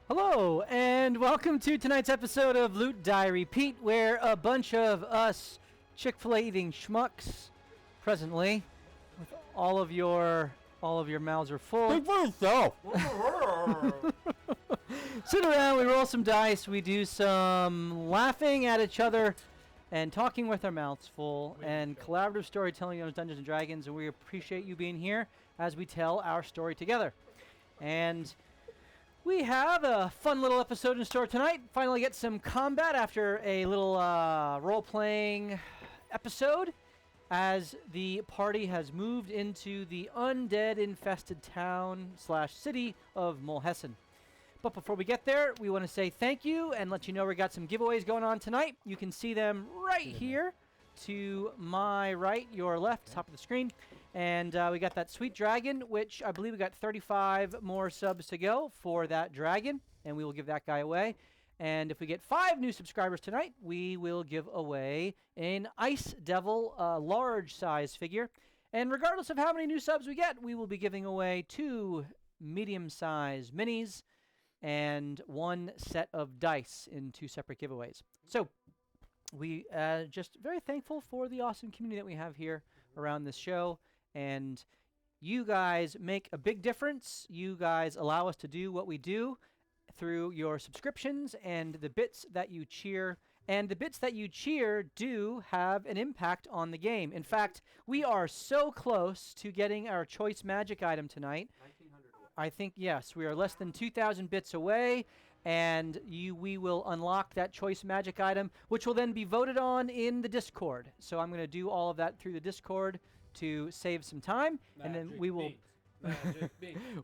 Hello, and welcome to tonight's episode of Loot Die Repeat, where a bunch of us Chick-fil-A eating schmucks, presently, with all of your mouths are full. Think for yourself. Sit around, we roll some dice, we do some laughing at each other, and talking with our mouths full, and collaborative storytelling on Dungeons & Dragons, and we appreciate you being here as we tell our story together. And we have a fun little episode in store tonight. Finally get some combat after a little role-playing episode, as the party has moved into the undead-infested town/city of Mulhessen. But before we get there, we want to say thank you and let you know we got some giveaways going on tonight. You can see them right here to my right, your left, top of the screen. And we got that sweet dragon, which I believe we got 35 more subs to go for that dragon, and we will give that guy away. And if we get 5 new subscribers tonight, we will give away an Ice Devil, large size figure. And regardless of how many new subs we get, we will be giving away 2 medium-sized minis and 1 set of dice in 2 separate giveaways. So we just very thankful for the awesome community that we have here around this show, and you guys make a big difference. You guys allow us to do what we do through your subscriptions and the bits that you cheer, and the bits that you cheer do have an impact on the game. In fact, we are so close to getting our choice magic item tonight. 1900 away. I think, yes, we are less than 2,000 bits away, and we will unlock that choice magic item, which will then be voted on in the Discord. So I'm going to do all of that through the Discord to save some time, and then we will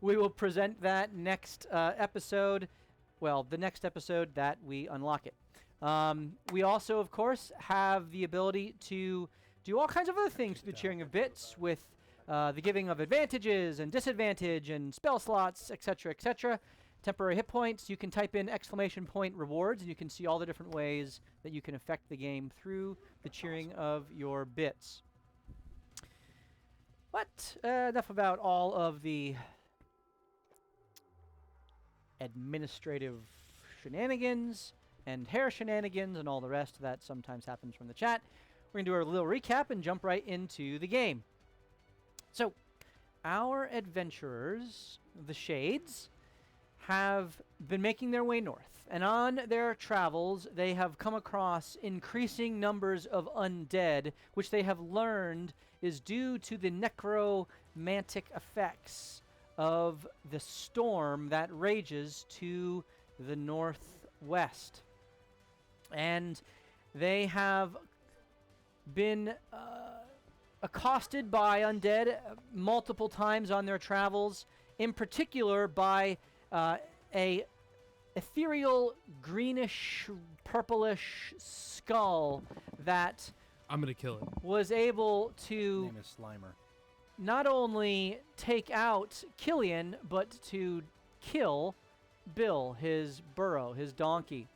we will present that next episode. Well, the next episode that we unlock it. We also, of course, have the ability to do all kinds of other things through the cheering of bits, with the giving of advantages and disadvantage and spell slots, etc., etc. Temporary hit points. You can type in !! rewards, and you can see all the different ways that you can affect the game through the cheering of your bits. But enough about all of the administrative shenanigans and hair shenanigans and all the rest that sometimes happens from the chat. We're going to do our little recap and jump right into the game. So, our adventurers, the Shades, have been making their way north, and on their travels they have come across increasing numbers of undead, which they have learned is due to the necromantic effects of the storm that rages to the northwest. And they have been accosted by undead multiple times on their travels, in particular by a ethereal greenish purplish skull that I'm gonna kill it. was able to Name is Slimer. not only take out Killian, but to kill Bill, his burro, his donkey.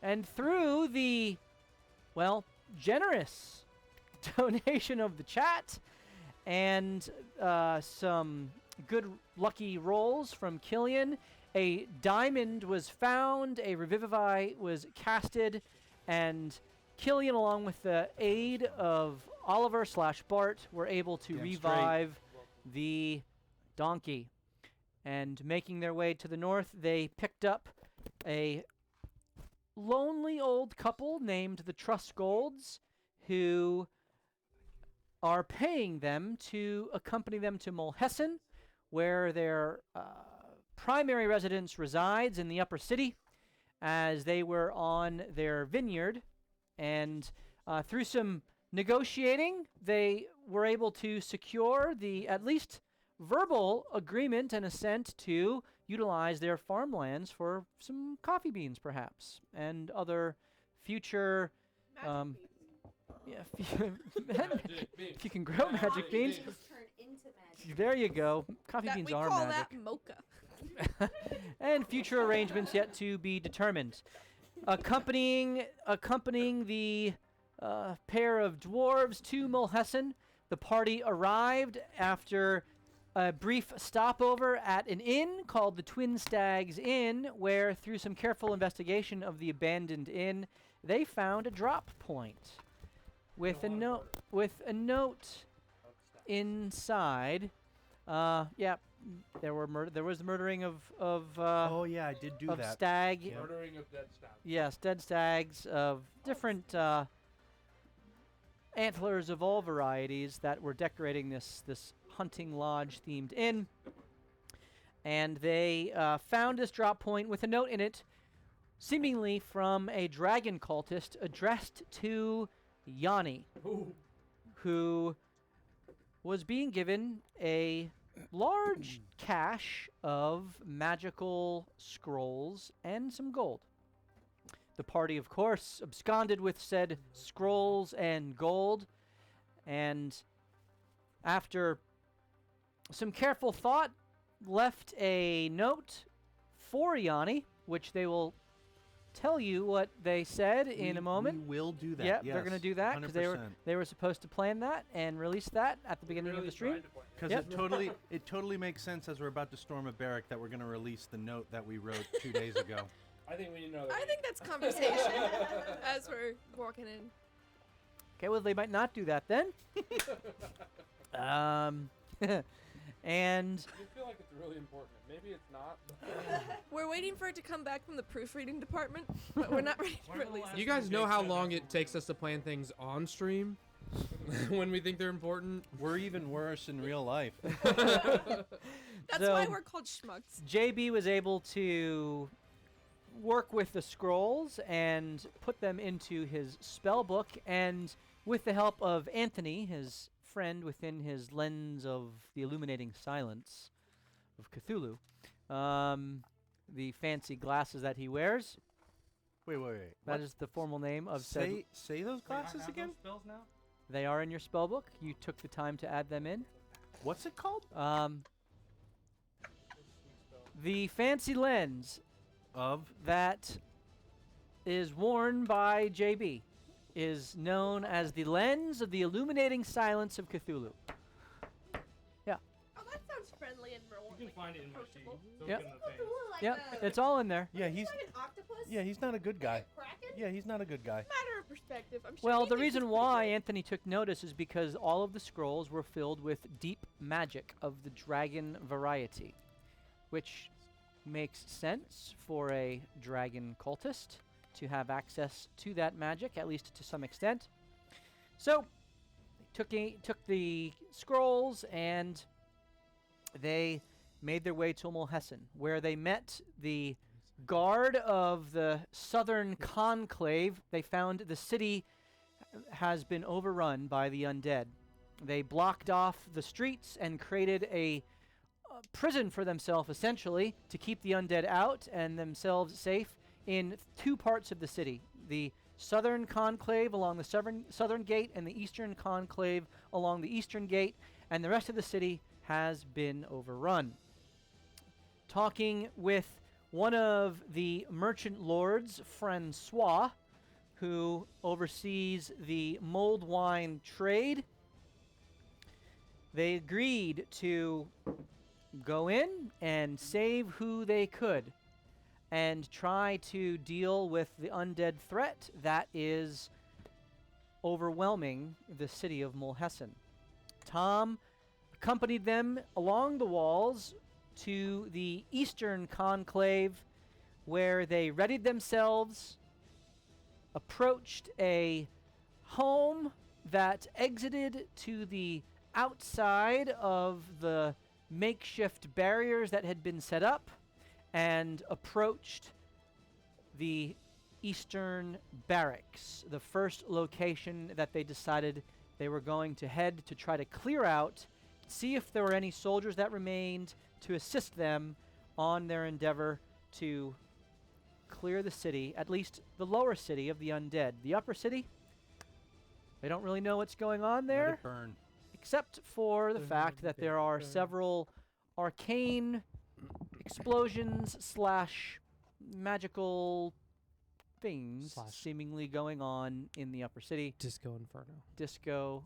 And through the, well, generous donation of the chat and some good lucky rolls from Killian, a diamond was found, a revivify was casted, and Killian, along with the aid of Oliver/Bart, were able to revive the donkey. And making their way to the north, they picked up a lonely old couple named the Trustgolds, who are paying them to accompany them to Mulhessen, where their primary residence resides in the upper city, as they were on their vineyard. And through some negotiating, they were able to secure the at least verbal agreement and assent to utilize their farmlands for some coffee beans, perhaps, and other future yeah, if you can grow magic beans. Turn into magic. There you go. Coffee beans are magic. We call that mocha. And future arrangements yet to be determined. Accompanying the pair of dwarves to Mulhessen, the party arrived after a brief stopover at an inn called the Twin Stags Inn, where through some careful investigation of the abandoned inn, they found a drop point with a note inside. There was the murdering of oh yeah, I did do of that. stag. Yep. Murdering of dead stags. Yes, dead stags of different antlers of all varieties that were decorating this hunting lodge themed inn. And they found this drop point with a note in it, seemingly from a dragon cultist addressed to Yanni, who was being given a large cache of magical scrolls and some gold. The party, of course, absconded with said scrolls and gold, and after some careful thought, left a note for Yanni, which they will tell you what they said in a moment. We will do that. Yep, yes, they're going to do that because 100%. they were supposed to plan that and release that at the beginning of the stream. Because Yep. it totally makes sense as we're about to storm a barrack that we're going to release the note that we wrote 2 days ago. I think we need to know that. I think that's conversation as we're walking in. Okay, well, they might not do that then. And You feel like it's really important. Maybe it's not. We're waiting for it to come back from the proofreading department, but we're not ready to release it. You guys know how long it takes us to plan things on stream when we think they're important? We're even worse in real life. That's why So- we're called schmucks. JB was able to work with the scrolls and put them into his spell book, and with the help of Anthony, his friend within his lens of the illuminating silence of Cthulhu, the fancy glasses that he wears, Wait. that is the formal name of said. Say those glasses again? Spells now? They are in your spell book. You took the time to add them in. What's it called? The fancy lens Of that is worn by JB is known as the lens of the illuminating silence of Cthulhu. Oh, that sounds friendly and real. You can find it in my sheet. So Yep. can the fans. Yep, it's all in there. yeah, he's Like an octopus? he's not a good guy. Kraken? Yeah, he's not a good guy. Matter of perspective. I'm sure Well, he the thinks it's reason pretty why good. Anthony took notice is because all of the scrolls were filled with deep magic of the dragon variety, which makes sense for a dragon cultist to have access to that magic, at least to some extent. So, they took the scrolls and they made their way to Mulhessen, where they met the guard of the southern conclave. They found the city has been overrun by the undead. They blocked off the streets and created a prison for themselves, essentially, to keep the undead out and themselves safe in two parts of the city. The southern conclave along the southern gate and the eastern conclave along the eastern gate, and the rest of the city has been overrun. Talking with one of the merchant lords, Francois, who oversees the mulled wine trade, they agreed to go in and save who they could and try to deal with the undead threat that is overwhelming the city of Mulhessen. Tom accompanied them along the walls to the eastern conclave, where they readied themselves, approached a home that exited to the outside of the makeshift barriers that had been set up, and approached the eastern barracks, the first location that they decided they were going to head to try to clear out, see if there were any soldiers that remained to assist them on their endeavor to clear the city, at least the lower city of the undead. The upper city, they don't really know what's going on Let there, it burn. except for the fact that there are several arcane explosions slash magical things Slash. seemingly going on in the upper city. Disco Inferno. Disco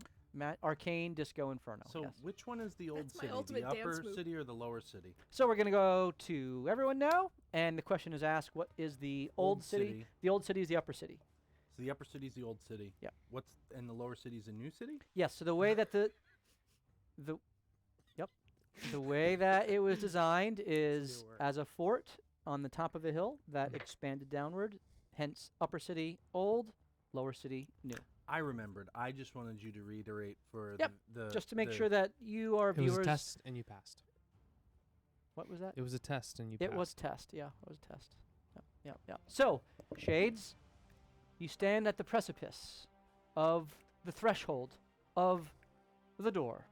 Arcane Disco Inferno. So yes. which one is the old That's my city? ultimate The dance upper move. city or the lower city? So we're gonna go to everyone now, and the question is asked: what is the old city? The old city is the upper city. So the upper city is the old city. Yep. And the lower city is the new city? Yes. So the way that the way that it was designed is newer. as a fort on the top of a hill that expanded downward. Hence, upper city old, lower city new. I remembered. I just wanted you to reiterate for Yep, the Just to make the- sure that you, our It was viewers. a test and you passed. What was that? It was a test and you passed. It was test. Yeah, it was test. Yep. So, Shades, you stand at the precipice of the threshold of the door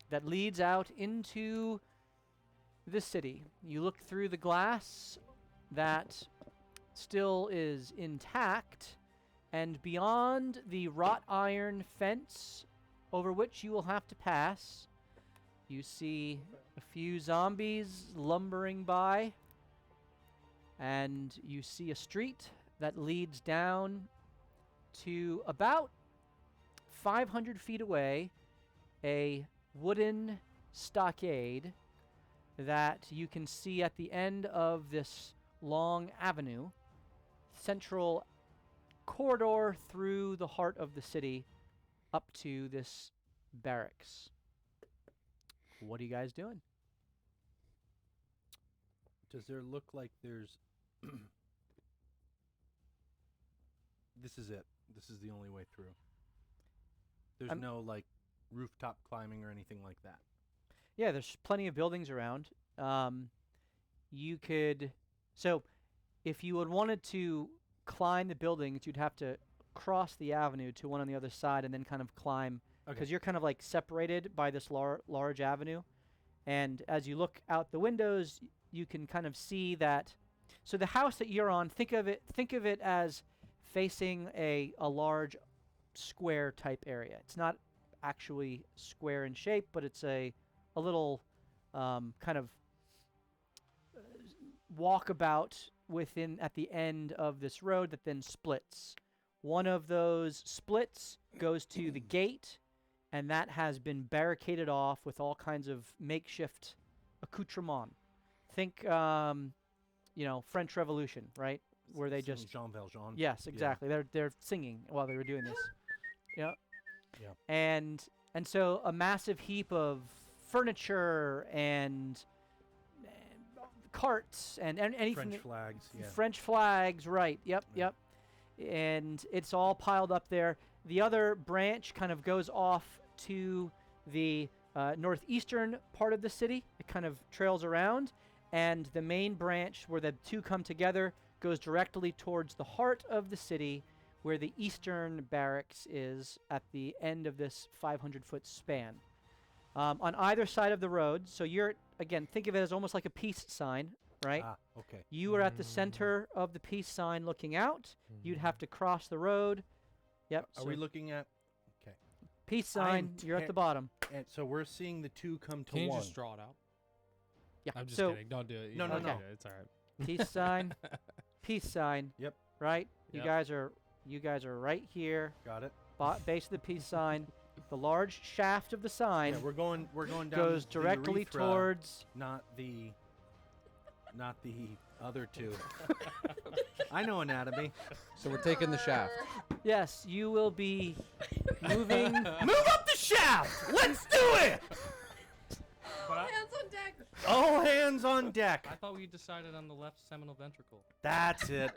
that leads out into the city. You look through the glass that still is intact, and beyond the wrought iron fence over which you will have to pass, you see a few zombies lumbering by, and you see a street that leads down to about 500 feet away, a wooden stockade that you can see at the end of this long avenue, central corridor through the heart of the city up to this barracks. What are you guys doing? Does there look like there's... This is it. This is the only way through. There's I'm- no, like, rooftop climbing or anything like that. Yeah, there's plenty of buildings around. You could, so if you had wanted to climb the buildings, you'd have to cross the avenue to one on the other side and then kind of climb, because you're kind of like separated by this large avenue. And as you look out the windows, you can kind of see that. So the house that you're on, think of it as facing a large square type area. It's not actually square in shape, but it's a little kind of walkabout within at the end of this road that then splits. One of those splits goes to the gate, and that has been barricaded off with all kinds of makeshift accoutrement. Think, French Revolution, right? Where they Sing just Jean Valjean. Yes, exactly. They're singing while they were doing this. Yep. Yep. And so a massive heap of furniture and carts and anything. French flags, yeah. French flags, right? Yep, Yeah. yep. And it's all piled up there. The other branch kind of goes off to the northeastern part of the city. It kind of trails around, and the main branch where the two come together goes directly towards the heart of the city, where the eastern barracks is at the end of this 500-foot span. On either side of the road, so you're, again, think of it as almost like a peace sign, right? Ah, okay. You are at the center of the peace sign looking out. You'd have to cross the road. Yep. Are so we looking at... Okay. peace sign, you're at the bottom. And so we're seeing the two come to Can you one. just draw it out? Yeah. I'm just so kidding. Don't do it. You No, don't no, have no. to do it. It's all right. peace sign, peace sign. Yep. Right? Yep. You guys are right here. Got it. Base of the peace sign. The large shaft of the sign Yeah, we're going down goes the directly urethra, towards not the other two. I know anatomy. So we're taking the shaft. Yes, you will be moving. Move up the shaft. Let's do it. All hands on deck. All hands on deck. I thought we decided on the left seminal ventricle. That's it.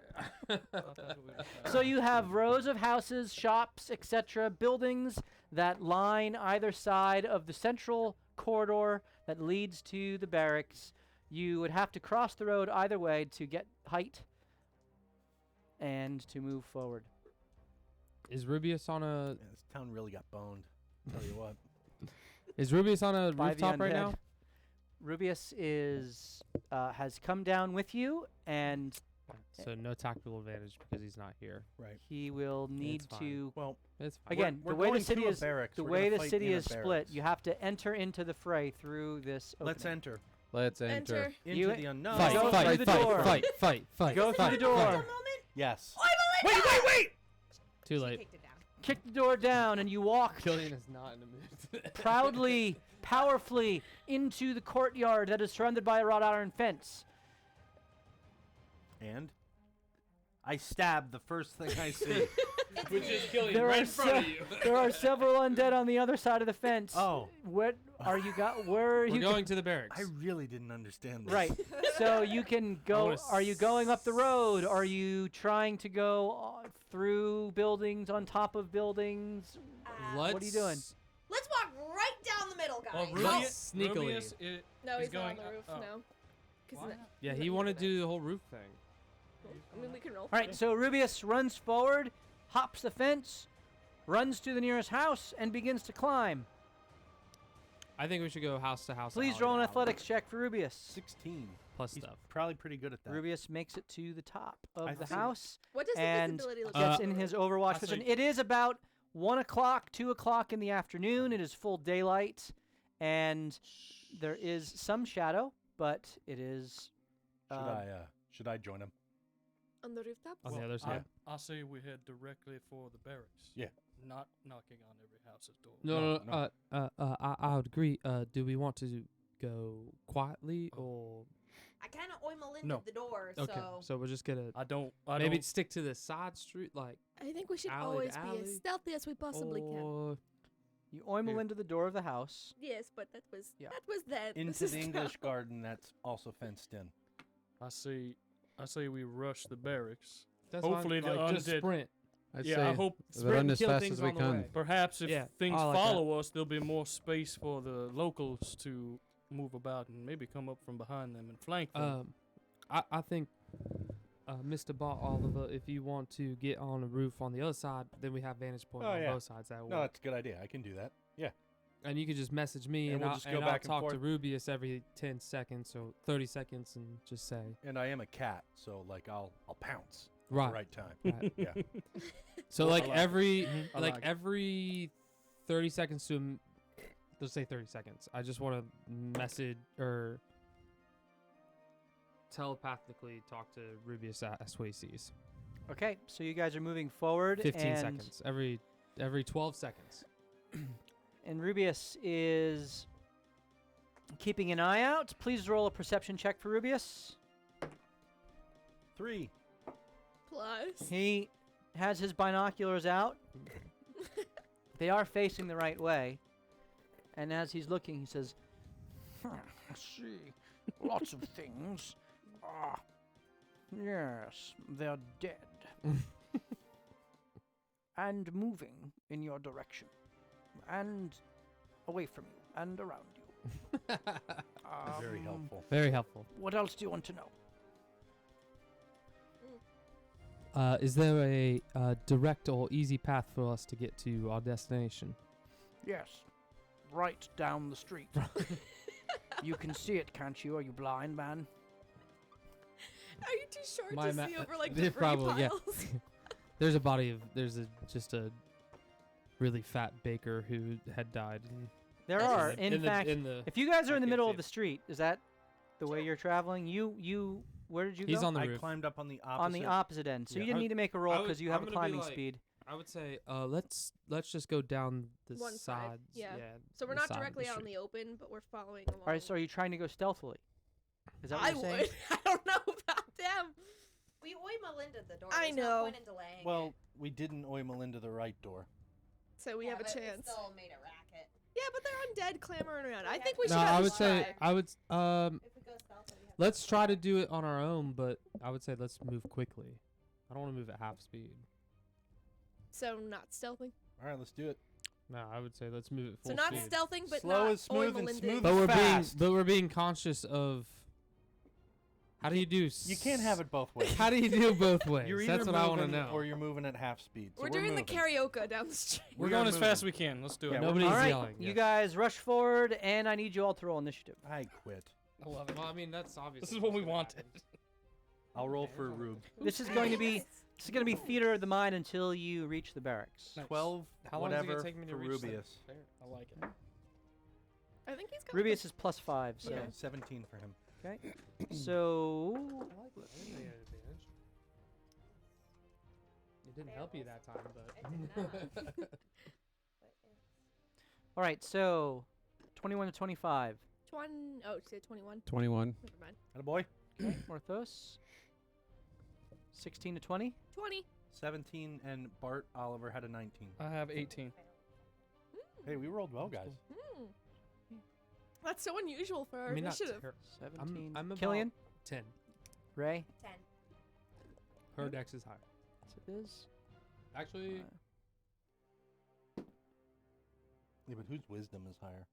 I thought that's what we decided. So you have rows of houses, shops, etc., buildings that line either side of the central corridor that leads to the barracks. You would have to cross the road either way to get height and to move forward. Is Rubius on a Yeah, this town really got boned. Tell you what. By the rooftop right undead. now? Rubius has come down with you, and So no tactical advantage because he's not here. Right. he will need fine. to. Well, It's fine. Again, we're the way the going city to a is barracks. the We're way gonna the fight city in a is split. barracks. You have to enter into the fray through this. Let's opening. enter Let's enter. Enter. into You- the unknown. Fight, Go fight, through the door. fight. Go through the door. Yes. Wait, Wait. Too late. Kicked it down. kick the door down, and you walk Killian is not in the mood today. proudly, powerfully into the courtyard that is surrounded by a wrought iron fence. And I stab the first thing I see. Which is Killian There right are in front of you. There are several undead on the other side of the fence. Oh. What are you got? Where are We're you going to the barracks. I really didn't understand this. Right. So you can go. wanna Are you going up the road? Are you trying to go through buildings, on top of buildings? Let's, What are you doing? Let's walk right down the middle, guys. Well, Let's sneakily. Rubius No, he's not on going the roof up. now. 'Cause Why that- not? Yeah, he's he not wanted to doing do the whole roof thing. that. I mean, we can roll. All right. So Rubius runs forward, hops the fence, runs to the nearest house, and begins to climb. I think we should go house to house. Please alley roll an to alley, athletics check for Rubius. 16. plus He's stuff. probably pretty good at that. Rubius makes it to the top of I the see. house. What does and the visibility look gets like? in his Overwatch I position. see. It is about 1 o'clock, 2 o'clock in the afternoon. It is full daylight, and there is some shadow, but it is. Should I join him? On the rooftop? On the Well, other side. I say we head directly for the barracks. Yeah. Not knocking on every house's door. No. I would agree. Do we want to go quietly or? I kind of oimal into No. the door, Okay, so so we're just gonna I don't. maybe stick to the side street, like, I think we should Alley to always be alley, as stealthy as we possibly can. or You oimel Here. into the door of the house. Yes, but that was Yeah. then. This Into is the now. English garden that's also fenced in. I say we rush the barracks. that's Hopefully fine. the like, just undead- sprint. I'd Yeah, say I hope. we run and as kill fast things as we on the can. way. Perhaps if Yeah, things I like that. follow us, there'll be more space for the locals to move about and maybe come up from behind them and flank them. I think, Mr. Bot Oliver, if you want to get on the roof on the other side, then we have vantage point Oh, on yeah. both sides. That will No, work. that's a good idea. I can do that. Yeah. And you could just message me, And and, we'll I'll, just go and I'll back and talk to forth. Rubius every 10 seconds, so 30 seconds, and just say, And I am a cat, so like I'll pounce at right. the right time. right. Yeah. So Well, I like like it. every I like like it. every 30 seconds to let's say 30 seconds. I just want to message or telepathically talk to Rubius. That's what he sees. Okay, so you guys are moving forward. 15 and seconds every 12 seconds. And Rubius is keeping an eye out. Please roll a perception check for Rubius. 3. Plus. He has his binoculars out. They are facing the right way. And as he's looking, he says, I see. Lots of things. Ah, yes, they're dead. And moving in your direction. And away from you. And around you. Very helpful. Very helpful. What else do you want to know? Is there a direct or easy path for us to get to our destination? Yes. Right down the street. You can see it, can't you? Are you blind, man? Are you too short My to ma- see over like Yeah, debris probably, yeah. piles? There's just a really fat baker who had died. There That are. is- In fact, in the if you guys are in the I can't middle see of the it. street, is that the way you're traveling? Where did you he's go? on the I roof. climbed up on the opposite. On the opposite end. So Yeah. you didn't need to make a roll I would- because you have I'm a gonna be climbing like- speed. I would say let's just go down the One side, sides. yeah. Yeah. So we're the not side of directly out in street. the open, but we're following along. All right, so are you trying to go stealthily? Is that what I you're saying? would. I don't know about them. we oimal into the door. I There's know. No point in delaying Well, it. we didn't oimal into the right door. So we Yeah, have a but we chance. still made a racket. Yeah, but they're undead clamoring around. We I have think to we go should. No, at I would least say try. I would If we go stealthy, we have let's to try to do it on our own, but I would say let's move quickly. I don't want to move at half speed. So not stealthing. All right, let's do it. No, I would say let's move at full So not speed. stealthing, but Slow not is smooth oimal and into. smooth But we're fast. being conscious of how do you do? You can't have it both ways. How do you do both ways? You're either That's what I want to moving know. or you're moving at half speed. So We're doing moving. the karaoke down the street. We're we going are as moving. fast as we can. Let's do Yeah, it. we're Nobody's All right, yelling. you yeah. guys rush forward, and I need you all to roll initiative. I quit. I love it. Well, I mean that's obvious. This is what we wanted. I'll roll for Rube. This is going to be theater of the mind until you reach the barracks. Nice. 12, How long is it whatever, gonna take me to for reach the Rubius. I like it. I think he's got. Rubius is +5, so Yeah, 17 for him. okay. So It didn't help you that time, It did but not. All right, so 21 to 25. Oh, say 21. 21. Never mind. Attaboy. Okay, Morthos. 16 to 20. 20. 17 and Bart Oliver had a 19. I have 18. Hey, we rolled well, guys. Hmm. That's so unusual for our I mean, not initiative. 17. I'm about Killian. 10. Ray. 10. Her dex is higher. Yes, it is. Actually, Yeah, but whose wisdom is higher?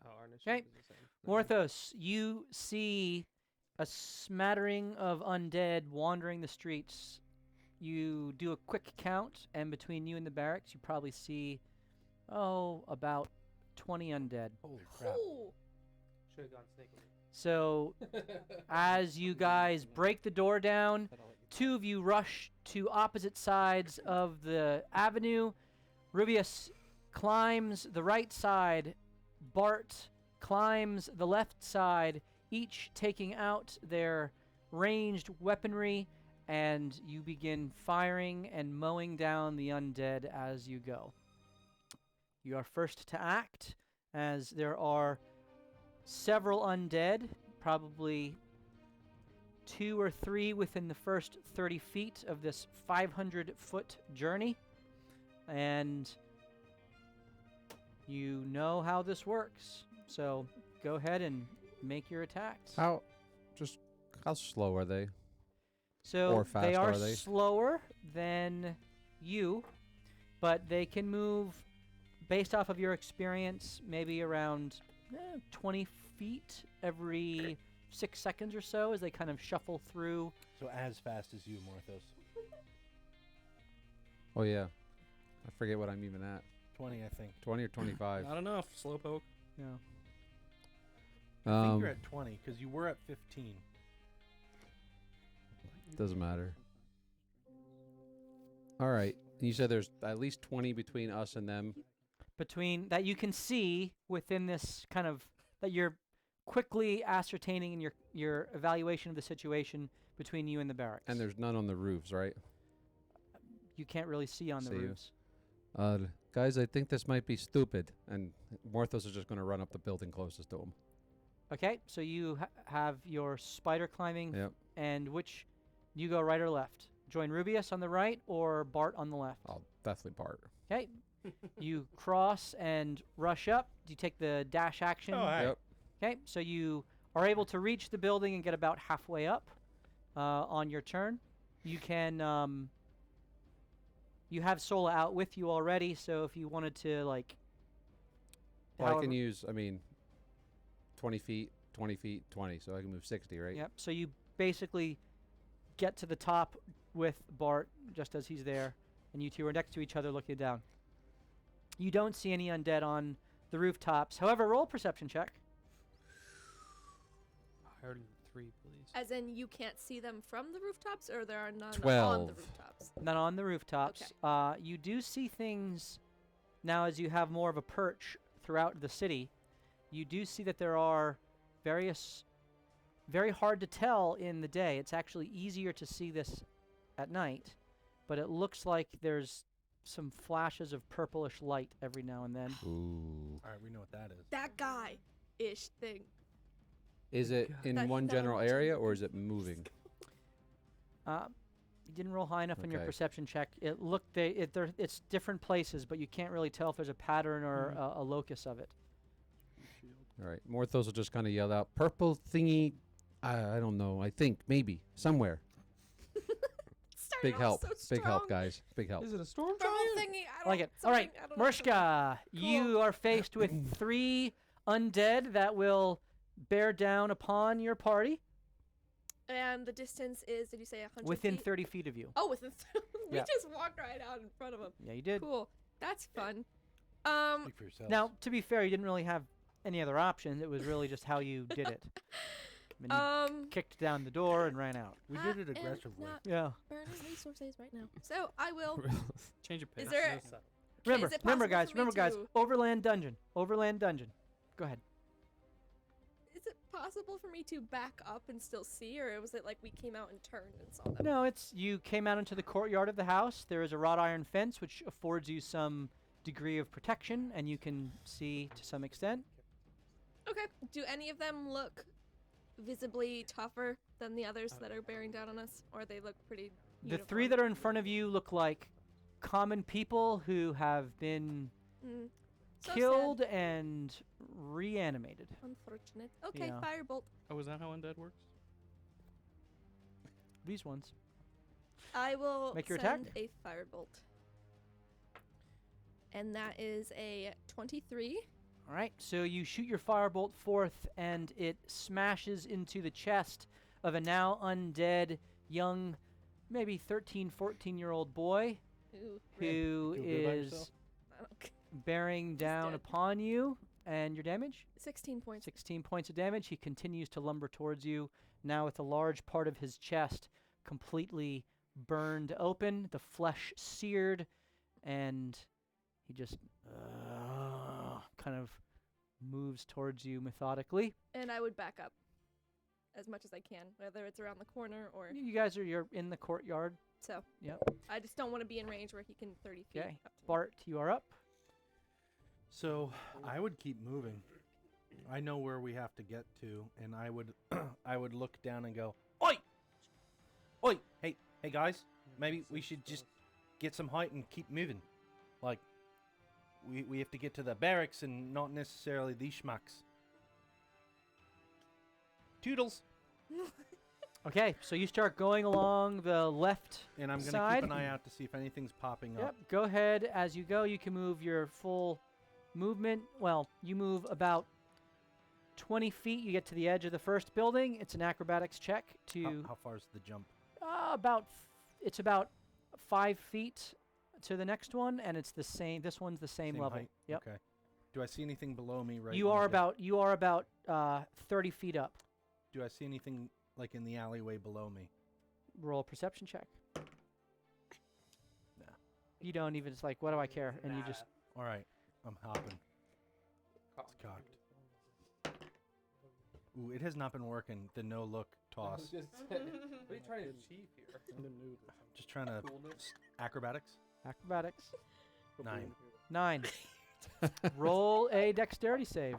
our initiative Okay. is the same. Never mind. Morthos, you see a smattering of undead wandering the streets. You do a quick count, and between you and the barracks, you probably see, about 20 undead. Holy crap. Ooh. Should have gone sneakily. So, as you guys break the door down, two of you rush to opposite sides of the avenue. Rubius climbs the right side. Bart climbs the left side, each taking out their ranged weaponry, and you begin firing and mowing down the undead as you go. You are first to act, as there are several undead, probably 2 or 3 within the first 30 feet of this 500-foot journey. And you know how this works. So go ahead and make your attacks. How slow are they? So or fast they are are they? slower than you, but they can move, based off of your experience, maybe around 20 feet every 6 seconds or so as they kind of shuffle through. So as fast as you, Morthos. Oh yeah, I forget what I'm even at. 20, I think. 20 or 25. Not enough. Slowpoke. Yeah. I think you're at 20, because you were at 15. Doesn't matter. All right. You said there's at least 20 between us and them. Between that you can see within this kind of, that you're quickly ascertaining in your evaluation of the situation between you and the barracks. And there's none on the roofs, right? You can't really see on the See you. roofs. Guys, I think this might be stupid. And Morthos is just going to run up the building closest to him. Okay, so you have your spider climbing, Yep. and which, you go right or left? Join Rubius on the right or Bart on the left? I'll definitely Bart. Okay, you cross and rush up. Do you take the dash action? Oh, hi. Yep. Okay, so you are able to reach the building and get about halfway up on your turn. You can, you have Sola out with you already, so if you wanted to, like... Well, I can however- use, 20 feet, 20 feet, 20, so I can move 60, right? Yep, so you basically get to the top with Bart just as he's there, and you two are next to each other looking down. You don't see any undead on the rooftops. However, roll a perception check. Higher than 3, please. As in, you can't see them from the rooftops, or there are none on 12. the rooftops? Not on the rooftops. You do see things now as you have more of a perch throughout the city. You do see that there are various, very hard to tell in the day. It's actually easier to see this at night, but it looks like there's some flashes of purplish light every now and then. Ooh. All right, we know what that is. That guy-ish thing. Is it in That- one that general one area, too. or is it moving? You didn't roll high enough on your Okay. perception check. It looked, it's different places, but you can't really tell if there's a pattern or a locus of it. All right. Morthos will just kind of yell out, purple thingy. I don't know. I think maybe somewhere. Started Big off help. so Big help, strong. guys. Big help. Is it a storm Purple giant? thingy. I like it. All right, Murshka, you are faced with 3 undead that will bear down upon your party And the distance is, did you say 100 within feet? 30 feet of you. Oh, within we Yeah. just walked right out in front of him. Yeah, you did. Cool. That's fun. Speak for yourself. Now, to be fair, you didn't really have any other options. It was really just how you did it. I mean, you kicked down the door and ran out. we I did it am aggressively. not Yeah. burning resources right now. So I will. Change your pace. Is there? Remember, is it remember, possible guys. for me Remember, guys. to- Overland dungeon. Overland dungeon. Go ahead. Is it possible for me to back up and still see, or was it like we came out and turned and saw them? No, it's you came out into the courtyard of the house. There is a wrought iron fence which affords you some degree of protection, and you can see to some extent. Okay. Do any of them look visibly tougher than the others that are bearing down on us, or they look pretty? The three that are in front of you look like common people who have been So killed sad. and reanimated. Unfortunate. Okay, Yeah. firebolt. Oh, is that how undead works? These ones. I will Make your attack. send a firebolt. And that is a 23. All right, so you shoot your firebolt forth, and it smashes into the chest of a now undead young, maybe 13, 14-year-old boy Ooh, rip. who Feel good about is yourself? I don't care. bearing down dead. upon you. And your damage? 16 points. 16 points of damage. He continues to lumber towards you, now with a large part of his chest completely burned open, the flesh seared, and he just kind of moves towards you methodically. And I would back up as much as I can, whether it's around the corner or You guys you're in the courtyard. so. Yep. I just don't want to be in range where he can 30 feet. Okay. Up to me. Bart, you are up. So I would keep moving. I know where we have to get to, and I would I would look down and go, "Oi, oi, hey guys, maybe we should just get some height and keep moving. Like we have to get to the barracks and not necessarily these schmucks." Toodles. Okay, so you start going along the left And I'm gonna side. keep an eye out to see if anything's popping Yep. up. Go ahead. As you go, you can move your full movement. Well, you move about 20 feet. You get to the edge of the first building. It's an acrobatics check to How far is the jump? it's about 5 feet to the next one, and it's the same. This one's the same level. height? Yep. Okay. Do I see anything below me right You when I are get- about 30 feet up. Do I see anything like in the alleyway below me? Roll a perception check. No. You don't even. It's like, what do I care? And you just. All right, I'm hopping. It's cocked. Ooh, it has not been working. The no look toss. What are you trying to achieve here? Just trying to acrobatics. Acrobatics. 9. 9. Roll a dexterity save.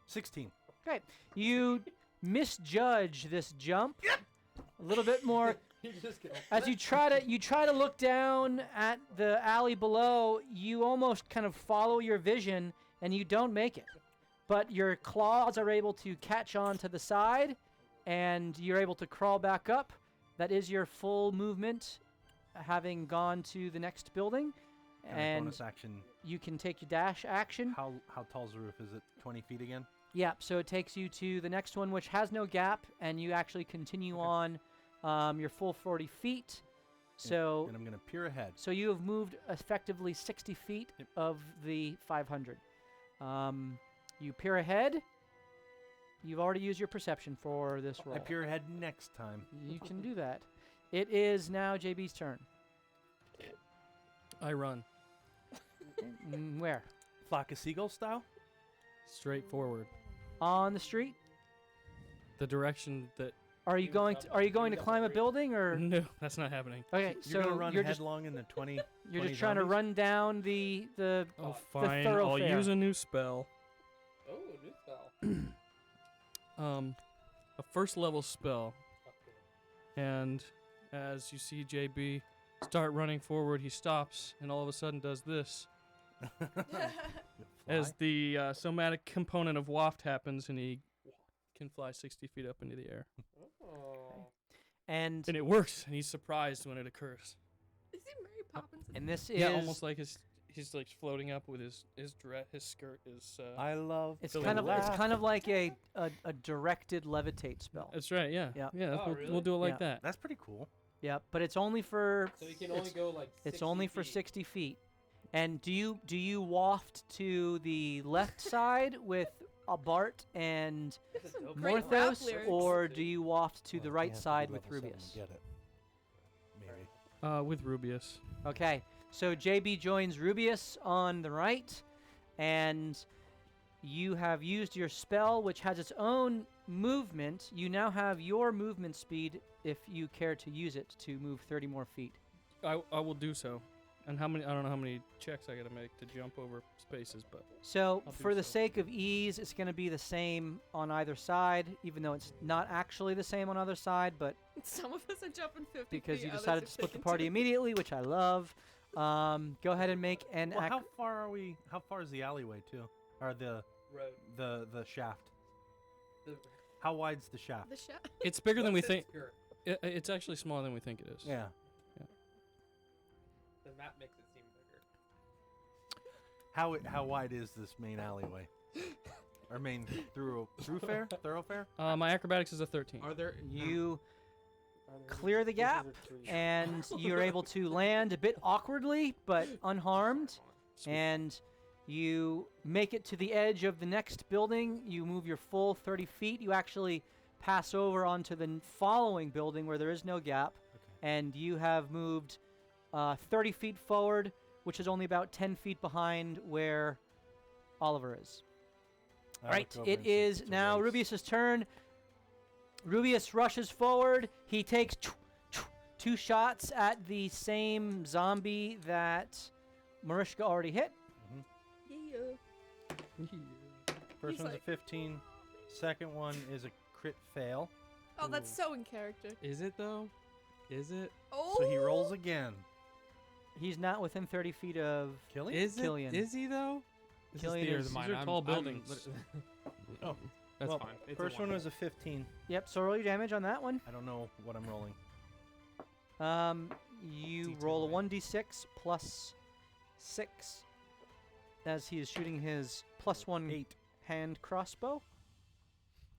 16. Okay. You misjudge this jump a little bit more. As you try to look down at the alley below, you almost kind of follow your vision and you don't make it. But your claws are able to catch on to the side and you're able to crawl back up. That is your full movement, having gone to the next building. And a And bonus action. you can take your dash action. How tall's the roof? Is it 20 feet again? Yeah, so it takes you to the next one, which has no gap, and you actually continue on your full 40 feet. So, And I'm gonna peer ahead. so you have moved effectively 60 feet Yep. of the 500. You peer ahead. You've already used your perception for this roll. I peer ahead next time. You can do that. It is now JB's turn. I run Where? Flock of seagull style. straight forward. On the street? The direction that. Are you going to climb a building or? No, that's not happening. Okay, You're so gonna run you're just headlong in the 20. you're 20 just trying to zombies? run down the Oh, fine. I'll thoroughfare. use a new spell. Oh, new spell. A first level spell. And as you see JB start running forward, he stops and all of a sudden does this. As Fly? the somatic component of waft happens, and he can fly 60 feet up into the air. Oh. and And it works, and he's surprised when it occurs. Is he Mary Poppins? and this is Yeah, almost like he's like floating up with his skirt is. I love. it's the kind of laugh. like a directed levitate spell. That's right. Yeah. Yeah. Yeah. Oh, we'll, really? we'll do it like Yeah. that. That's pretty cool. Yeah, but it's only for So you can only go like. it's 60 only for feet. 60 feet. And do you waft to the left side with Bart and That's a dope Great spell. rap Morthos, lyrics. or do you waft to the Well, right you have to be side with level 7 to Rubius? Get it. Maybe. With Rubius. Okay, so JB joins Rubius on the right, and you have used your spell, which has its own movement. You now have your movement speed, if you care to use it, to move 30 more feet. I will do so. And how many? I don't know how many checks I gotta make to jump over spaces, but So I'll do for the so. sake of ease, it's going to be the same on either side, even though it's not actually the same on either side, but Some of us are jumping 50 because feet, you others decided are to split the taking party 2. immediately, which I love. Go ahead and make an Well, how far are we? How far is the alleyway too, or the Road. the shaft? The, How wide's the shaft? The shot. it's bigger than we what's think. its skirt? It's actually smaller than we think it is. Yeah. The map makes it seem bigger. How wide is this main alleyway? Or main thoroughfare? My acrobatics is a 13. Are there? you clear the gap, and you're able to land a bit awkwardly, but unharmed. Sweet. And you make it to the edge of the next building. You move your full 30 feet. You actually pass over onto the following building where there is no gap. And you have moved 30 feet forward, which is only about 10 feet behind where Oliver is. I All right, look over it and see is it's a now race. Rubius's turn. Rubius rushes forward. He takes 2 shots at the same zombie that Marishka already hit. Yeah. First He's one's like- a 15. Second one is a crit fail. Oh, that's so in character. Is it though? Is it? Oh. So he rolls again. He's not within 30 feet of Killing? Is Killian. it? Is he though? This Killian theater is- of These mine. are tall buildings. Oh, That's well, fine. It's a First one was a 15. Yep, so roll your damage on that one. I don't know what I'm rolling. You D10, roll a right? 1d6 plus 6 as he is shooting his +1 8. hand crossbow.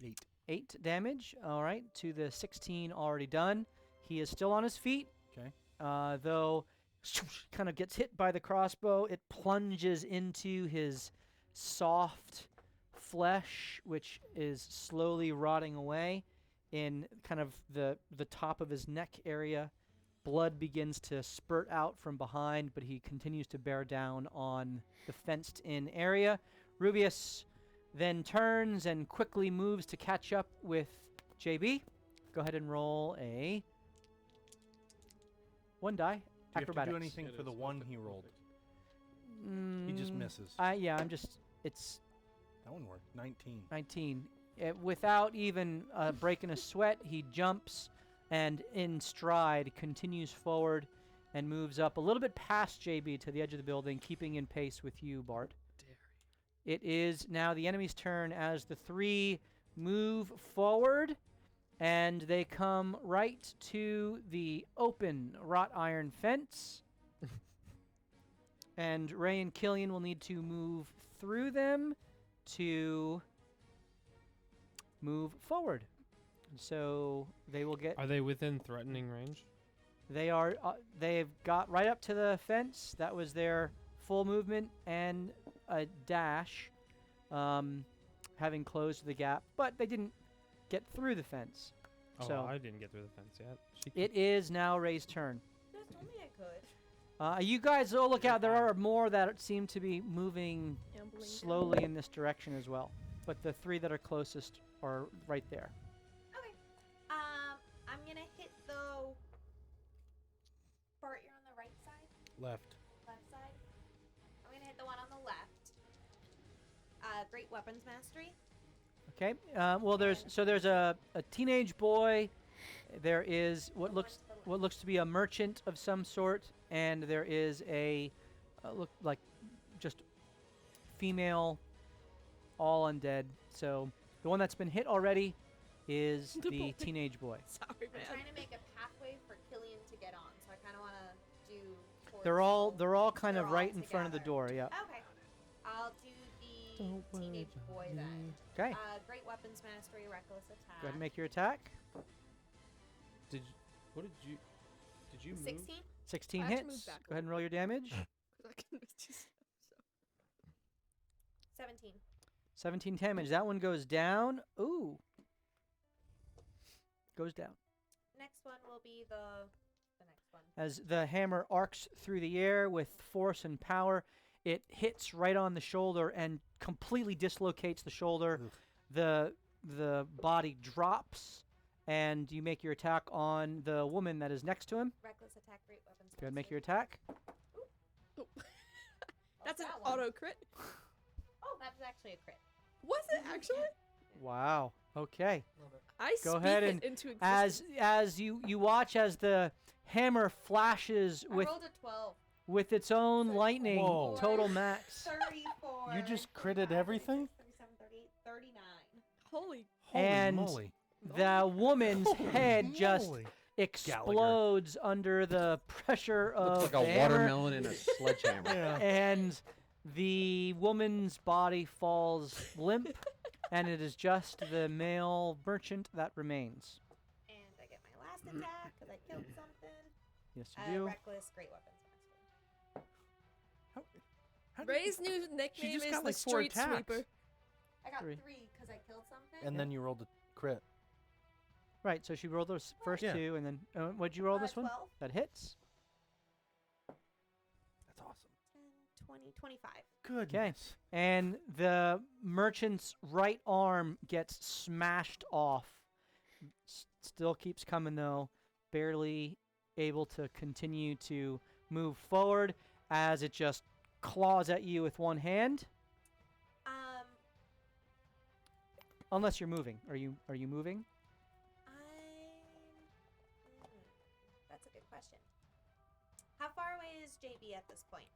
8. 8 damage, all right, to the 16 already done. He is still on his feet. Okay. Though kind of gets hit by the crossbow, it plunges into his soft flesh, which is slowly rotting away in kind of the top of his neck area. Blood begins to spurt out from behind, but he continues to bear down on the fenced-in area. Rubius then turns and quickly moves to catch up with JB. Go ahead and roll a 1 die. Do you have to Acrobatics. do anything It for the is. one Okay, he rolled? Mm, He just misses. Yeah, it's That one worked. 19. 19. Without even breaking a sweat, he jumps and in stride continues forward and moves up a little bit past JB to the edge of the building, keeping in pace with you, Bart. It is now the enemy's turn as the 3 move forward, and they come right to the open wrought iron fence. And Ray and Killian will need to move through them to move forward. So they will get. Are they within threatening range? They are. They've got right up to the fence. That was their full movement and a dash, having closed the gap. But they didn't get through the fence. Oh, So- I didn't get through the fence yet. It is now Ray's turn. You guys told me I could. You guys all look out. There are more that seem to be moving Ambling down. slowly in this direction as well. But the 3 that are closest are right there. Okay. I'm gonna hit the. Bart, you're on the right side, Left. left side. I'm gonna hit the one on the left. Great weapons mastery. Okay. Well, there's a teenage boy. There is what looks to be a merchant of some sort, and there is a look like just female, all undead. So the one that's been hit already is The the boy. teenage boy. Sorry, I'm man. trying to make a pathway for Killian to get on, so I kind of want to do. towards They're all kind They're of all right in front of the together. door. Yeah. Okay. I'll do the Don't worry teenage boy then. Okay. Great weapons mastery, reckless attack. Go ahead and make your attack. Did you move? 16. 16 I have to move hits. back Go ahead and roll your damage. 'Cause I can miss you so. 17. 17 damage. That one goes down. Ooh. Goes down. Next one will be the next one. As the hammer arcs through the air with force and power, it hits right on the shoulder and completely dislocates the shoulder. Ugh. The body drops and you make your attack on the woman that is next to him. Reckless attack, great weapons. Go ahead and make your attack. That's an that one? auto crit. Oh, that was actually a crit. Was it actually? Wow. Okay. I Go speak ahead it and into existence. As you watch as the hammer flashes I with rolled a 12. with its own lightning, Whoa. total max. 34. You just critted everything? 37, 38, 39. Holy. Holy And moly. The woman's Holy head just moly. explodes under the pressure of Looks like the a hammer, watermelon in a sledgehammer. Yeah. and the woman's body falls limp, and it is just the male merchant that remains. And I get my last attack because I killed something. Yes, you do. Reckless, great weapons. Master. How did Ray's new nickname just is got the like 4 Street attacks. Sweeper. I got 3 3. because I killed something. And then you rolled a crit. Right, so she rolled those first Yeah. 2, and then what'd you roll this one? 12, That hits. That's awesome. 10, 20, 25. Goodness. And the merchant's right arm gets smashed off. Still keeps coming though, barely able to continue to move forward as it just claws at you with one hand. Unless you're moving. Are you moving? That's a good question. How far away is JB at this point?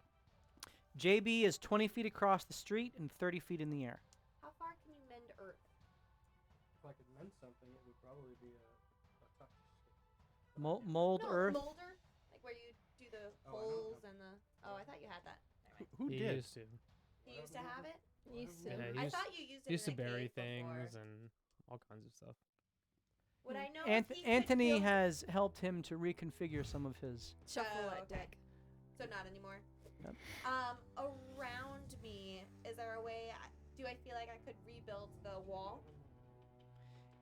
JB is 20 feet across the street and 30 feet in the air. How far can you mend earth? If I could mend something, it would probably be a touch. Mold no, earth. Molder? Like where you do the Oh, I don't holes have- and the... Oh, I thought you had that. Never mind. Who He did? used to. You used to have it? Used to. Yeah, he I used, thought you used it he used to in a bury cave before. things and all kinds of stuff. Would I know Anth- if he could Anthony build- has helped him to reconfigure some of his. Shuffle Oh, that okay. deck. So not anymore. Yep. Around me, is there a way? Do I feel like I could rebuild the wall?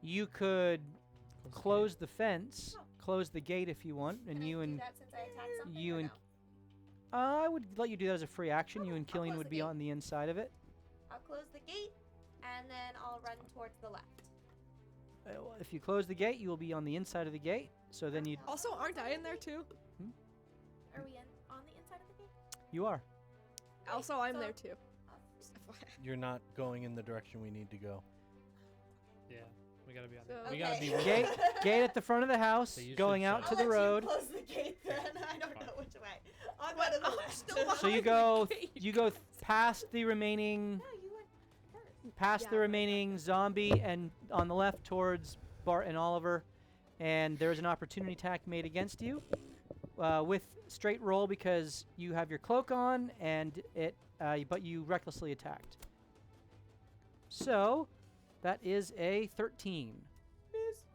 You could the close the fence, Oh. close the gate if you want, and Can I you do and that since I attacked something? you or and- no? I would let you do that as a free action. You Okay, and I'll Killian close would the be gate. on the inside of it. I'll close the gate, and then I'll run towards the left. If you close the gate, you will be on the inside of the gate. So then you Also, aren't I in there too? Are we on the inside of the gate? you are. Also, I'm so- there too. Oh, Just FYI. You're not going in the direction we need to go. Yeah, we gotta be on. So- We gotta be. Okay. Gate gate at the front of the house, So you should going out shut to I'll the let you road. close the gate then. I don't know which way. I'll go to the I'm left. still So you behind go the gate. you go past the remaining No, you went first. past Yeah, the right, remaining zombie and on the left towards Bart and Oliver, and there's an opportunity attack made against you with straight roll because you have your cloak on and but you recklessly attacked. So that is a 13.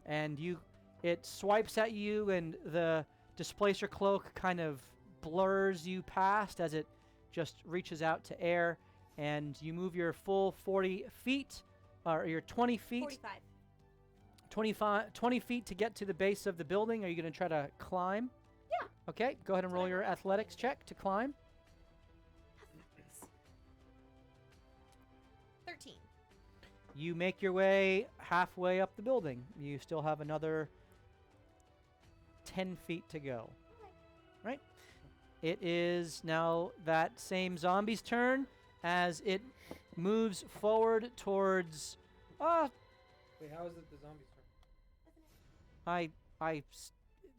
And it swipes at you, and the displacer cloak kind of blurs you past as it just reaches out to air, and you move your full 40 feet, or your 20 feet, 45. 20 feet to get to the base of the building. Are you going to try to climb? Yeah. Okay, go ahead and roll your athletics check to climb. 13. You make your way halfway up the building. You still have another 10 feet to go. Right? It is now that same zombie's turn as it moves forward towards. Wait, how is it the zombies' turn? I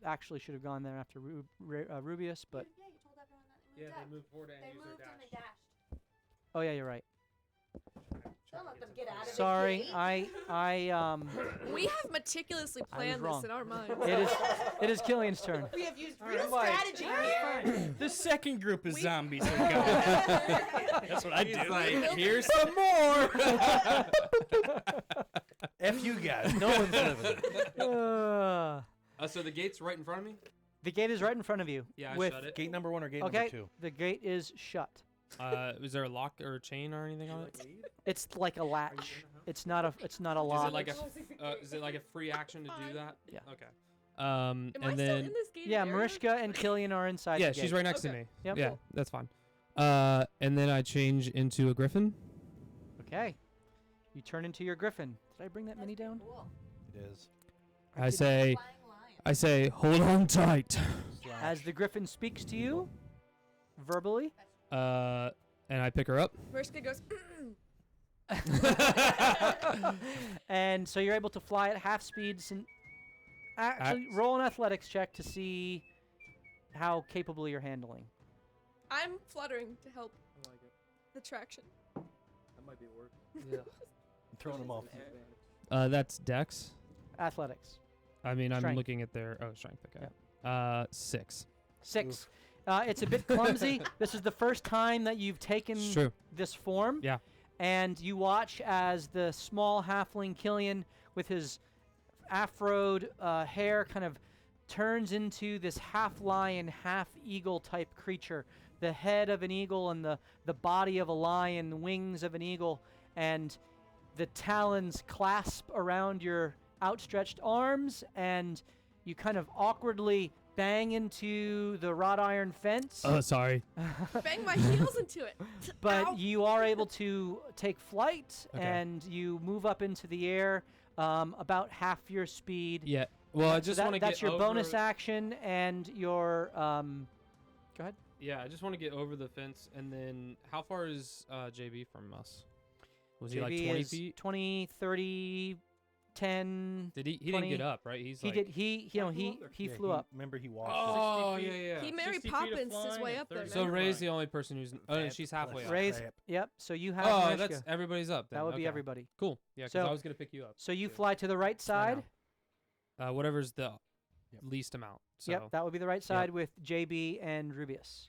actually should have gone there after Rubius, but Yeah, you told everyone that Yeah, moved they up. moved forward and They used moved their and dash. they dashed. oh yeah, you're right. Don't let them get out of it. Sorry, Kate. I We have meticulously I was planned wrong. this in our minds. it is Killian's turn. We have used Alright, real like- strategy here. The second group of We- zombies are going. That's what I He's do. like, Here's some more. F you guys. No one's living. So the gate's right in front of me? The gate is right in front of you. Yeah, I with shut it. Gate number 1 or gate okay, number 2? the gate is shut. Is there a lock or a chain or anything on it? It's like a latch. It's not a lock. Is it like a free action to do that? Yeah. Okay. Am I And still then in this gate? Yeah, Mariska and Killian are inside. yeah, the she's gate. right next to Okay. me. Yep. Yeah, that's fine. And then I change into a griffin. Okay. You turn into your griffin. Did I bring that mini down? Cool. It is. I say, Flying lion. hold on tight. As the griffin speaks to you, verbally. And I pick her up. Mariska goes, And so you're able to fly at half speed. Actually, roll an athletics check to see how capable you're handling. I'm fluttering to help I like it. the traction. That might be work. Yeah. Throwing them off. That's Dex. Athletics. I mean, I'm Strength. looking at their strength. Okay. 6. 6. It's a bit clumsy. This is the first time that you've taken It's true. this form. Yeah. And you watch as the small halfling Killian with his afroed hair kind of turns into this half lion, half eagle type creature. The head of an eagle and the body of a lion, the wings of an eagle, and the talons clasp around your outstretched arms, and you kind of awkwardly bang into the wrought iron fence. Oh, sorry. Bang my heels into it. But Ow. you are able to take flight, Okay. and you move up into the air about half your speed. Yeah. Well, I So just that- want to get that's your over bonus action and your go ahead. Yeah, I just want to get over the fence, and then how far is JB from us? Was he like JB 20 is feet? 20, 30, 10. Did he? He 20. didn't get up, right? He's He like, did he Yeah, he Yeah, flew up. Remember, he walked. Oh, 60 yeah, feet. yeah. He Mary 60 feet of Poppins his flying way and up there. 30 So man. Ray's the only person who's. Oh, That's she's the halfway place. up. Raise. Crap. Yep. So you have Oh, Mariska. that's everybody's up. Then. That would be Okay. everybody. Cool. Yeah, because So- I was gonna pick you up. So you too. fly to the right side. Whatever's the Yep. least amount. So Yep, that would be the right side with JB and Rubius.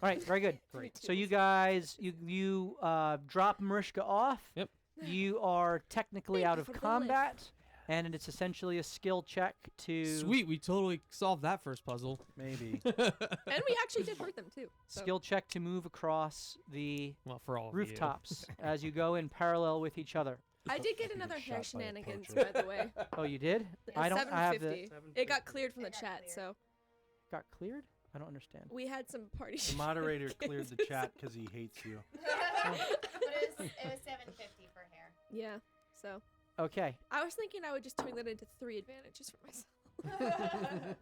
All right, very good. Great. So you guys, you drop Mariska off. Yep. You are technically Thank out you of for the lift. combat, and it's essentially a skill check to Sweet, we totally solved that first puzzle. Maybe. And we actually did hurt them too. So. skill check to move across the Well, for all of rooftops as you go in parallel with each other. I did get You another get hair shot by a shenanigans, poacher. by the way. Oh, you did? A I don't. I have the 750. It got cleared from the chat, so got cleared. I don't understand. we had some party. The moderator cleared the chat because he hates you. But it was 750 for hair. Yeah. So Okay. I was thinking I would just turn that into 3 advantages for myself.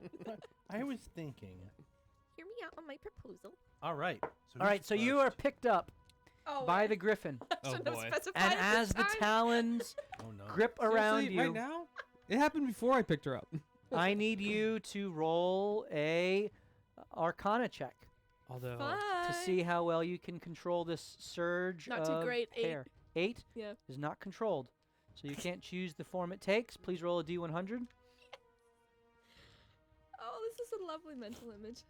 I was thinking. Hear me out on my proposal. All right. All right. So you are picked up Oh, by I the griffin, shouldn't Oh, have boy. specified and it as this the time. talons Oh no. grip around Seriously, you, right now? It happened before I picked her up. I need you to roll a Arcana check Although, to see how well you can control this surge Not too of great, 8. hair. 8 Yeah. is not controlled, so you can't choose the form it takes. Please roll a D100. Oh, this is a lovely mental image.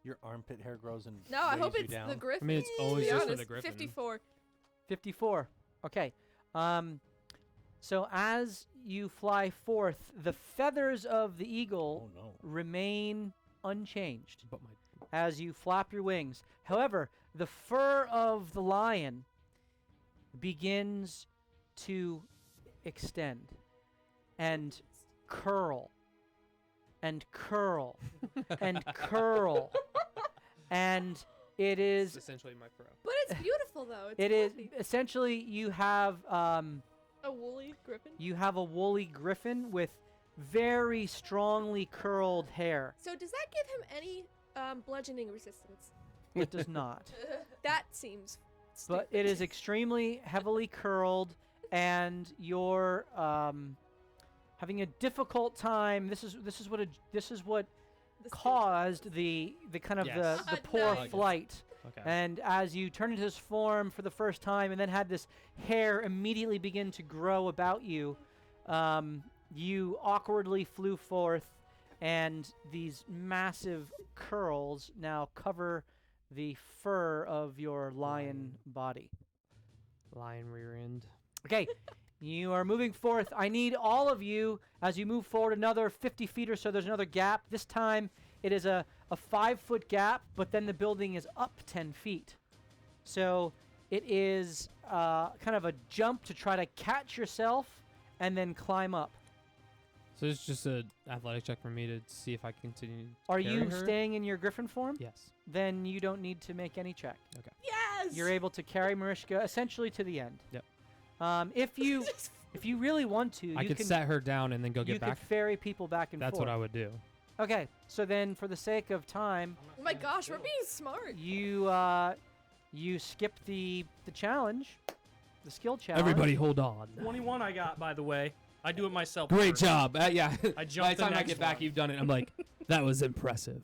Your armpit hair grows and No, I weighs hope you it's down. the griffin. I mean, it's to always be just for honest. the griffin. 54. 54. Okay. So as you fly forth, the feathers of the eagle Oh no. remain unchanged but my as you flap your wings. However, the fur of the lion begins to extend and curl and curl and curl. And it it's is essentially my pro. But it's beautiful though. It's it is fluffy. essentially you have A woolly griffin. a woolly griffin with very strongly curled hair. So does that give him any bludgeoning resistance? It does not. That seems. But stupid. it is extremely heavily curled, and you're having a difficult time. This is what The skill caused the kind of Yes. the poor Nice. flight. Okay. And as you turn into this form for the first time, and then had this hair immediately begin to grow about you, you awkwardly flew forth, and these massive curls now cover the fur of your lion body. Lion rear end. Okay, you are moving forth. I need all of you as you move forward another 50 feet or so. There's another gap. This time it is a 5-foot gap, but then the building is up 10 feet. So it is kind of a jump to try to catch yourself and then climb up. So it's just an athletic check for me to see if I can continue. to Are carry you her? staying in your griffin form? Yes. Then you don't need to make any check. Yes. You're able to carry Mariska essentially to the end. Yep. If you If you really want to, I you could can set her down and then go you get could back. ferry people back and That's forth. what I would do. Okay, so then for the sake of time, Oh my gosh, we're being smart. you skipped the challenge, the skill challenge. Everybody, hold on. 21 I got, by the way. I do it myself. Great first. job. Yeah. I By jumped the time the I next get back, one. you've done it. I'm like, that was impressive.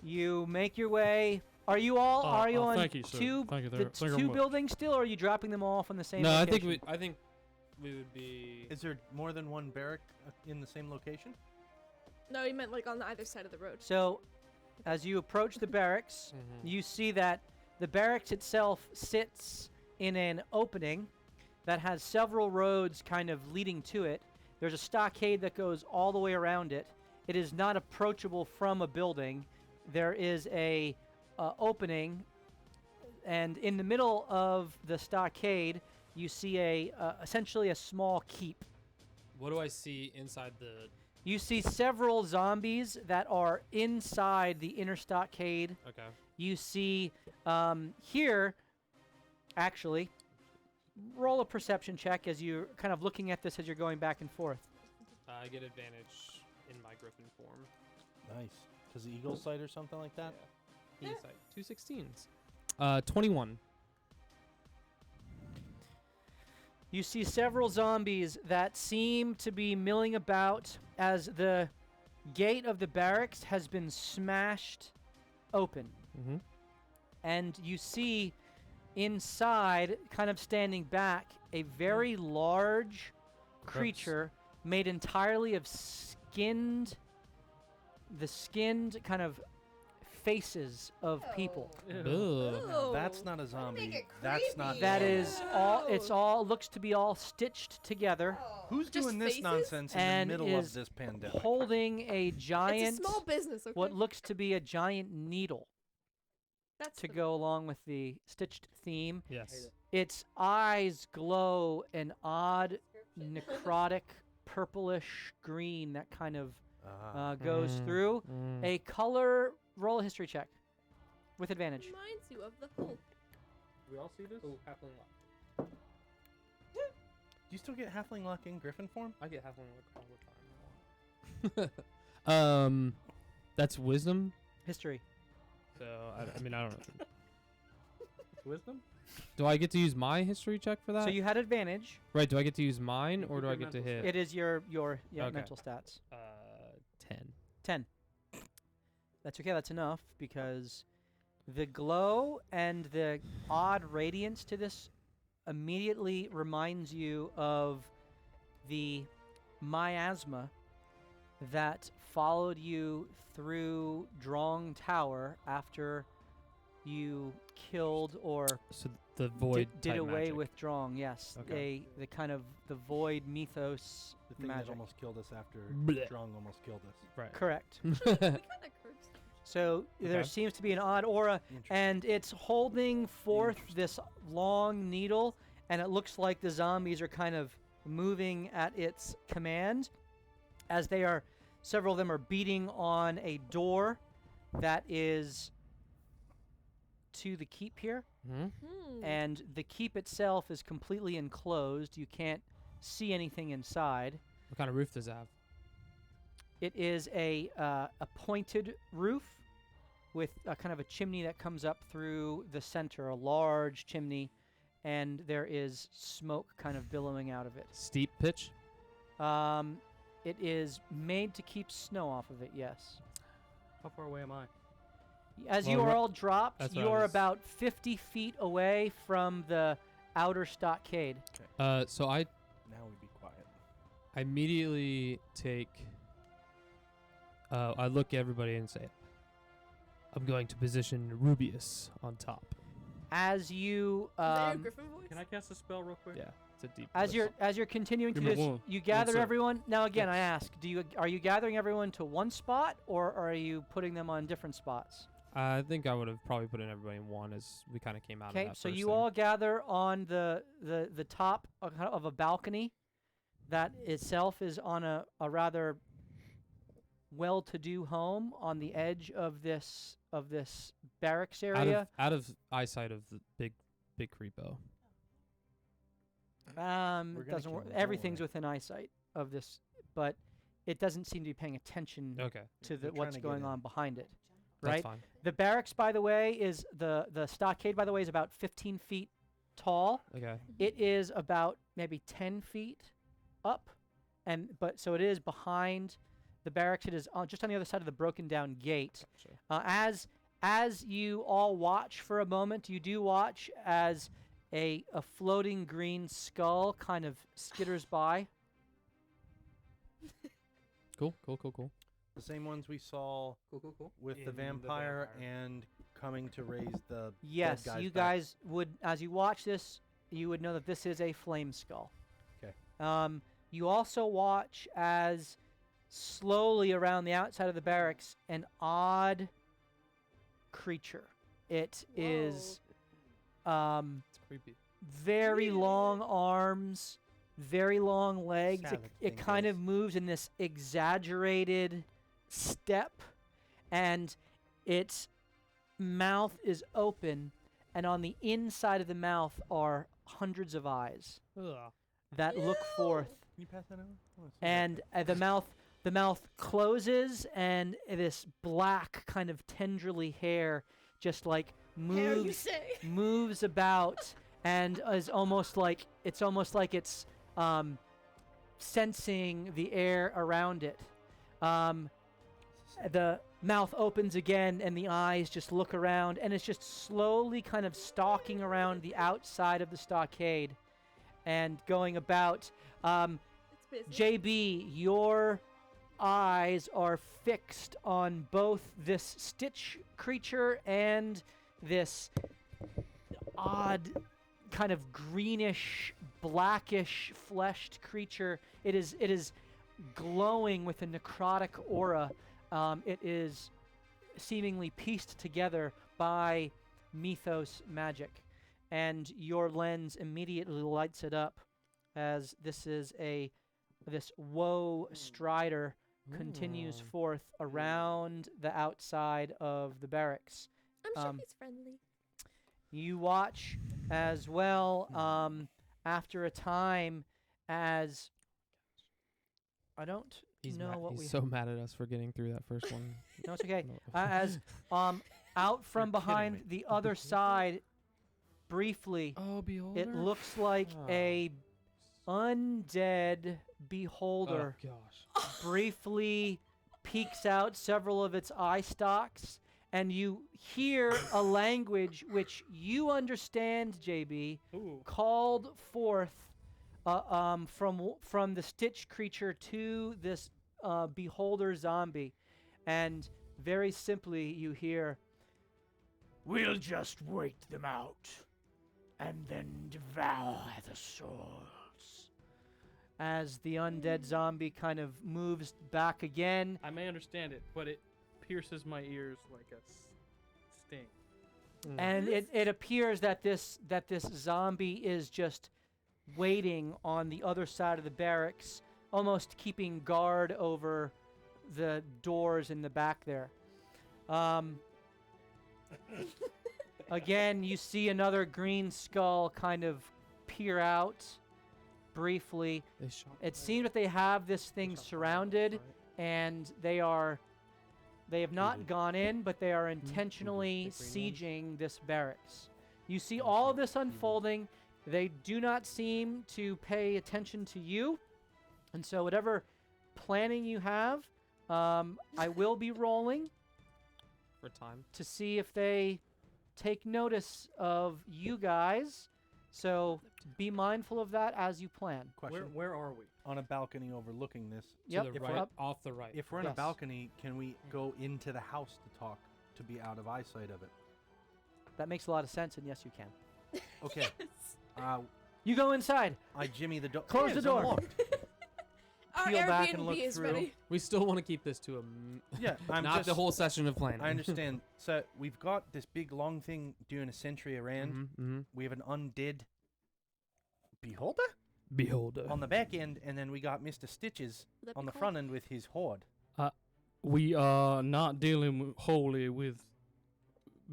You make your way. Are you all? are you on thank you, sir. two Thank you, the there- thank you very two much. buildings still, or are you dropping them all off on the same? No, I location? think we would be. Is there more than one barrack in the same location? No, he meant like on either side of the road. So, as you approach the barracks, you see that the barracks itself sits in an opening that has several roads kind of leading to it. There's a stockade that goes all the way around it. It is not approachable from a building. There is a opening, and in the middle of the stockade, you see essentially a small keep. What do I see inside the? You see several zombies that are inside the inner stockade. Okay. You see here, actually, roll a perception check as you're kind of looking at this as you're going back and forth. I get advantage in my griffin form. Nice. Because the eagle sight or something like that? Insight. 2 16s. 21. You see several zombies that seem to be milling about as the gate of the barracks has been smashed open. Mm-hmm. And you see inside, kind of standing back, a very large creature made entirely of skinned kind of faces of people. Ugh. Oh. That's not a Make zombie. it That's not. creepy. That is all. No. It's all looks to be all stitched together, Oh. Who's Just doing this faces? nonsense in and the middle of is this pandemic? holding a giant, It's a small business, okay? what looks to be a giant needle That's to the- go along with the stitched theme. Yes. Its eyes glow an odd, necrotic, purplish green that kind of goes through. A color. Roll a history check with advantage. Reminds you of the Hulk. We all see this? Oh, halfling luck. Do you still get halfling luck in griffin form? I get halfling luck all the time. That's wisdom. History. So I mean I don't know. Wisdom? Do I get to use my history check for that? So you had advantage. Right. Do I get to use mine or do I Your get to mental hit? It is your Okay. mental stats. 10. 10. That's okay, that's enough, because the glow and the odd radiance to this immediately reminds you of the miasma that followed you through Drong Tower after you killed or So the void did type away magic. with Drong. Yes, Okay. the kind of the void mythos The thing magic. that almost killed us after Blech. Strong almost killed us. Right. Correct. We kind of cursed. So there Okay. seems to be an odd aura, Interesting. and it's holding forth this long needle, and it looks like the zombies are kind of moving at its command, as several of them are beating on a door that is to the keep here, Hmm? and the keep itself is completely enclosed. You can't see anything inside. What kind of roof does it have? It is a pointed roof with a kind of a chimney that comes up through the center, a large chimney, and there is smoke kind of billowing out of it. Steep pitch? It is made to keep snow off of it, yes. How far away am I? As Well, you are ru- all dropped, that's you what I are was- about 50 feet away from the outer stockade. So I Now we be quiet. immediately take. I look at everybody and say, "I'm going to position Rubius on top." As you Is that your Griffin voice? Can I cast a spell real quick? Yeah, it's a deep. As voice. you're continuing to Give me do this, one. you gather sir. everyone. Now again, I Yes. ask: are you gathering everyone to one spot, or are you putting them on different spots? I think I would have probably put in everybody in one as we kind of came out of Okay, that so first you thing. all gather on the top of a balcony that itself is on a rather well-to-do home on the edge of this barracks area. out of eyesight of the big creepo. gonna Doesn't kill work. him, don't Everything's worry. within eyesight of this, but it doesn't seem to be paying attention Okay. to They're what's trying to get going in. on behind it. That's Right? fine. The barracks, by the way, is the stockade. By the way, is about 15 feet tall. Okay. It is about maybe 10 feet up, so it is behind the barracks. It is just on the other side of the broken down gate. Gotcha. As you all watch for a moment, you do watch as a floating green skull kind of skitters by. Cool. The same ones we saw Cool. with the In the vampire vampire. and coming to raise the Yes, dead guys you back. guys would, as you watch this, you would know that this is a flame skull. 'Kay. You also watch as slowly around the outside of the barracks, an odd creature. It is It's creepy. very long arms, very long legs. Salad It kind of fingers. moves in this exaggerated step, and its mouth is open, and on the inside of the mouth are hundreds of eyes Ugh. that look forth. Can you pass that over? I wanna see that. And the mouth closes, and this black kind of tendrily hair just like Hair, you moves say? moves about, and is almost like it's sensing the air around it. The mouth opens again, and the eyes just look around, and it's just slowly kind of stalking around the outside of the stockade and going about. It's busy. JB, your eyes are fixed on both this Stitch creature and this odd kind of greenish, blackish fleshed creature. It is glowing with a necrotic aura. It is seemingly pieced together by mythos magic, and your lens immediately lights it up as this woe strider continues Ooh. forth around the outside of the barracks. I'm sure um, he's friendly. You watch as well after a time as I don't He's know what he's we so mad at us for getting through that first one. no, it's okay. No. As out from You're kidding behind me. the other side, briefly, Oh, beholder. it looks like a undead beholder Oh gosh. briefly peeks out several of its eye stalks, and you hear a language which you understand, JB, Ooh. called forth from the Stitch creature to this beholder zombie, and very simply you hear, "We'll just wait them out, and then devour the souls." As the undead zombie kind of moves back again, I may understand it, but it pierces my ears like a sting. and it appears that this zombie is just waiting on the other side of the barracks, almost keeping guard over the doors in the back there. Again, you see another green skull kind of peer out briefly. They shot. It seems that they have this thing surrounded, and they have not gone in, but they are intentionally sieging this barracks. You see all of this unfolding. They do not seem to pay attention to you, and so whatever planning you have, I will be rolling For time. to see if they take notice of you guys. So be mindful of that as you plan. Question. Where are we? On a balcony overlooking this. Yep. To the If right. we're- Off the right. If we're in Yes. a balcony, can we go into the house to talk to be out of eyesight of it? That makes a lot of sense, and yes, you can. Okay. You go inside. I jimmy the door. Close the door. Our Peel back and Airbnb look is through. ready. We still want to keep this to a Yeah, I'm not just, the whole session of planning. I understand. So we've got this big long thing doing a sentry around. Mm-hmm. We have an undead beholder Beholder. on the back end, and then we got Mr. Stitches Would that on be the cool? front end with his horde. We are not dealing wholly with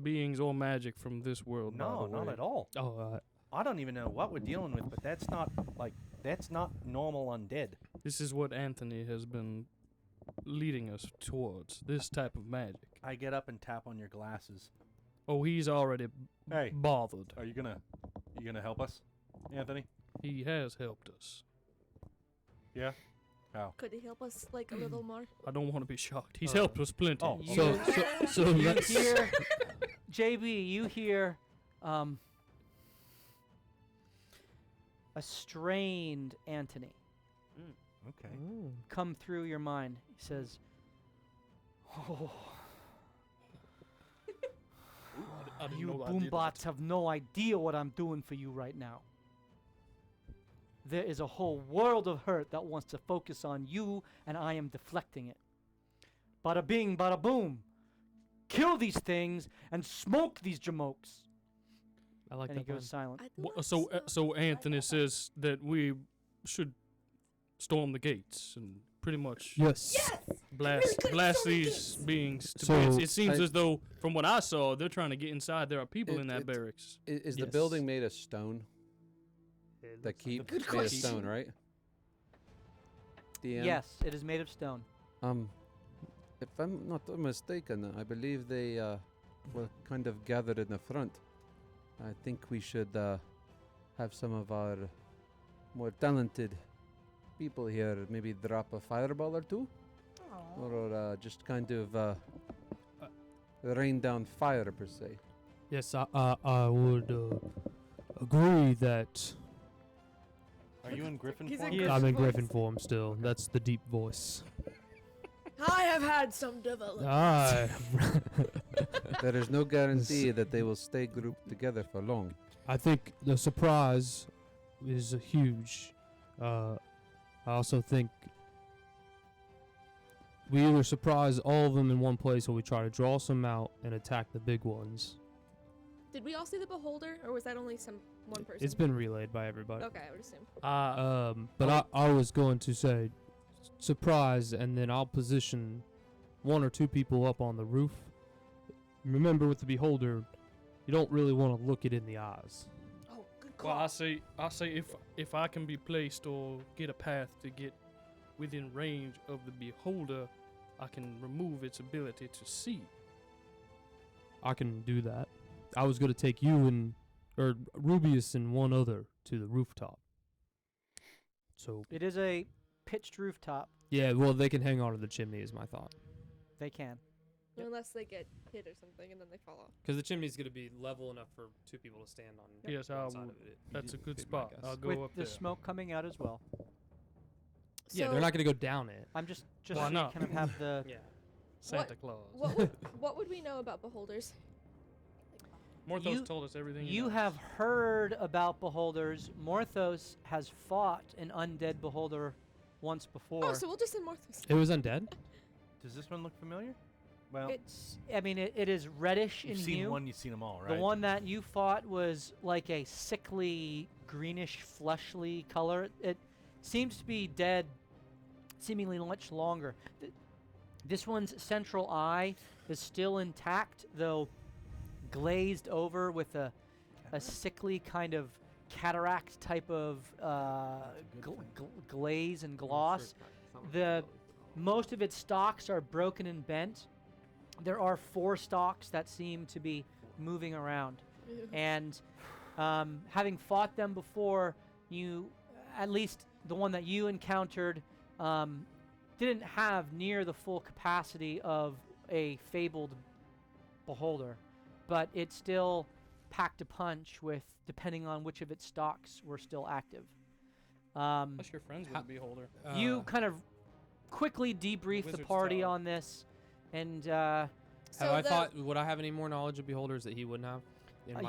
beings or magic from this world. by No, the not way. at all. Oh, I don't even know what we're dealing with, but that's not normal undead. This is what Anthony has been leading us towards. This type of magic. I get up and tap on your glasses. Oh, he's already Hey. bothered. Are you gonna help us, Anthony? He has helped us. Yeah. How? Could he help us like a little more? I don't want to be shocked. He's helped us plenty. Oh, So You let's hear, JB, you hear a strained Anthony Okay. come through your mind. He says, "Oh, I didn't you know I did boombots have no idea what I'm doing for you right now. There is a whole world of hurt that wants to focus on you, and I am deflecting it. Bada bing, bada boom. Kill these things and smoke these jamokes." I like And he that goes line. silent. I Wha- thought so Anthony says that we should storm the gates and pretty much Yes. blast these beings to So bits. It seems I- as though, from what I saw, they're trying to get inside. There are people in that It- barracks. Is the Yes. building made of stone? The keep Good made of question. stone, right? DM? Yes, it is made of stone. If I'm not mistaken, I believe they were kind of gathered in the front. I think we should have some of our more talented people here maybe drop a fireball or two, or just kind of rain down fire per se. Yes, I would agree that Are you in Griffin He's form? in He is- I'm in voice. Griffin form still. That's the deep voice. I have had some development. I There is no guarantee that they will stay grouped together for long. I think the surprise is huge. I also think we either surprise all of them in one place or we try to draw some out and attack the big ones. Did we all see the beholder, or was that only one person? It's been relayed by everybody. Okay, I would assume. But I was going to say surprise, and then I'll position one or two people up on the roof. Remember, with the beholder, you don't really want to look it in the eyes. Oh, good Well, call. I say if I can be placed or get a path to get within range of the beholder, I can remove its ability to see. I can do that. I was going to take you or Rubius and one other to the rooftop. So It is a pitched rooftop. yeah, well, they can hang on to the chimney is my thought. They can. Unless they get hit or something and then they fall off. Because the chimney's going to be level enough for two people to stand on. Yes, I would. That's a good spot. I'll go With up the there. smoke coming out as well. Yeah, So they're not going to go down it. I'm just Why so you not? kind of have the Yeah. Santa Claus. What would we know about beholders? Morthos You- told us everything. he You knows. have heard about beholders. Morthos has fought an undead beholder once before. Oh, so we'll just send Morthos. It was undead? Does this one look familiar? Well, I mean, it is reddish you've in seen hue. one, you've seen them all, The right? one that you fought was like a sickly, greenish, fleshly color. It seems to be dead seemingly much longer. This one's central eye is still intact, though glazed over with a sickly kind of cataract type of glaze and gloss. Most of its stalks are broken and bent. There are 4 stalks that seem to be moving around. And having fought them before, you, at least the one that you encountered, didn't have near the full capacity of a fabled beholder, but it still packed a punch with, depending on which of its stalks were still active. Plus, you're friends with the beholder. You kind of quickly debrief the Wizard's party Tower. on this, and Have I thought, would I have any more knowledge of beholders that he wouldn't have?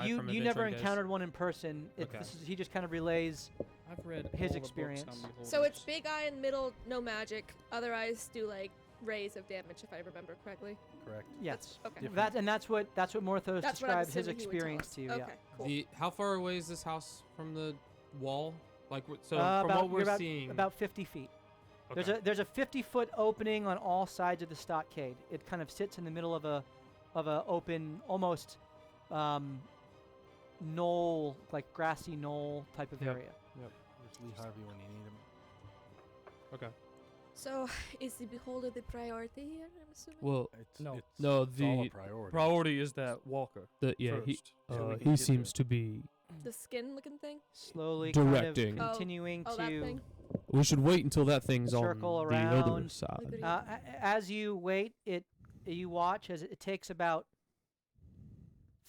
you never encountered one in person. Okay. He just kind of relays. I've read his all the books experience. on So it's beholders. big eye in middle, no magic. Other eyes do like rays of damage, if I remember correctly. Correct. Yes, Okay. that's what Morthos That's what I'm described his assuming he would tell experience us. to you. Okay, cool. How far away is this house from the wall? Like, so Yeah. from About, what we're you're about, seeing, about 50 feet. okay. There's a 50-foot opening on all sides of the stockade. It kind of sits in the middle of a open, almost knoll, like grassy knoll type of Yep. area. Just Lee Harvey when you need him. Okay. So, is the beholder the priority here, I'm assuming? Well, No. It's no, all a the priority. Priority is that walker. yeah, first. he So we can he get seems to be. The skin-looking thing? Slowly Directing. kind of continuing Oh, that to thing? We should wait until that thing's on circle the other around. side. Agreed. As you wait, you watch as it takes about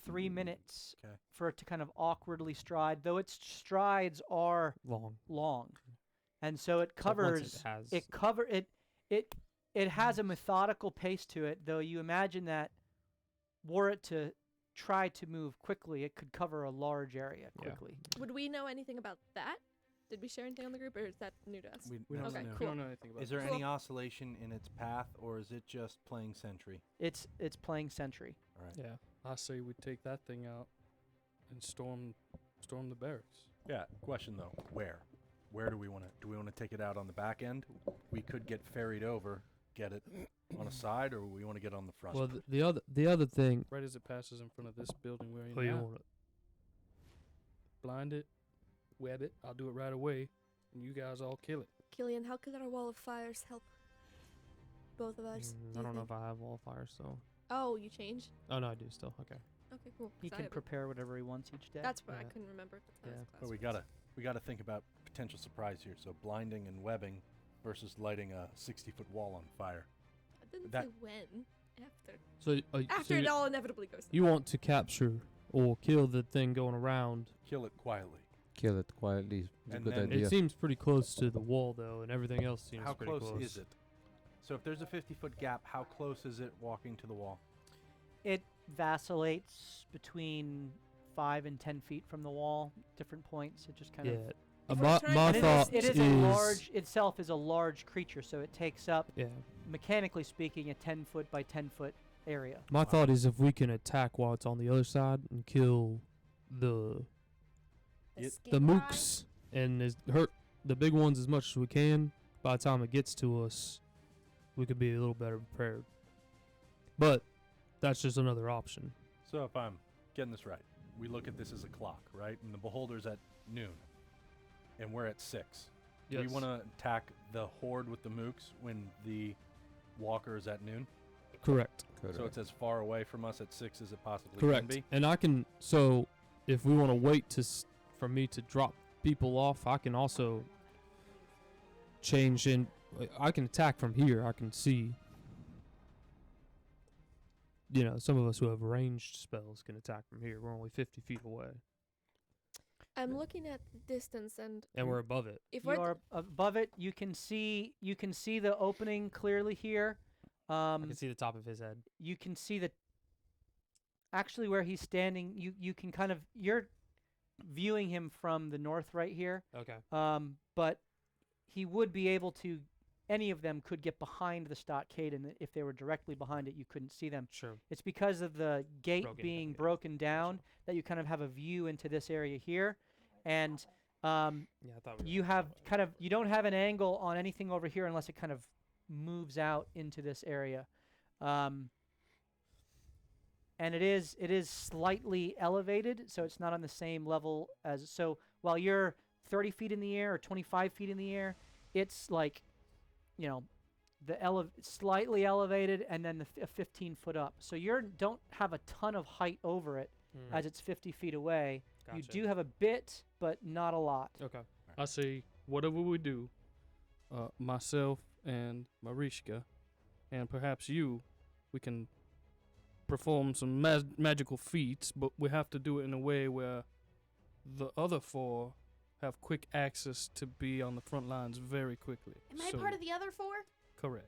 3 minutes 'Kay. for it to kind of awkwardly stride, though its strides are Long. long, and so it So once covers. It has a methodical pace to it, though you imagine that were it to try to move quickly, it could cover a large area Yeah. quickly. Would we know anything about that? Did we share anything on the group, or is that new to us? We don't, Okay, know. cool. We don't know anything about Is there this. any oscillation in its path, or is it just playing sentry? It's playing sentry. All right. Yeah. I say we take that thing out and storm the barracks. Yeah. Question though, where? Where do we want to? Do we want to take it out on the back end? We could get ferried over, get it on a side, or we want to get on the front. Well, the other thing. Right as it passes in front of this building we're in Oh, you now. want it? Blind it, web it. I'll do it right away, and you guys all kill it. Killian, how could our wall of fires help both of us? I don't know if I have wall fire, so. Oh, you changed? Oh no, I do still. Okay. Okay, cool. He 'cause I can haven't- prepare whatever he wants each day. That's why I Yeah. couldn't remember if it's Yeah. class But we gotta think about potential surprise here. So blinding and webbing versus lighting a 60-foot wall on fire. I didn't that- say when. After. So, After so it all inevitably goes. you want to capture or kill the thing going around? Kill it quietly. Kill it quietly. It's a And good then- idea. It seems pretty close to the wall though, and everything else seems How pretty close is it? So if there's a 50-foot gap, how close is it walking to the wall? It vacillates between 5 and 10 feet from the wall, different points. It just kind Yeah. of. If we're My trying my to- And thought it is a large itself is a large creature, so it takes up, Yeah. mechanically speaking, a 10-foot by 10-foot area. My thought is if we can attack while it's on the other side and kill the It- skin the guy? mooks and hurt the big ones as much as we can, by the time it gets to us, we could be a little better prepared. But that's just another option. So if I'm getting this right, we look at this as a clock, right? And the beholder's at noon, and we're at 6. Do we want to attack the horde with the mooks when the walker is at noon? Correct. So it's as far away from us at 6 as it possibly Correct. can be. And I can, so if we want to wait for me to drop people off, I can also change in. I can attack from here. I can see. Some of us who have ranged spells can attack from here. We're only 50 feet away, I'm looking at the distance, and and we're above it. if You we're are above it. You can see the opening clearly here. I can see the top of his head. You can see actually where he's standing. You can kind of, you're viewing him from the north right here. Okay. But he would be able to. Any of them could get behind the stockade, and if they were directly behind it, you couldn't see them. Sure. It's because of the gate Broken being down, yeah. broken down that you kind of have a view into this area here, and Yeah, I thought you have kind of, you don't have an angle on anything over here unless it kind of moves out into this area, and it is slightly elevated, so it's not on the same level as. So while you're 30 feet in the air or 25 feet in the air, it's like, the slightly elevated, and then the 15 foot up. So you don't have a ton of height over it as it's 50 feet away. You Gotcha. do have a bit, but not a lot. Okay. I say whatever we do, myself and Marishka, and perhaps you, we can perform some magical feats, but we have to do it in a way where the other 4 have quick access to be on the front lines very quickly. Am I part of the other 4? Correct.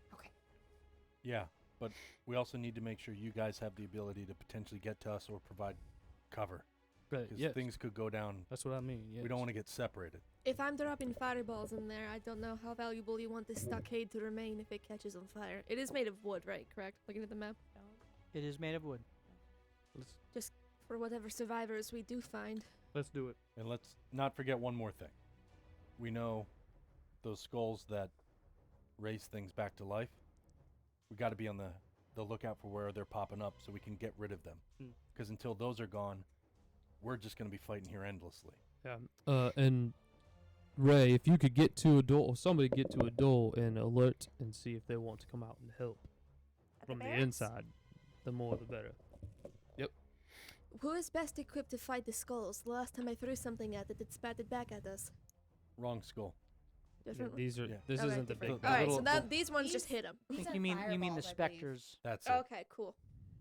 Yeah, but we also need to make sure you guys have the ability to potentially get to us or provide cover. Right. Because Yes. things could go down. That's what I mean. Yes. We don't want to get separated. if I'm dropping fireballs in there, I don't know how valuable you want this stockade to remain if it catches on fire. It is made of wood, right? Correct? Looking at the map. It is made of wood. For whatever survivors we do find. Let's do it. And let's not forget one more thing. We know those skulls that raise things back to life. We got to be on the lookout for where they're popping up so we can get rid of them. Hmm. Because until those are gone, we're just going to be fighting here endlessly. Yeah. And Ray, if you could get to a door, or somebody get to a door and alert and see if they want to come out and help At from the barracks? inside, the more the better. Who is best equipped to fight the skulls? The last time I threw something at it, it spatted back at us. Wrong skull. Different. These are. Yeah. This Okay, isn't the big. different. All right, so little- that these ones just These- hit him. I These think are you mean the fireballs, I believe. specters, That's it. Okay, cool.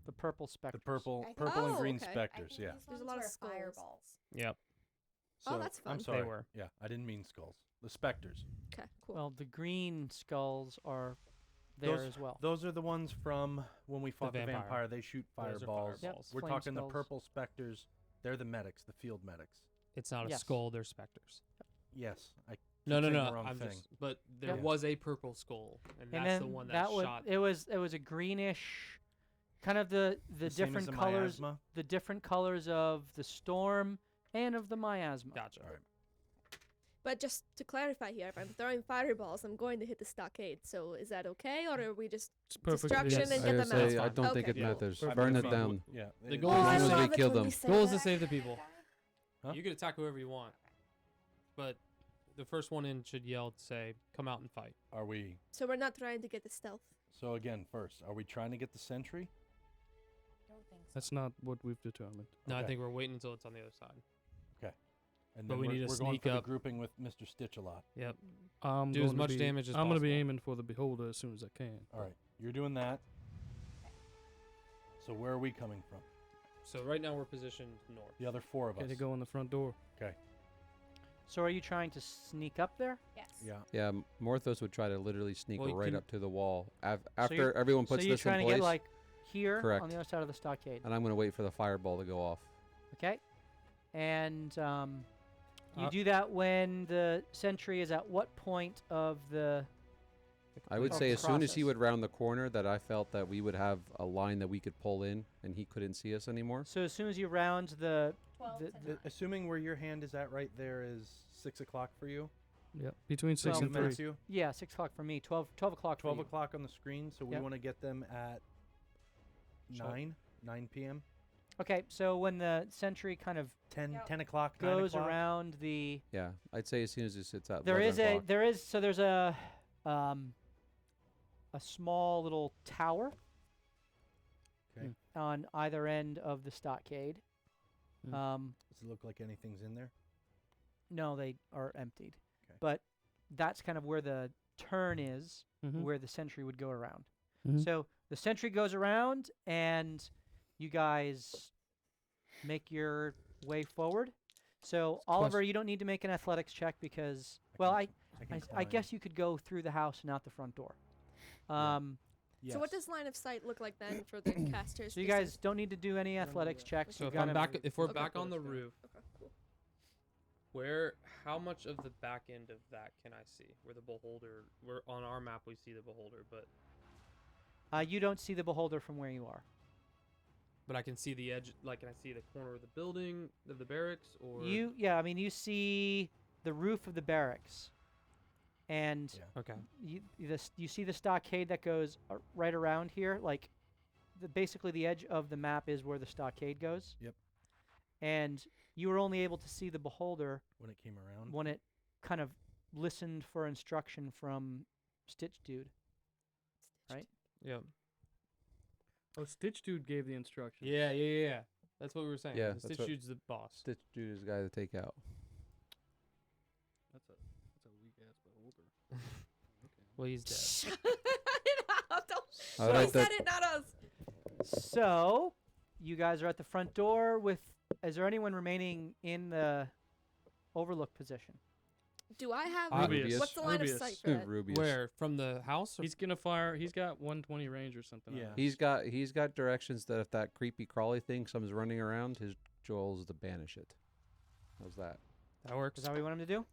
the purple The specters. purple, I think- purple and Oh, green okay. I specters. think Yeah. these There's a ones lot of were skulls. fireballs. Yep. Oh, that's I'm fun. sorry. They were. Yeah, I didn't mean skulls. The specters. Okay, cool. Well, the green skulls are there Those- as well. Those are the ones from when we fought the vampire. vampire. They shoot Those are fireballs. fireballs. Yep, We're flame talking skulls. the purple specters. They're the medics, the field medics. It's not a Yes. skull. They're specters. Yes, I. No, keep no, saying no. the wrong I'm thing. just. But there Yep. was a purple skull, and And that's then the one that was shot. it was a greenish, kind of the The same as different the colors, miasma? the different colors of the storm and of the miasma. Gotcha. All right. But just to clarify here, if I'm throwing fireballs, I'm going to hit the stockade. So is that okay, or are we just It's perfect. Destruction Yes. and I get would them out? say I don't think Okay. it Yeah. matters. Perfect. Burn it Fine. down. Yeah. The it- goal Oh, is I as long as we love it kill when them. you say Goal is to that. save the people. Huh? You can attack whoever you want, but the first one in should yell to say, "Come out and fight." Are we? So we're not trying to get the stealth. So again, first, are we trying to get the sentry? Don't think so. That's not what we've determined. No, I Okay. think we're waiting until it's on the other side. And But then we we're, need to we're going sneak for the up. grouping with Mr. Stitch a lot. Yep. I'm Do as going to much be- damage as I'm going to be possible. aiming for the beholder as soon as I can. All right, you're doing that. So where are we coming from? So right now we're positioned north. The other four of Okay, us. to go in the front door. So are you trying to sneak up there? Yes. Yeah. Yeah, Morthos would try to literally sneak Well, you right can- up to the wall you're- after everyone puts so you're this in trying to place, get like here Correct. on the other side of the stockade. and I'm going to wait for the fireball to go off. Okay. And you Uh, do that when the sentry is at what point of the I would of say the as soon as he process? would round the corner, that I felt that we would have a line that we could pull in, and he couldn't see us anymore. So as soon as you round the 12 The- to the- 9. Assuming where your hand is at right there is 6 o'clock for you. Yep. Between 6 Well, and 3. Matthew. yeah 6 o'clock for me 12 o'clock for 12 you. o'clock on the screen, so we Yep. want to get them at So- 9 p.m. Okay, so when the sentry kind of 10, Yep. 10 o'clock, 9 goes o'clock. around the Yeah, I'd say as soon as it sits out. there 11 is a o'clock. there is so there's a small little tower Okay. on either end of the stockade. Mm. Does it look like anything's in there? No, they are emptied. Okay. But that's kind of where the turn is, Mhm. where the sentry would go around. Mhm. So the sentry goes around, and you guys make your way forward. So Oliver, you don't need to make an athletics check because, well, I can I climb. guess you could go through the house and out the front door. Yes. So what does line of sight look like then for the casters? So you This guys is- don't need to do any athletics checks. So You if I'm gotta- back, if we're Okay. back on the roof, Okay, cool. how much of the back end of that can I see? Where the beholder, we're on our map, we see the beholder, but you don't see the beholder from where you are. I can see the edge. Like, can I see the corner of the building of the barracks, or Yeah, I mean, you see the roof of the barracks, and Yeah. Okay. you see the stockade that goes right around here. Like, basically the edge of the map is where the stockade goes. Yep. And you were only able to see the beholder When it came around. when it kind of listened for instruction from Stitch Dude. Right? Yeah. Oh, Stitch Dude gave the instructions. Yeah. That's what we were saying. Yeah, the that's Stitch what- Dude's the boss. Stitch Dude is the guy to take out. That's a weak ass beholder. Well, he's dead. Shut it out. Don't. All He right, said that- it, not us. So, you guys are at the front door with. Is there anyone remaining in the overlook position? Do I have? Rubius. What's the line Rubius. of sight for that? Rubius. Where? From the house? Or He's gonna fire. He's got 120 range or something. Yeah. He's got directions that if that creepy crawly thing comes running around, his goal is to banish it. How's that? that works. Is that what you want him to do?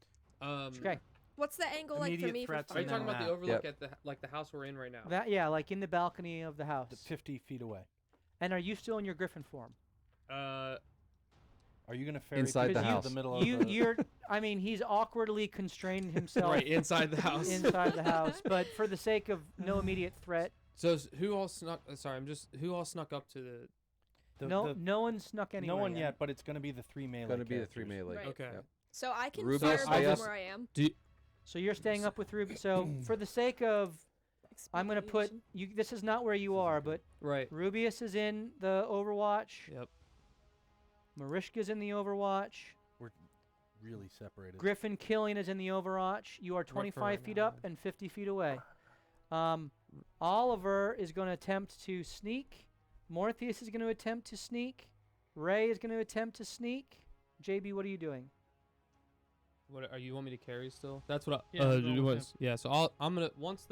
Okay. What's the angle like for Immediate me for threats Are you and talking then about the map. overlook Yep. at the house we're in right now? That yeah, like in the balcony of the house. 50 feet away. And are you still in your griffin form? Are you going to ferry Inside people the to house. the middle of You the... you're. I mean, he's awkwardly constrained himself right inside the house. inside the house, but for the sake of no immediate threat, So who all snuck? Sorry, who all snuck up to the? no one snuck anywhere. No one yet. yet, but it's going to be the 3 melee. Gonna be the 3 characters. melee. Right. Okay. Yep. So I can Rubius, fireball I from guess- where I am. So you're staying up with Ruby. So for the sake of, I'm gonna put you. This is not where you are, but Right. Rubius is in the Overwatch. Yep. Marishka's in the Overwatch. Really separated. Griffin Killian is in the Overwatch. You are 25 right feet now, up and 50 feet away. Oliver is going to attempt to sneak. Morpheus is going to attempt to sneak. Ray is going to attempt to sneak. JB, what are you doing? What are you want me to carry still? That's what Yeah, I roll with it was. Yeah, so I'm gonna once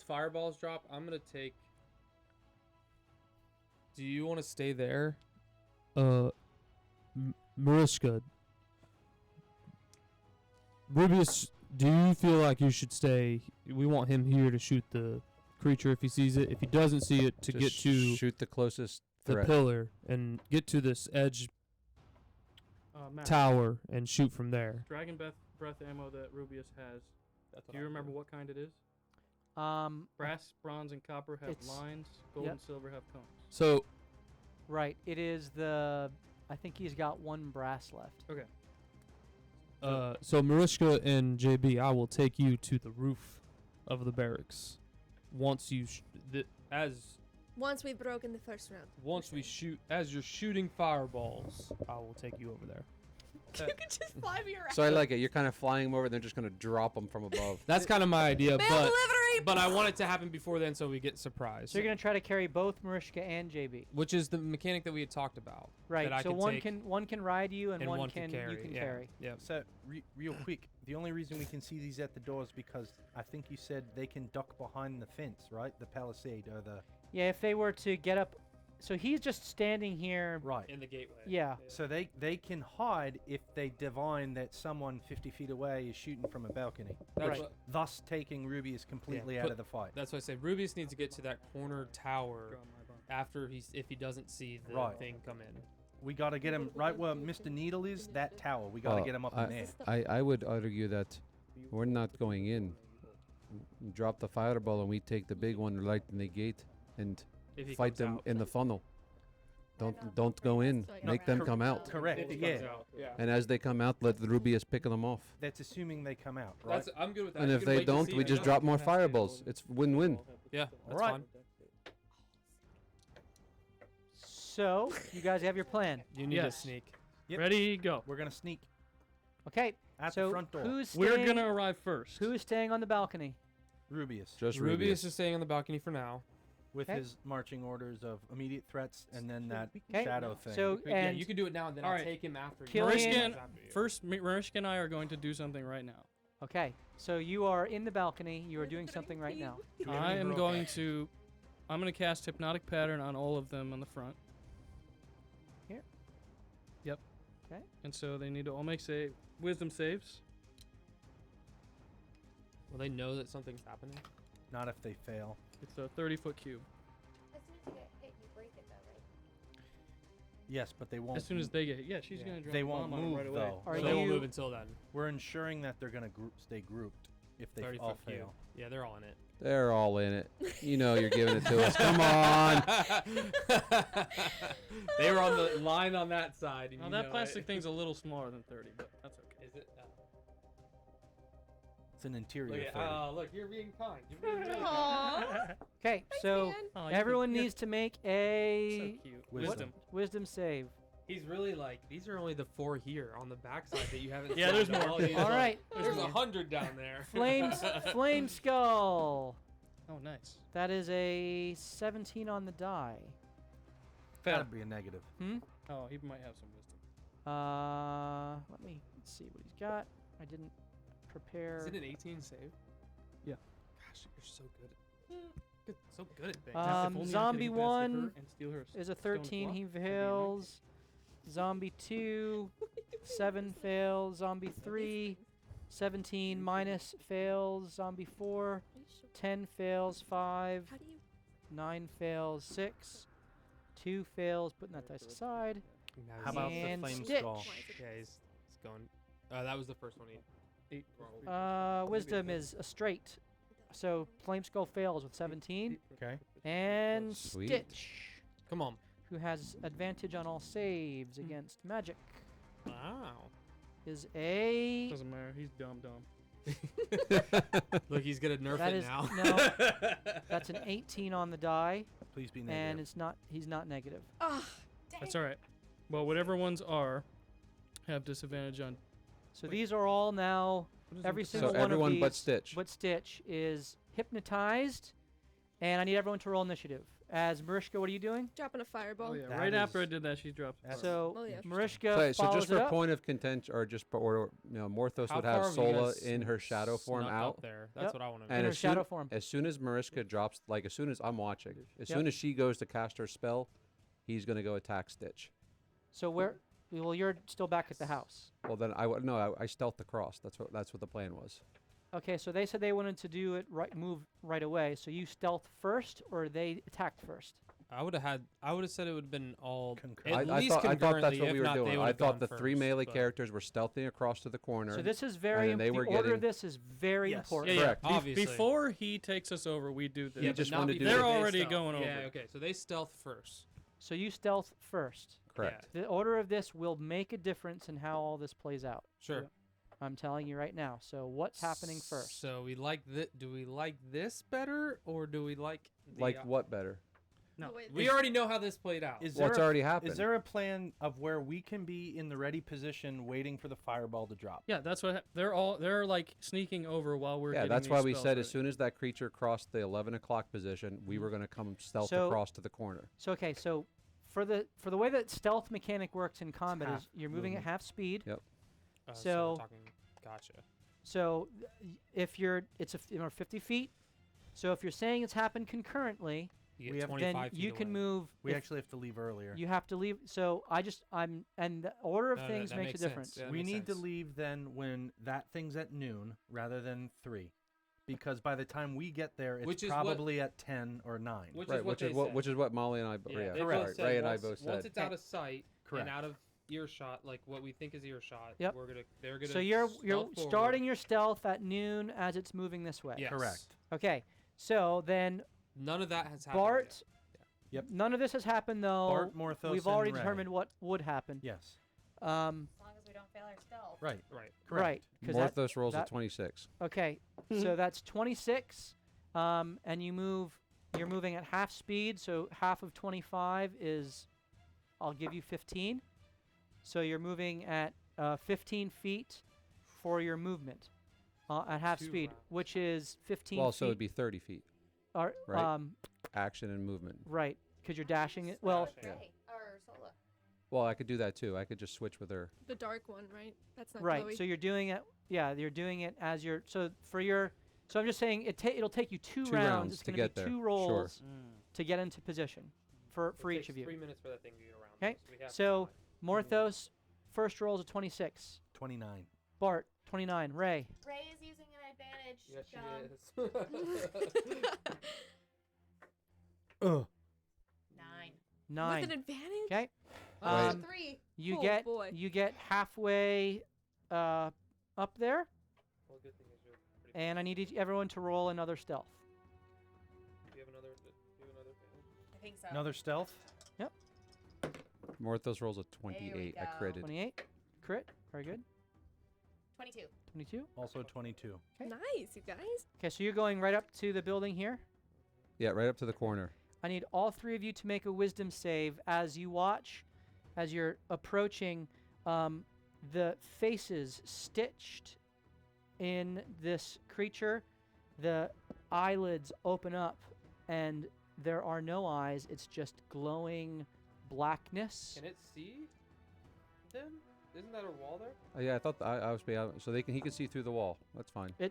fireballs drop, I'm gonna take. Do you want to stay there? Mariska. Rubius, do you feel like you should stay? We want him here to shoot the creature if he sees it. If he doesn't see it, to Just get to shoot the closest the threat. pillar and get to this edge Matt, tower and shoot from there. Dragon breath ammo that Rubius has. Do you remember what kind it is? Brass, bronze, and copper have It's- lines. Gold and silver have cones. So Right. It is the. I think he's got one brass left. Okay. So Mariska and JB, I will take you to the roof of the barracks. Once you Once we've broken the first round. once we shoot, as you're shooting fireballs, I will take you over there. You can just fly me around. So I like it. You're kind of flying them over, and they're just gonna drop them from above. That's kind of my idea, Mail but delivery! I want it to happen before then, so we get surprised. So you're going to try to carry both Marishka and JB. Which is the mechanic that we had talked about. Right. that I So can one take can ride you and, one can carry. you can yeah. carry. Yeah. So, real quick, the only reason we can see these at the doors because I think you said they can duck behind the fence, right? The palisade or the... Yeah, if they were to get up. So he's just standing here. Right. In the gateway. Yeah. So they can hide if they divine that someone 50 feet away is shooting from a balcony, That's Right. what, thus taking Rubius completely out put- of the fight. that's why I say Rubius needs to get to that corner tower after if he doesn't see the Right. thing come in. We got to get him right where Mr. Needle is, that tower. We got to get him up in there. I would argue that we're not going in. Drop the fireball, and we take the big one right in the gate and If he fight comes them out. in the funnel. Don't go in. So I Make don't them know. come out. Correct, If he yeah. comes out, yeah. And as they come out, let the Rubius pick them off. That's assuming they come out, right? I'm good with that. And You if can they wait to don't, see we if just he drop doesn't. more fireballs. It's win-win. Yeah, that's Alright. fine. So you guys have your plan. You need Yes. to sneak. Yep. Ready, go. We're going to sneak Okay. at so the front door. who's We're staying, gonna arrive first. who's staying on the balcony? Rubius. Just Rubius Rubius. is staying on the balcony for now. With Okay. his marching orders of immediate threats and then that Okay. shadow thing. So Yeah, and you can do it now, and then All I'll right. take him after you. Killian- First, Mariska and I are going to do something right now. okay. So you are in the balcony. You are doing something right now. Do we have I any am broke going action? to. I'm going to cast Hypnotic Pattern on all of them on the front. Here? Yep. Okay. And so they need to all make wisdom saves. Will they know that something's happening? Not if they fail. It's a 30-foot cube. As soon as you get hit, you break it, though, right? Yes, but they won't. As soon as they get hit. Yeah, she's Yeah. going to drop They a won't bomb on it move, right away. though. Are So they won't you- move until then. We're ensuring that they're going to stay grouped if they 30 all foot cube. fail. Yeah, they're all in it. They're all in it. You know you're giving it to us. Come on. They were on the line on that side. And Now you that know plastic it. thing's a little smaller than 30, but that's okay. Is it? It's an interior Look, at, 30. look, you're being kind. You're being really kind. Aww. Okay. So man. Oh, you everyone can- you're needs to make so a cute. Wisdom. wisdom save. He's really like, these are only the 4 here on the backside that you haven't Yeah, seen. there's They're more. all these, All like, right. There's more. 100 down there. Flame skull. Oh, nice. That is a 17 on the die. Fail. Gotta be a negative. Hmm. Oh, he might have some wisdom. Let me see what he's got. I didn't prepare. Is it an 18 save? Yeah. Gosh, you're so good. So good at things. If only I could Zombie get past her 1 and steal her is a stone 13. claw. He That'd be amazing. fails. Zombie 2, 7 fails. Zombie 3, 17 minus fails. Zombie 4, 10 fails. 5, How do you? 9 fails. 6, 2 fails. Putting that dice aside. How about the And flame Stitch. skull? Yeah, he's going. That was the first one. 8 Wisdom is a straight. So Flame Skull fails with 17. Okay. And Sweet. Stitch. Come on. who has advantage on all saves against magic, Wow. is a. Doesn't matter. He's dumb. Look, he's gonna nerf That it is now. no. That's an 18 on the die, Please be and negative. it's not. He's not negative. Ah, That's all right. Well, whatever ones are, have disadvantage on. So these are all now. Every So single one of everyone these, but Stitch. But Stitch is hypnotized, and I need everyone to roll initiative. As Marishka, what are you doing? dropping a fireball. Oh yeah. That Right after I is- did that, she dropped. That's- So Oh, yeah. Marishka So follows just it for up. point of contention, or just or Morthos How would far have have you Sola guys in her shadow form snuck out. up there? That's Yep. what I want to In And her as shadow soon, form. as soon as Mariska drops, like as soon as I'm watching, as Yep. soon as she goes to cast her spell, he's gonna go attack Stitch. So where? Well, you're still back at the house. Well, then I stealthed across. That's what the plan was. Okay, so they said they wanted to do it move right away. So you stealth first, or they attacked first? I would have said it would have been all Concurrent. at I least thought that's concurrently, what if we were not, they doing. I would've thought gone the three first, melee but- characters were stealthing across to the corner. So this is very. then they The were order getting- of this is very Yes. important. Yeah, Correct. Obviously. Before he takes us over, we do this. You but just not wanted to do before They're the- already stealth. going Yeah, over. okay. So they stealth first. So you stealth first. Correct. The order of this will make a difference in how all this plays out. Sure. I'm telling you right now. So what's happening first? So we like do we like this better, or do we like the, Like what better? No. Oh, wait, We already know how this played out. Is Well, it's there a- already happened. Is there a plan of where we can be in the ready position, waiting for the fireball to drop? Yeah, that's what they're like sneaking over while we're. Yeah, getting that's these why we spells said as ready. soon as that creature crossed the 11 o'clock position, we were going to come stealth So- across to the corner. So okay, so for the way that stealth mechanic works in combat is half you're moving at movement. half speed. Yep. we're so- talking, gotcha. So if you're 50 feet. So if you're saying it's happened concurrently, You We get have- 25 then feet you can away. move. We if actually have to leave earlier. you have to leave. So and the order of No, things that makes a makes sense. difference. Yeah, that we makes need to sense. leave then when that thing's at noon rather than 3. Because by the time we get there, it's Which is what- probably at 10 or 9. Which Right, is what which is they what said. which is what Molly and I Yeah, yeah, they correct. both said Ray and I once- both Once said. it's out of sight Correct. and out of earshot, like what we think is earshot, Yep. they're gonna. So you're stealth forward. starting your stealth at noon as it's moving this way. Yes. Correct. Okay. So then None of that has happened. Bart. Yet. Yep. None of this has happened though. Bart, Morthos, We've and already Ray. determined what would happen. Yes. Um. As long as we don't fail our stealth. Right. Right. Correct. Right. 'Cause that- Morthos rolls that- a 26. Okay, so that's 26, and you're moving at half speed, so half of 25 is, I'll give you 15. So you're moving at 15 feet for your movement at half 2 speed, rounds. which is 15 Well, feet. so it'd be 30 feet. Or, right? Action and movement. right, because you're dashing it. Well, Yeah. Ray, or Sola. Well, I could do that too. I could just switch with her. The dark one, right? That's not right, glowy. so you're doing it, yeah, you're doing it as you're, so I'm just saying it'll take you two Two rounds. rounds It's to going to get be there. 2 Sure. rolls to get into position for It each takes of you. 3 minutes for that thing to get around. 'Kay, So we have So time. Morthos, first roll is a 26. 29. Bart, 29. Ray, Ray is using an advantage. Yes, she Dumb. is. Ugh. 9. 9. With an advantage? Okay. Oh, Um, 3. You Oh, get boy. you get halfway up there, Well, good thing is you're pretty. and I need everyone to roll another stealth. Do you have another? advantage? I think so. Another stealth. Morthos rolls a 28. I go. critted. 28. Crit. Very good. 22. 22. Also 22. Okay. Nice, you guys. Okay, so you're going right up to the building here. Yeah, right up to the corner. I need all 3 of you to make a wisdom save as you watch, as you're approaching, the faces stitched in this creature. The eyelids open up, and there are no eyes. It's just glowing blackness. Can it see? Then isn't that a wall there? Oh, yeah, I thought I was so he can see through the wall. That's fine. Yeah.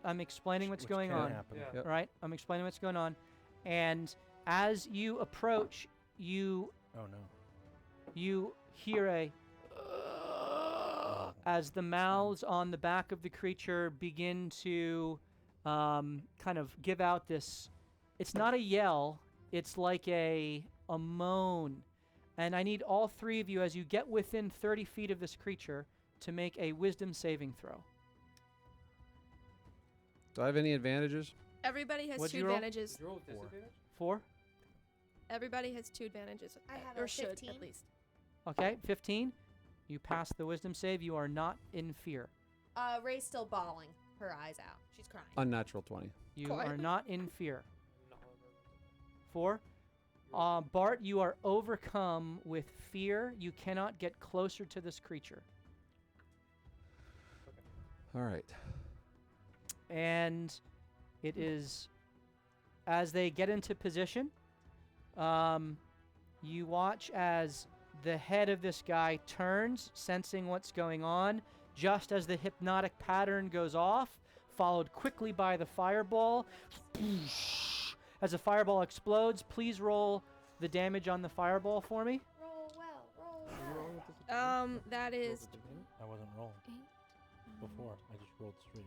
I'm explaining what's Which going can on. happen. Yeah. Yep. Right? I'm explaining what's going on. And as you approach, you Oh no. hear a as the mouths on the back of the creature begin to kind of give out this. It's not a yell. It's like a moan. And I need all 3 of you, as you get within 30 feet of this creature, to make a wisdom saving throw. Do I have any advantages? Everybody has What'd 2 you roll? advantages. Did you roll with 4. disadvantage? 4. Everybody has 2 advantages. I have or a should 15. at least. Okay, 15. You pass the wisdom save. You are not in fear. Ray's still bawling her eyes out. She's crying. Unnatural 20. You are not in fear. 4. Bart, you are overcome with fear. You cannot get closer to this creature. All right. And it is, as they get into position, you watch as the head of this guy turns, sensing what's going on, just as the hypnotic pattern goes off, followed quickly by the fireball. As the fireball explodes, please roll the damage on the fireball for me. Roll well. That is I wasn't rolling before. I just rolled straight.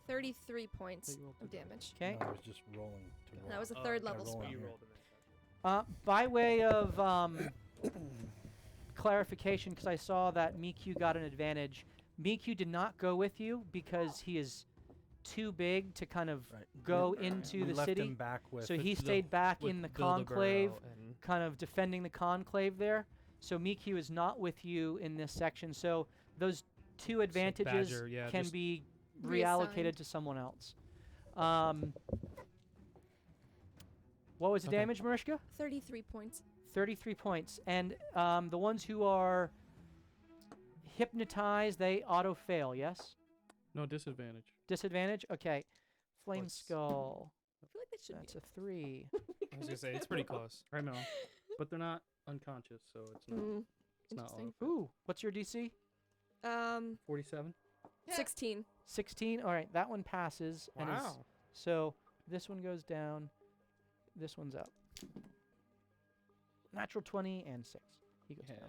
33 points of damage. Okay. No, I was just rolling to roll. That was a 3rd level I roll spell. on here. By way of clarification, because I saw that Miku got an advantage, Miku did not go with you because he is too big to kind of Right. go into We the left city. him back with. So he With stayed back with in the Build-A-Burrow conclave, and kind of defending the conclave there. So Miku is not with you in this section. So those 2 advantages Badger, yeah, can just- be Reassigned. reallocated to someone else. What was the Okay. damage, Marishka? 33 points. 33 points. And the ones who are hypnotized, they auto-fail, yes? No disadvantage. Disadvantage? Okay. Flame What's- Skull. I feel like that should That's be. a 3. I was gonna say it's pretty close. I know, but they're not unconscious, so it's not. Mm, It's not interesting. Ooh, what's your DC? 47. 16. 16. All right, that one passes. And is, Wow. so this one goes down. This one's up. Natural 20 and 6. He goes down.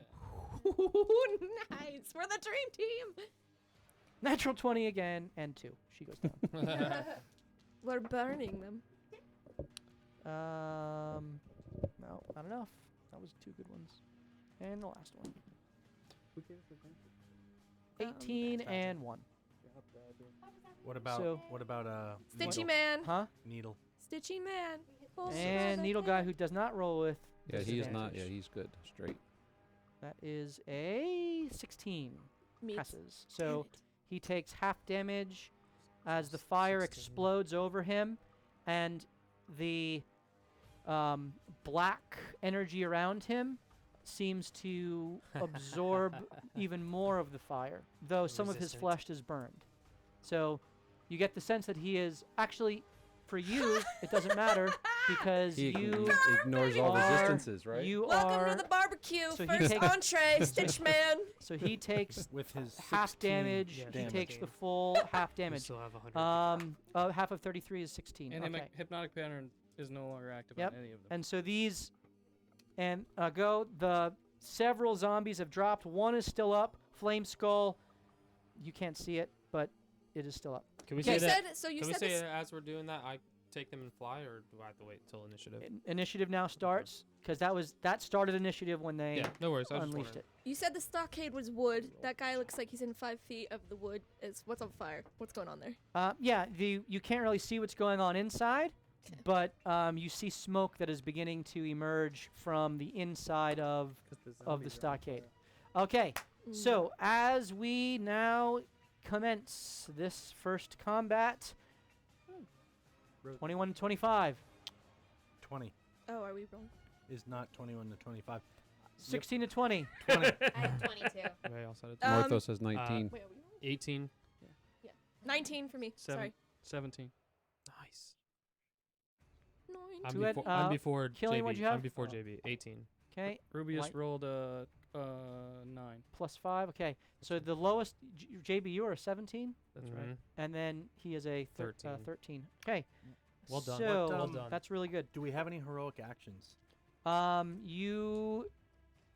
Nice. We're the dream team. Natural 20 again and 2. She goes down. We're burning them. No, not enough. That was 2 good ones. And the last one. 18 and 1. What about So- Stitchy needle? man. Huh? Needle. Stitchy man. Full And Needle Guy, who does not roll with Yeah, he's not. disadvantage. Yeah, he's good. Straight. That is a 16. meat. Passes. So he takes half damage as the fire 16. explodes over him, and the black energy around him seems to absorb even more of the fire, though some of his Resistant. flesh is burned. So you get the sense that he is actually, for you, it doesn't matter because He you ignores all are- resistances, right? you Welcome are to the barbecue. so he First takes- entree, Stitch man. so he takes With his half 16 damage. Yeah, He damage. takes the full half We damage. still have 100. Half of 33 is 16. And Okay. hypnotic pattern is no longer active Yep. on any of them. And so these, and the several zombies have dropped. One is still up. Flame Skull. You can't see it, but it is still up. Can we You say that? said so. You Can we said say this. as we're doing that, I take them and fly, or do I have to wait till initiative? Initiative now starts because that started initiative when they Yeah, no worries. I was just unleashed wondering. it. You said the stockade was wood. That guy looks like he's in 5 feet of the wood. Is what's on fire? What's going on there? Yeah, you can't really see what's going on inside, but you see smoke that is beginning to emerge from the inside of the stockade. Okay, so as we now commence this first combat, 21 to 25, 20 Oh, are we wrong? is not 21 to 25. 16 to 20. 20. I have 22. Okay, I'll set it. Morthos says 19. Wait, are we wrong? 18. 19 for me. Seven. Sorry. 17. Nice. 9. I'm Two at, before, I'm before Killian, JB. what'd you have? I'm before JB. 18. Okay, Rubius White. rolled a 9. plus 5. Okay, so the lowest, JB, you are a 17, That's right. Mhm. and then he is a 13. 13. Okay, Well done. so Well done. that's really good. Do we have any heroic actions? You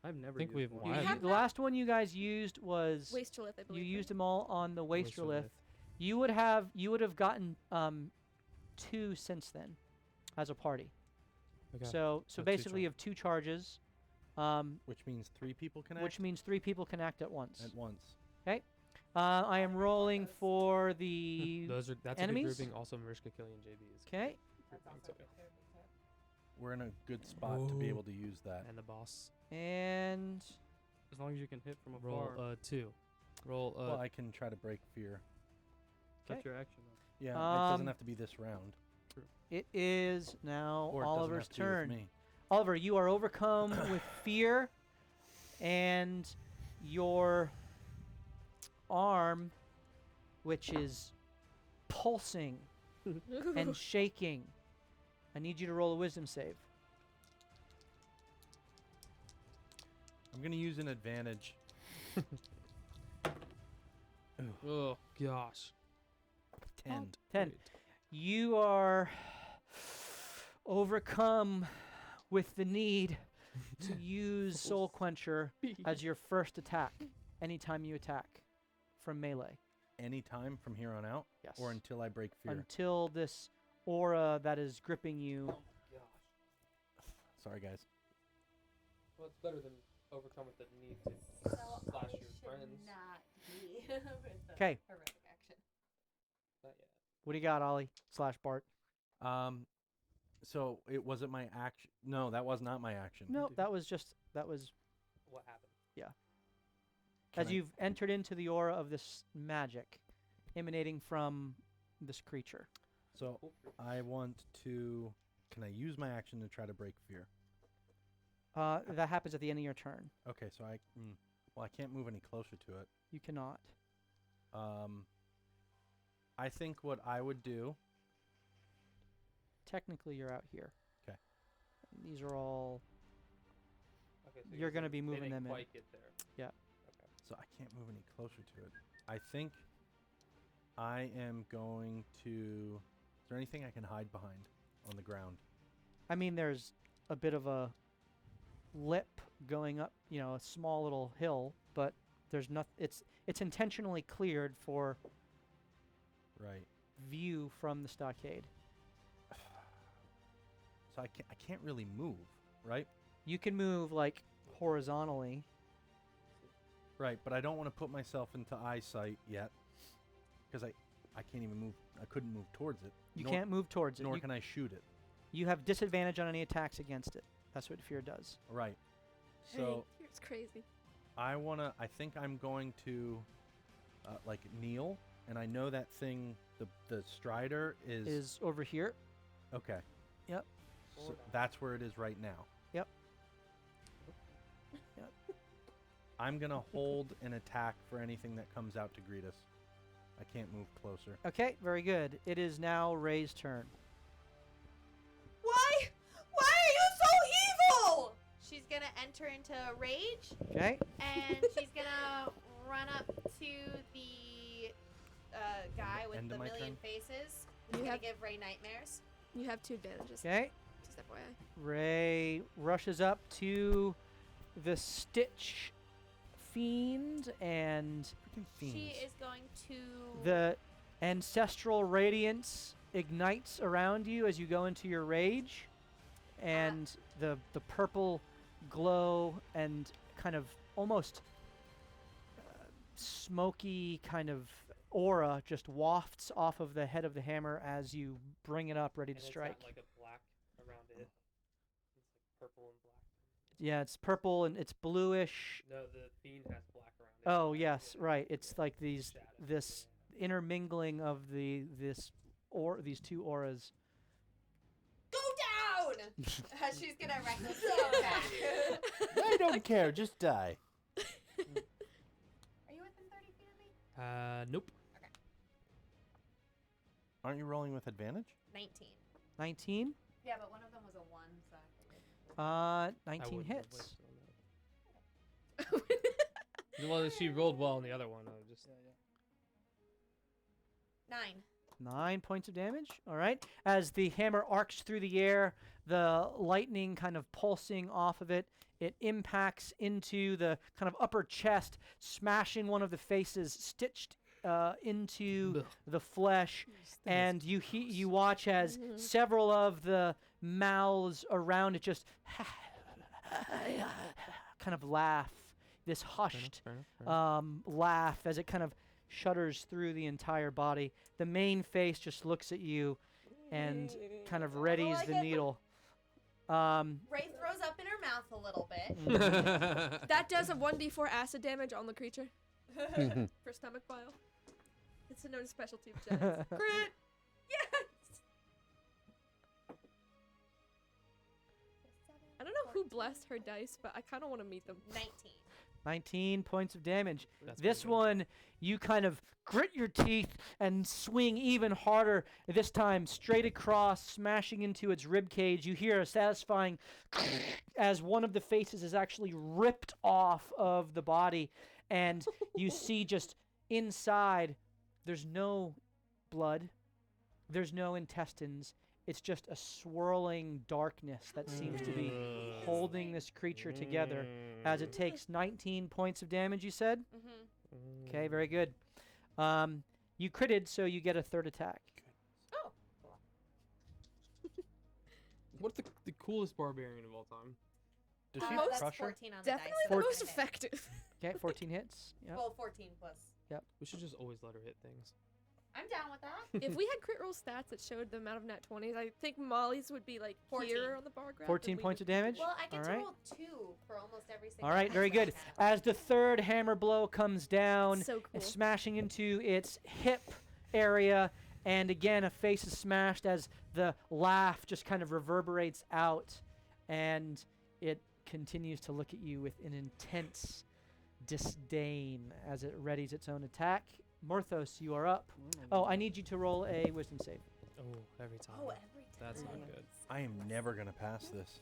I've never. I think used we've one. won. have the that? last one you guys used was Wastrelith, I you believe. used them all on the Wastrelith. Wastrelith. You would have gotten 2 since then, as a party. Okay. So So two basically, you charge. have 2 charges, Which means 3 people can which act means 3 people can act at once. at once. I am rolling for the Those are that's a enemies? good grouping. Also, Marishka, Killian, JB is. okay. That's okay. we're in a good spot to be Ooh. able to use that. And the boss. And As long as you can hit from Roll afar. 2. Roll Well, I can try to break fear. That's your action. Though. Yeah, it doesn't Um, have to be this round. it is now Or it doesn't Oliver's have to be with turn. me. Oliver, you are overcome with fear, and your arm, which is pulsing and shaking. I need you to roll a wisdom save. I'm going to use an advantage. Oh gosh. 10. 10. You are overcome with the need to use Soul Quencher as your first attack anytime you attack from melee. Anytime from here on out? Yes. Or until I break fear? Until this aura that is gripping you. Sorry, guys. Well, it's better than overcome with the need to slash your friends. Not be with the 'Kay. heroic action. Not yet. What do you got, Ollie / Bart? So it wasn't my action. No, that was not my action. No, that was What happened? Can as I- you've entered into the aura of this magic emanating from this creature. So I want to. Can I use my action to try to break fear? That happens at the end of your turn. Okay, so well, I can't move any closer to it. You cannot. I think what I would do. Technically, you're out here. 'Kay. These are all. Okay, so You're gonna be they moving didn't them in. quite get there. So I can't move any closer to it. I think I am going to. Is there anything I can hide behind on the ground? I mean, there's a bit of a lip going up, a small little hill, but there's nothing. It's intentionally cleared for Right. view from the stockade. So I can't really move, right? You can move like horizontally. Right, but I don't want to put myself into eyesight yet, because I can't even move. I couldn't move towards it. You nor, can't move towards it. Nor You, can I shoot it. you have disadvantage on any attacks against it. That's what fear does. Right. So It's crazy. I think I'm going to, kneel, and I know that thing. The strider Is over here. okay. Yep. So that's where it is right now. Yep. I'm gonna hold an attack for anything that comes out to greet us. I can't move closer. Okay, very good. It is now Ray's turn. Why? Why are you so evil? She's gonna enter into a rage, Okay. and she's gonna run up to the guy with End the of my million turn? faces. You Who's gonna have- give Ray nightmares. You have 2 advantages. Okay. Just FYI. Ray rushes up to the Stitch Fiend, and Freaking fiends. She is going to. the ancestral radiance ignites around you as you go into your rage, and the purple glow and kind of almost smoky kind of aura just wafts off of the head of the hammer as you bring it up ready to And strike. It's got like a black around it. It's like purple and black. Yeah, it's purple and it's bluish. No, the fiend has black around it. Oh yes, right. It's like these Shadow. this intermingling of these 2 auras. Go down! She's gonna recklessly attack. I don't care. Just die. Are you within 30 feet of me? Nope. Aren't you rolling with advantage? 19. 19. Yeah, but one of them was a 1, so I figured. 19 wouldn't have hits. wasted on that. Well, she rolled well on the other one. I was just 9. 9 points of damage. All right. As the hammer arcs through the air, the lightning kind of pulsing off of it, it impacts into the kind of upper chest, smashing one of the faces stitched into Ugh. the flesh. And you watch as several of the mouths around it just kind of laugh, this hushed Fair enough. laugh as it kind of shudders through the entire body. The main face just looks at you and kind of readies the needle. Ray throws up in her mouth a little bit. That does a 1d4 acid damage on the creature for stomach bile. It's a known specialty of giants. Crit! Yes! I don't know who blessed her dice, but I kind of want to meet them. 19. 19 points of damage. That's This pretty good. one, you kind of grit your teeth and swing even harder, this time straight across, smashing into its rib cage. You hear a satisfying as one of the faces is actually ripped off of the body, and you see just inside, there's no blood, there's no intestines. It's just a swirling darkness that seems to be holding this creature together as it takes 19 points of damage, you said? Mm-hmm. Okay, very good. You critted, so you get a third attack. Oh. What's the coolest barbarian of all time? Does she Most- crush That's her? 14 on the Definitely dice. the Four- most effective. Okay, 14 hits. Yep. Well, 14 plus. We should just always let her hit things. I'm down with that. If we had crit roll stats that showed the amount of nat 20s, I think Molly's would be like 14. here on the bar graph. 14 points of damage? Well, I get to Alright. roll 2 for almost every single All right, dice very that I good. have. As the third hammer blow comes down, So cool. it's smashing into its hip area, and again, a face is smashed as the laugh just kind of reverberates out, and it continues to look at you with an intense disdain as it readies its own attack. Morthos, you are up. Oh, I need you to roll a wisdom save. Oh, every time. Oh, every time. That's not good. I am never gonna pass this.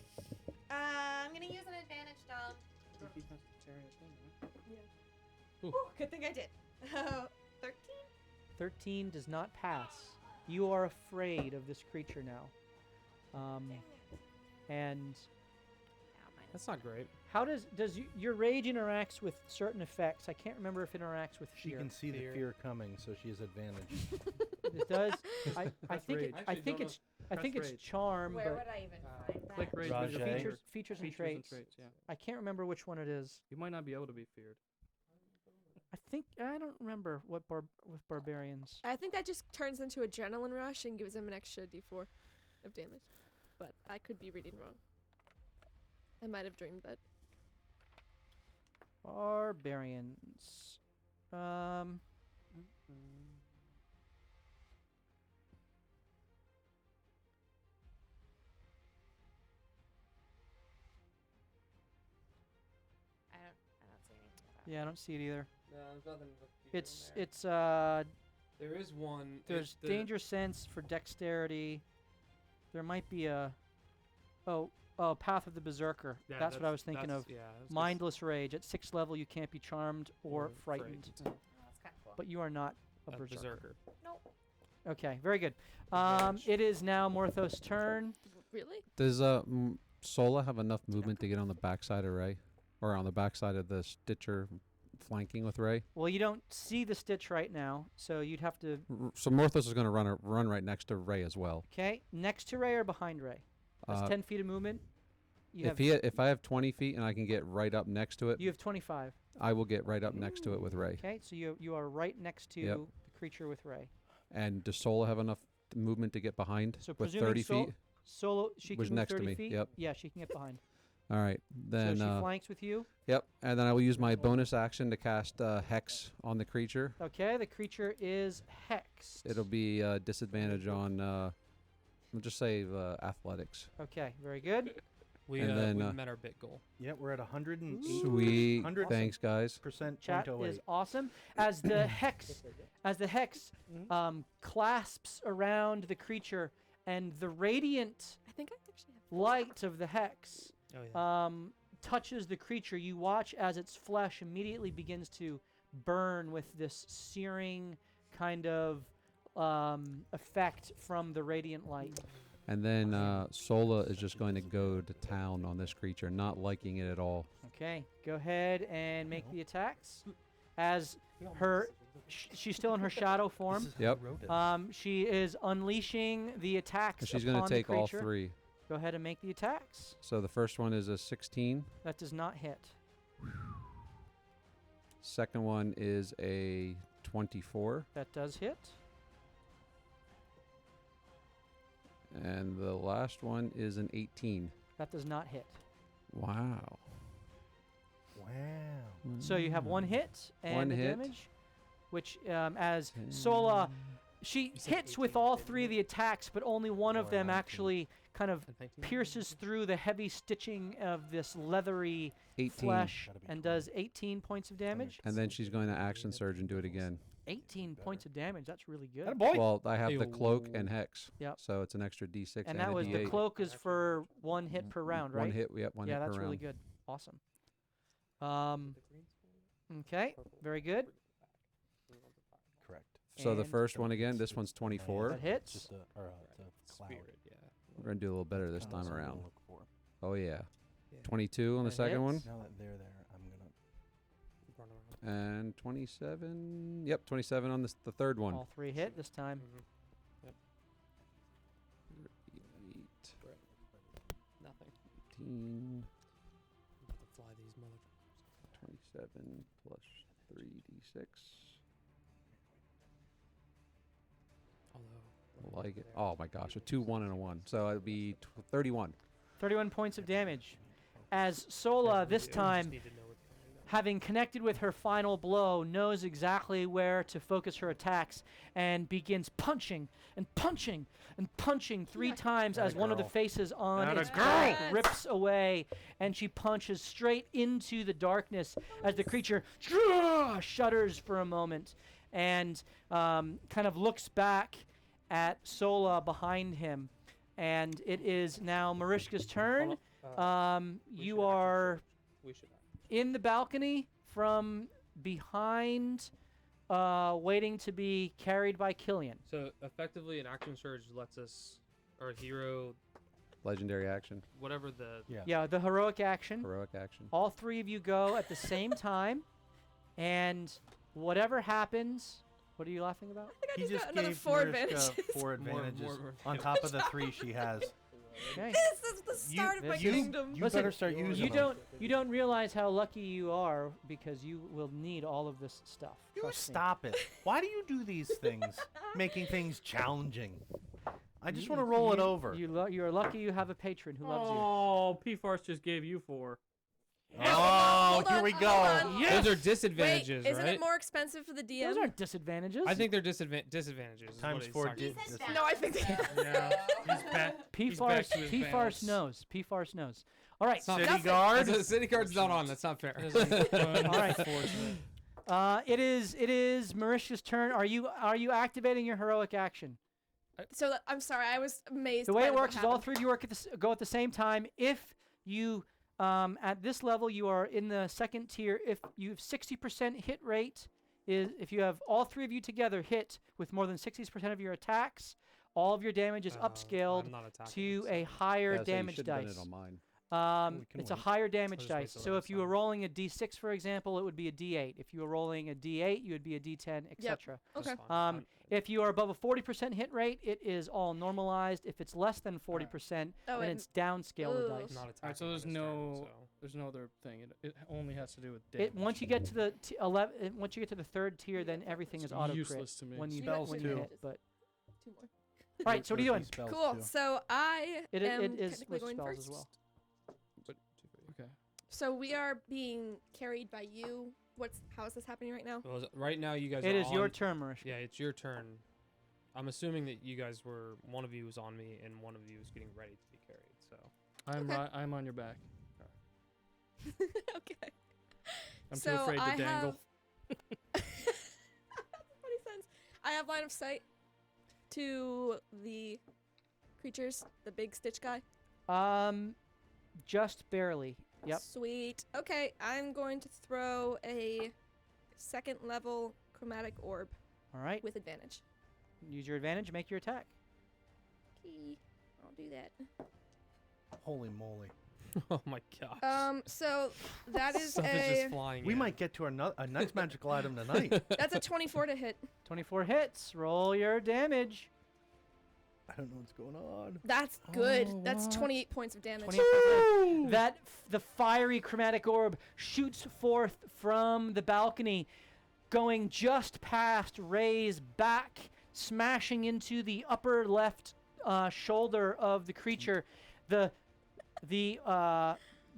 I'm gonna use an advantage dom. Ooh. Ooh, good thing I did. 13? 13 does not pass. You are afraid of this creature now. And That's not great. how does your rage interacts with certain effects? I can't remember if it interacts with She fear. can see the Fear. fear coming, so she has advantage. It does. I Press think rage. I Actually, think don't it's I think press it's rage. charm, Where but would I even find that? Click rage. Rage. Rage. features and Features traits. and traits, yeah. I can't remember which one it is. You might not be able to be feared. I don't remember what with barbarians. I think that just turns into adrenaline rush and gives him an extra d4 of damage. But I could be reading wrong. I might have dreamed that. Barbarians. I don't see anything about Yeah, I don't see it either. No, there's nothing with fear in It's there. There is one. there's it's the- danger sense for dexterity. There might be a Path of the Berserker. Yeah, that's what I was thinking of. Yeah, that's 'cause- Mindless rage. At 6th level, you can't be charmed or frightened. Oh, that's kind of cool. But you are not a a berserker. Nope. Okay, very good. Advantage. It is now Morthos' turn. Really? Does Sola have enough movement to get on the backside of Ray, or on the backside of the Stitcher, flanking with Ray? Well, you don't see the stitch right now, so you'd have to. So Morthos is going to run right next to Ray as well. Okay, next to Ray or behind Ray? That's 10 feet of movement. You If I have 20 feet and I can get right up next to it, you have 25. I will get right up next to it with Ray. Okay, so you are right next to Yep. the creature with Ray. And does Sola have enough movement to get behind So with presuming 30 feet? Solo, she Was can move next to 30 me, feet. yep. Yeah, she can get behind. All right, then. so she flanks with you. Yep, and then I will use my bonus action to cast Hex on the creature. Okay, the creature is hexed. It'll be disadvantage on, we'll just say athletics. Okay, very good. We, And then, we met our bit goal. Yeah, we're at 108%. Sweet, 100 thanks guys. Chat 0.08. is awesome. As the hex clasps around the creature, and the radiant I think I actually have. light of the hex Oh yeah. touches the creature. You watch as its flesh immediately begins to burn with this searing kind of effect from the radiant light. And then Sola is just going to go to town on this creature, not liking it at all. Okay, go ahead and make the attacks. As her, she's still in her shadow form. This is how Yep. I wrote it. She is unleashing the attacks. And she's going upon to the take all creature. 3. Go ahead and make the attacks. So the first one is a 16. That does not hit. Second one is a 24. That does hit. And the last one is an 18. That does not hit. Wow. Wow. So you have one hit and One the hit. damage, which as Sola, she hits with all 3 of the attacks, but only one of Or them 19. actually kind of And 19. pierces through the heavy stitching of this leathery 18. flesh Gotta be and 20. does 18 points of damage. And then she's going to action surge and do it again. 18 points of damage. That's really good. Atta boy. Well, I have the cloak Ayo. and hex. Yep. So it's an extra D6 And and that a was D8. the cloak is for 1 hit per round, right? One hit. Yep. One yeah, hit per that's round. really good. Awesome. Okay, very good. Correct. So the And- first one again. This one's 24. That hits. Just it's a cloud. Spirit, yeah. We're gonna do a little better this Kinda time something to around. look for. Oh yeah. Yeah. 22 on the That second one. hits. Now that they're there, I'm gonna. Run around. And 27. Yep, 27 on the third one. All 3 hit this time. Mhm. 8, Nothing. 18, I'm about to fly these mother. 27 plus 3d6. Although. I like it. Oh my gosh, a 2, 1, and a 1. So it'd be 31. 31 points of damage. As Sola, this time, having connected with her final blow, knows exactly where to focus her attacks and begins punching and punching and punching 3 times as Atta one of the girl. faces on Atta its girl. back Yes. rips away, and she punches straight into the darkness as the creature shudders for a moment and kind of looks back at Sola behind him. And it is now Marishka's turn. You are We should. in the balcony from behind, waiting to be carried by Killian. So effectively, an action surge lets us, or a hero, Legendary action. whatever the. Yeah. Yeah, the heroic action. Heroic action. All 3 of you go at the same time, and whatever happens, what are you laughing about? I think I He just just got another gave 4 Mariska advantages. 4 advantages more on top of the 3 she has. Okay. This is the start of my you- kingdom. You Listen, better start using You them. don't realize how lucky you are because you will need all of this stuff. You Trust me. stop it. Why do you do these things? Making things challenging. I just want to roll it over. You are lucky you have a patron who loves you. Oh, P-Farce just gave you 4. Oh, Hold here on, we hold go. on. Yes! Those are Wait, disadvantages, isn't right? it more expensive for the DM? Those aren't disadvantages. I think they're disadvantages. is Times what he's 4 talking di- about. dis- No, I think they Yeah. He's back. P-Farce, to his P-Farce balance. knows. P-Farce knows. All right. It's not City Nothing. guard. The city card's not on. That's not fair. All right. It is Marisha's turn. Are you activating your heroic action? So I'm sorry, I was amazed. The way by it what works is all happened. 3 of you go at the same time. If you at this level you are in the second tier. If you have 60% hit rate, if you have all 3 of you together hit with more than 60% of your attacks, all of your damage is upscaled I'm not attacking, to so- a higher Yeah, so you damage should've done dice. it on mine. We can It's a wait. higher damage just wait dice. till So the if you were next rolling a d6, for example, it would be a d8. If you were rolling a d8, you would be a d10, etc. Okay. That's fine. If you are above a 40% hit rate, it is all normalized. If it's less than 40%, Oh, then and- it's downscale the Ooh. dice. I'm not attacking. Alright, so on there's this no turn, there's no other thing. It only has to do with damage. Once you get to the 11, once you get to the 3rd tier, then everything is It's auto crit useless to me. when you Spells when too. you hit. But 2 more. all right, so what are you doing? Spells Cool. too. So I It am is technically with going spells first. as well. Okay. So we are being carried by you. How is this happening right now? Well, right now you guys. It are is your on- turn, Marish. Yeah, it's your turn. I'm assuming that you guys were one of you was on me and one of you was getting ready to be carried. So I'm Okay. I'm on your back. Okay. I'm so too afraid to I dangle. have. That's a funny sense. I have line of sight to the creatures, the big stitch guy. Just barely. Yep. Sweet. Okay, I'm going to throw a 2nd level chromatic orb All right. with advantage. Use your advantage. Make your attack. Okay, I'll do that. Holy moly. oh my gosh. So that is Stuff is a just flying. We in. might get to a next magical item tonight. that's a 24 to hit. 24 hits. Roll your damage. I don't know what's going on. That's good. Oh, That's what? 28 points of damage. 28%. The fiery chromatic orb shoots forth from the balcony, going just past Ray's back, smashing into the upper left shoulder of the creature. The the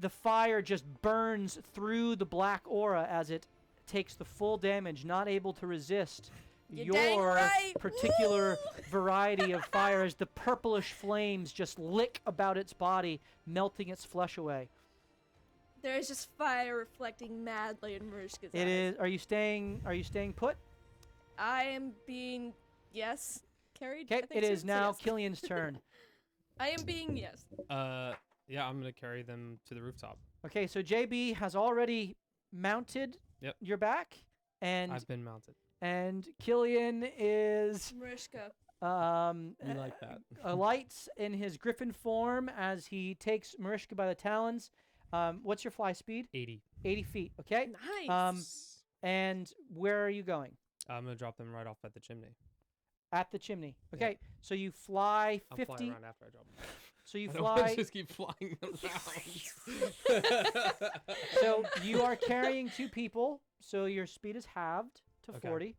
fire just burns through the black aura as it takes the full damage, not able to resist You're dang your right. particular variety of fire as the purplish flames just lick about its body, melting its flesh away. There is just fire reflecting madly in Marishka's It eyes. is. Are you staying put? I am being, yes, carried. Okay. I think It so. is So now yes. Killian's turn. I am being, yes. Yeah, I'm gonna carry them to the rooftop. Okay. So JB has already mounted Yep. your back, and I've been mounted. Killian is Marishka. We like that. alights in his griffin form as he takes Marishka by the talons. What's your fly speed? 80. 80 feet. Okay. Nice. And where are you going? I'm gonna drop them right off at the chimney. At the chimney. Yeah. Okay. So you fly I'll 50. fly around after I drop them. So you I don't wanna fly. just keep flying around. So you are carrying 2 people. So your speed is halved to Okay. 40.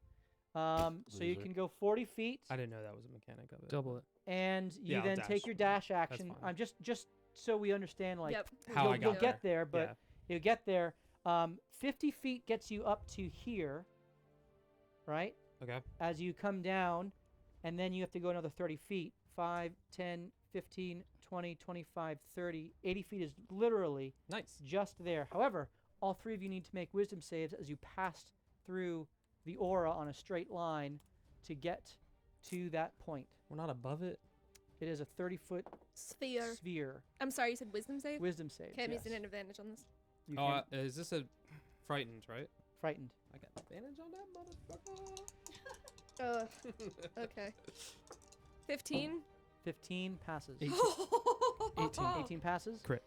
So you Loser. can go 40 feet. I didn't know that was a mechanic of it. Double it. And you Yeah, I'll then dash. take your dash action. fine. just so we understand, like, Yep. How you'll, I you'll got get there, but Yeah. you'll get there. 50 feet gets you up to here, right? Okay. As you come down, and then you have to go another 30 feet. 5, 10, 15, 20, 25, 30. 80 feet is literally Nice. just there. However, all 3 of you need to make wisdom saves as you pass through the aura on a straight line to get to that point. We're not above it. It is a 30-foot Sphere. sphere. I'm sorry, you said wisdom save? Wisdom save. Okay, I'm yes. using an advantage on this. You Oh, can is this a frightened, right? frightened. I got advantage on that motherfucker. Okay. 15? 15 passes. 18. 18 passes. Crit.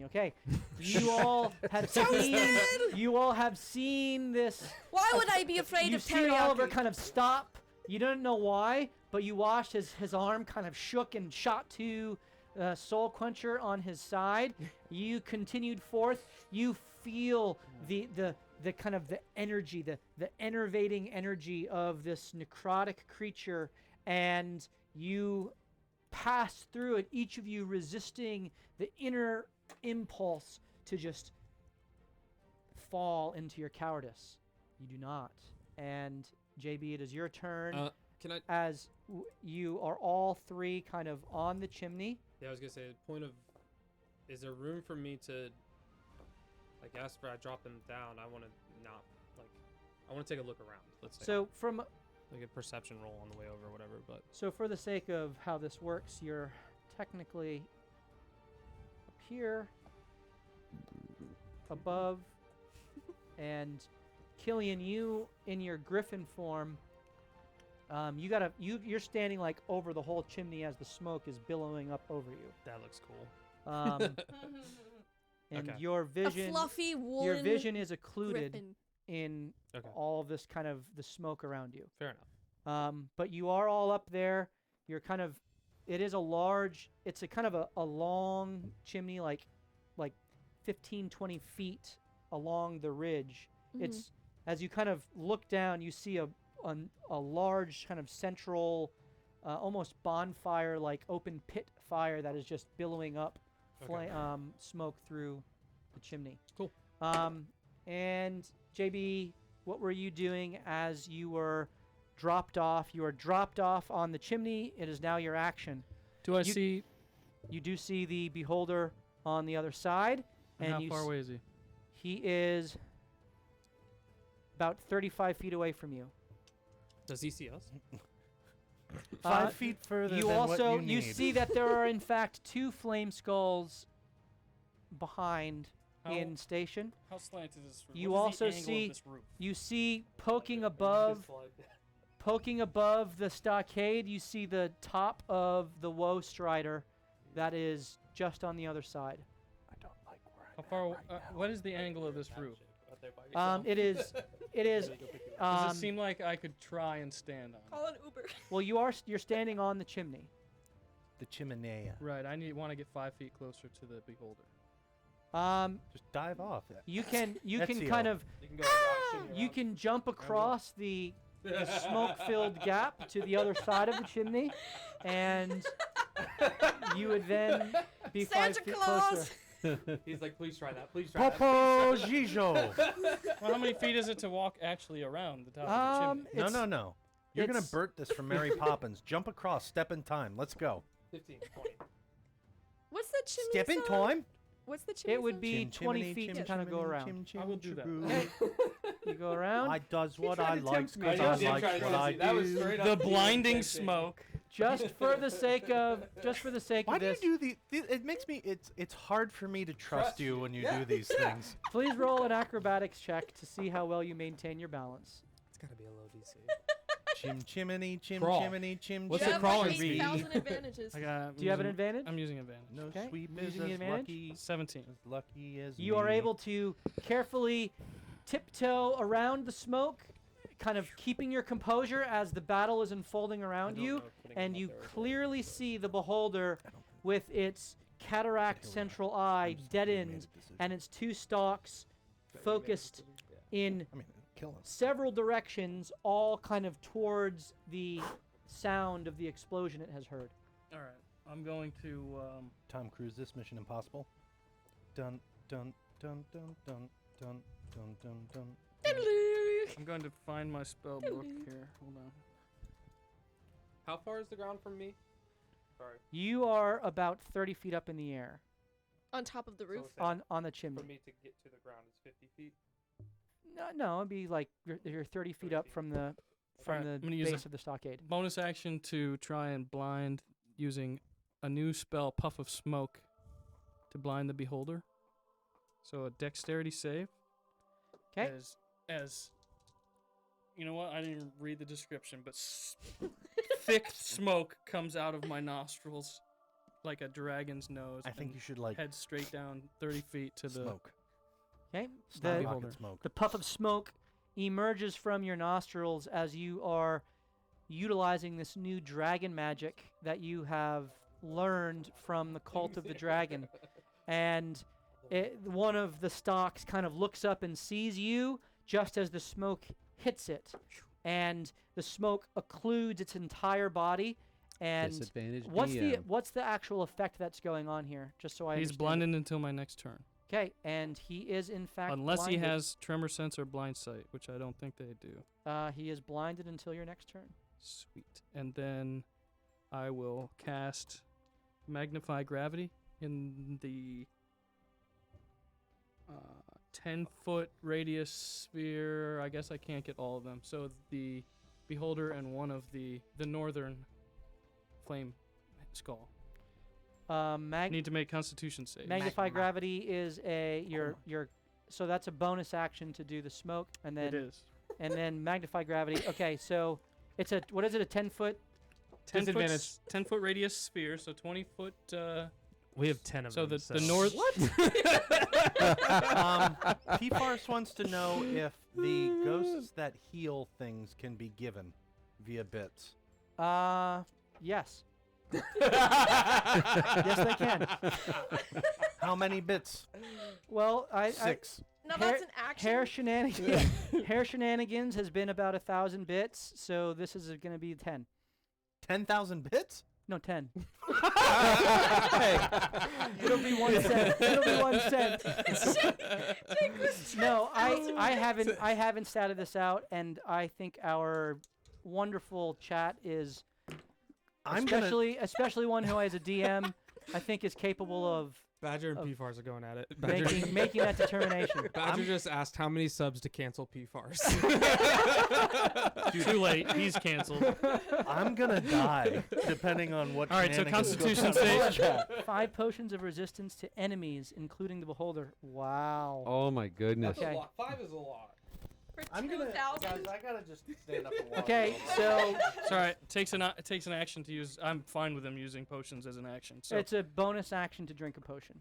Okay. You all have seen. You all have seen this. Why would I be afraid You've of seen Oliver teriyaki? kind of stop. You don't know why, but you watched his arm kind of shook and shot to Soul Quencher on his side. You continued forth. You feel the kind of the energy, the enervating energy of this necrotic creature, and you pass through it, each of you resisting the inner impulse to just fall into your cowardice. You do not. And JB, it is your turn. Can I? As you are all 3 kind of on the chimney. Yeah, I was gonna say. Point of. Is there room for me to? Like, after I drop them down, I want to not like. I want to take a look around. Let's say. So from Like a perception roll on the way over, or whatever. But. So for the sake of how this works, you're technically up here, above, and Killian, you in your griffin form, you're standing like over the whole chimney as the smoke is billowing up over you. That looks cool. And Okay. your A vision, fluffy woolen your vision is occluded griffin. in Okay. all of this kind of the smoke around you. Fair enough. But you are all up there. You're kind of, it is a large, it's a kind of a long chimney, like 15, 20 feet along the ridge. Mhm. It's, as you kind of look down, you see a large kind of central, almost bonfire, like open pit fire that is just billowing up Okay. smoke through the chimney. Cool. And JB, what were you doing as you were dropped off? You are dropped off on the chimney. It is now your action. Do I You- see? You do see the beholder on the other side, And how you far s- away is he? he is about 35 feet away from you. Does he see us? 5 feet further You than also what you need. see that there are in fact 2 flame skulls behind How, in station. how slanted is this roof? You What is the also angle see- of this roof? You see poking above the stockade, you see the top of the Woe Strider that is just on the other side. I don't like where How I'm far? at right now. What is the angle of this roof? It is Does um, it seem like I could try and stand on it? Call an Uber. well, you're standing on the chimney. The chimney. Right. Want to get 5 feet closer to the beholder. Just dive off. You can Ezio. kind of You can go around, you can jump across the smoke-filled gap to the other side of the chimney, and You would then be 5 Santa feet Claus! closer. He's like, please try that. Please try that. Popo Gijo. Well, how many feet is it to walk actually around the top of the chimney? No. You're gonna it's- Bert this from Mary Poppins. Jump across, step in time. Let's go. 15, 20. What's the chimney Step in song? time. What's the chimney It would song? be Chim 20 chimney, feet chim to kind of go chimney, around. chim chim I will do that. chiroo. You go around. I does what tried I to like, tempt me. 'cause I I did try like to what tempt I you. That was do. straight up The the blinding same thing. smoke. just for the sake of Why do you this, do the? It makes me. It's hard for me to trust you when you Yeah. do these things. please roll an acrobatics check to see how well you maintain your balance. It's gotta be a low DC. Chim chimney, chim Crawl. chimney, chim. What's You it have crawling like speed? 8,000 advantages. I got. Do you have an advantage? I'm using advantage. No Okay, sweep using is the as advantage? lucky 17. as lucky as You are me. able to carefully tiptoe around the smoke, kind of keeping your composure as the battle is unfolding around you, and you clearly see the beholder with its cataract central eye deadened and its 2 stalks focused in I mean, kill him. several directions, all kind of towards the sound of the explosion it has heard. All right. I'm going to. Tom Cruise, this Mission Impossible. Dun dun dun dun dun dun dun dun dun. I'm going to find my spell book here. Hold on. How far is the ground from me? Sorry. You are about 30 feet up in the air On top of the roof. So it's on the for chimney. me to get to the ground is 50 feet. No, it'd be like you're 30 feet 30 up feet. from the Alright, the I'm gonna use base of the stockade. Bonus action to try and blind using a new spell, Puff of Smoke, to blind the beholder. So a dexterity save. 'Kay. As you know what? I didn't read the description, but thick smoke comes out of my nostrils like a dragon's nose. I think and you should like head straight down 30 feet to the smoke. Okay. Stop The, talking smoke. the puff of smoke emerges from your nostrils as you are utilizing this new dragon magic that you have learned from the cult of the dragon. And one of the stalks kind of looks up and sees you just as the smoke hits it. And the smoke occludes its entire body. And Disadvantage what's the actual effect that's going on here? Just so I He's understand. blinded until my next turn. Okay, and he is in fact Unless he blinded. has tremor sense or blind sight, which I don't think they do. He is blinded until your next turn. Sweet. And then I will cast Magnify Gravity in the 10-foot radius sphere. I guess I can't get all of them. So the beholder and one of the northern flame skull. Need to make Constitution save. Magnify gravity is your so that's a bonus action to do the smoke, and then It is. and then magnify gravity. Okay, so it's a what is it? A 10-foot? 10-foot radius sphere, so 20-foot. We have 10 of So them. the north. P-Farce wants to know if the ghosts that heal things can be given via bits. Yes. Yes, they can. How many bits? Well, 6. No, Hair- that's an action. Hair shenanigans. Hair shenanigans has been about 1,000 bits, so this is going to be 10. 10,000 bits? No, 10. Hey. It'll be 1 cent. It'll be 1 cent. No, I haven't statted this out, and I think our wonderful chat is especially one who has a DM, I think is capable of Badger and Of P-Farce are going at it. making that determination. Badger just asked how many subs to cancel P-Farce. Too late. He's canceled. I'm gonna die, depending on what. All right, so shenanigans go Constitution down in the save. chat. 5 potions of resistance to enemies, including the beholder. Wow. Oh my goodness. Okay. 5 is a lot. For I'm gonna, 2,000. guys. I gotta just stand up and walk. Okay, a little bit. so It's all right. It takes an action to use. I'm fine with him using potions as an action. So. it's a bonus action to drink a potion.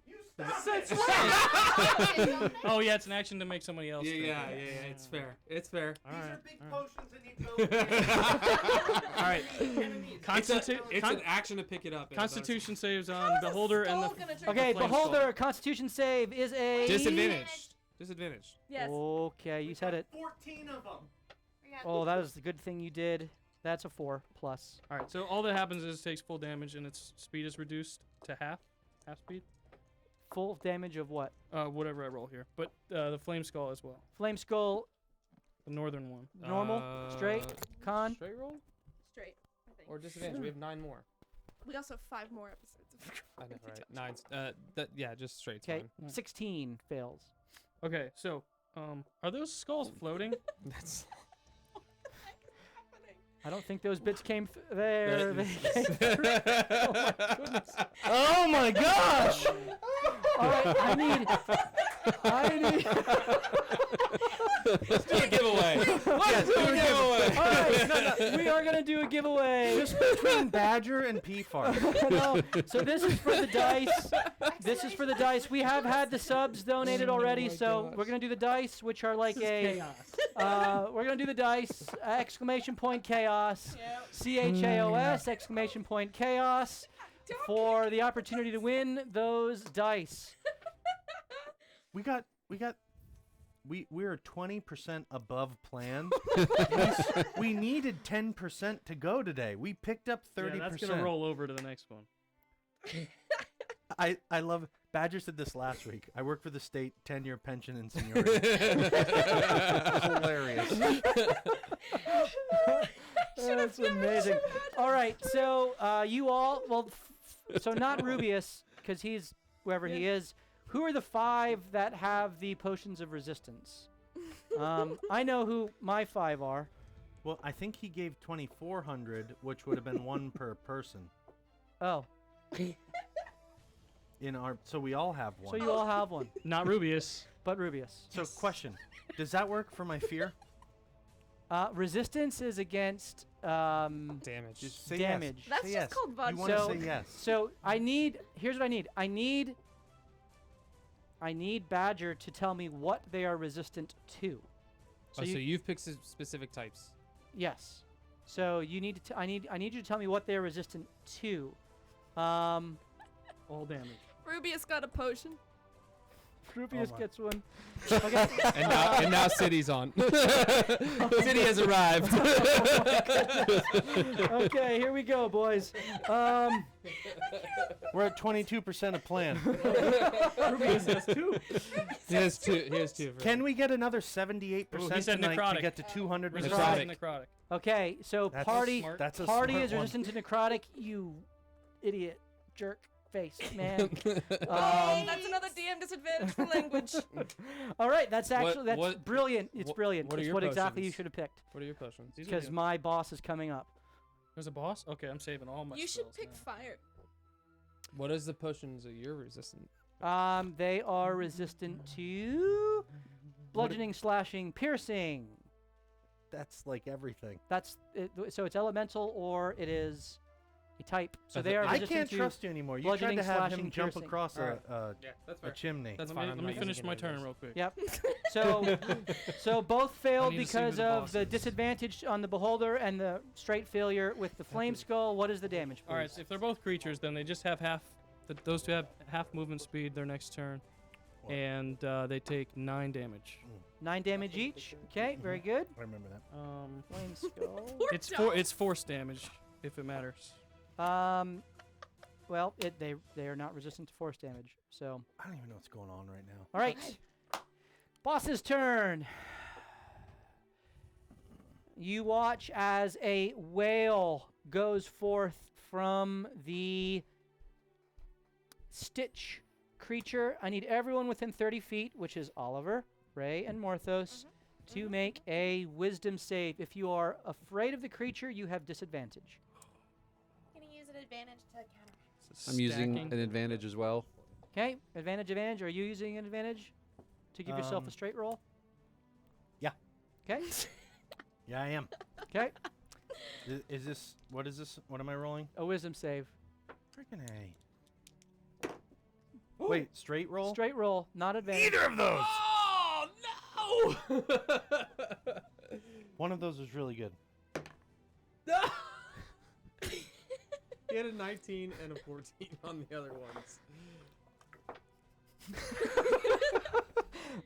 Oh yeah, it's an action to make somebody else. drink Yeah, it. it's fair. It's fair. All These right. are big all right. potions, and you go. All right. It's an action to pick it up. and Constitution saves on beholder and the. Okay, flame beholder, skull. Constitution save is a Disadvantage. Disadvantage. Yes. Okay, you said it. 14 of them. Oh, that was a good thing you did. That's a 4 plus. All right. So all that happens is it takes full damage and its speed is reduced to half speed. Full damage of what? Whatever I roll here, but the flame skull as well. Flame skull, The northern one. normal, straight, con. Straight roll Straight, I think. or disadvantage? We have 9 more. We also have 5 more episodes. I know, right? 9. Yeah, just straight. Okay, Mm. 16 fails. Okay. So are those skulls floating? That's. I don't think those bits came there. That They is- came through. Oh my goodness. Oh my gosh! All right, I need. Let's do a giveaway. Let's do a giveaway. All right, we are gonna do a giveaway. Just between Badger and P-Fart. No, so this is for the dice. This is for the dice. We have had the subs donated already, so we're gonna do the dice, which are like a. We're gonna do the dice! Exclamation point chaos! CHAOS! Exclamation point chaos! For the opportunity to win those dice. We're 20% above plan. we needed 10% to go today. We picked up 30%. Yeah, that's gonna roll over to the next one. I love Badger said this last week. I work for the state 10-year pension and seniority. Hilarious. That's amazing. All right, so you all, well, so not Rubius, because he's wherever he is. Who are the 5 that have the potions of resistance? I know who my 5 are. Well, I think he gave 2,400, which would have been 1 per person. Oh, So we all have one. so you all have one, Not Rubius. but Rubius. So question, does that work for my fear? Resistance is against Damage. Just say damage. Yes. That's Say just yes. called You vodka. want to So- say yes. So here's what I need Badger to tell me what they are resistant to. So you've picked specific types. Yes. So you need to. I need you to tell me what they are resistant to. All damage. Rubius got a potion. Rubius my. gets one. Okay. And now City's on. City has arrived. Okay, here we go, boys. We're at 22% of plan. Rubius has 2. He has 2. Can we get another 78% Ooh, he said tonight necrotic. to get to 200 Resistance resistance? to necrotic. Okay, so That's party smart. That's a party smart is one. resistant to necrotic. You idiot, jerk face, man. That's another DM disadvantage for language. All right, that's actually that's what- brilliant. It's what- brilliant. what are It's your what exactly you potions? should have picked. What are your potions? These are Because good. my boss is coming up. There's a boss? Okay, I'm saving all my You should spells pick now. fire. What is the potions that you're resistant? They are resistant to bludgeoning, slashing, piercing. That's like everything. That's it, so it's elemental or it is a type. So I they thi- are I resistant can't to trust you anymore. You tried bludgeoning, to have him slashing, jump piercing. across Alright. Yeah, that's a fair. chimney. That's Let fine. me, I'm let me not finish using my any of turn those. real quick. Yep. So both failed need to see who because the of boss the is. disadvantage on the beholder and the straight failure with the flame skull. What is the damage, please? All right, so if they're both creatures, then they just have half. Those 2 have half movement speed their next turn, What? and they take 9 damage. 9 damage each. Okay, very good. I remember that. Flame skull. It's force damage if it matters. Well, they are not resistant to force damage. So, I don't even know what's going on right now. all right. Boss's turn. You watch as a wail goes forth from the Stitch creature. I need everyone within 30 feet, which is Oliver, Ray, and Morthos, to make a wisdom save. If you are afraid of the creature, you have disadvantage. Can you use an advantage to counter? I'm using Stacking. an advantage as well. Okay, advantage. Are you using an advantage to give yourself a Um, straight roll? yeah. Okay. Yeah, I am. Okay. Is this? What is this? What am I rolling? A wisdom save. Freaking A. Wait, straight roll? Straight roll, not advantage. Either of those. Oh no! One of those was really good. He had a 19 and a 14 on the other ones.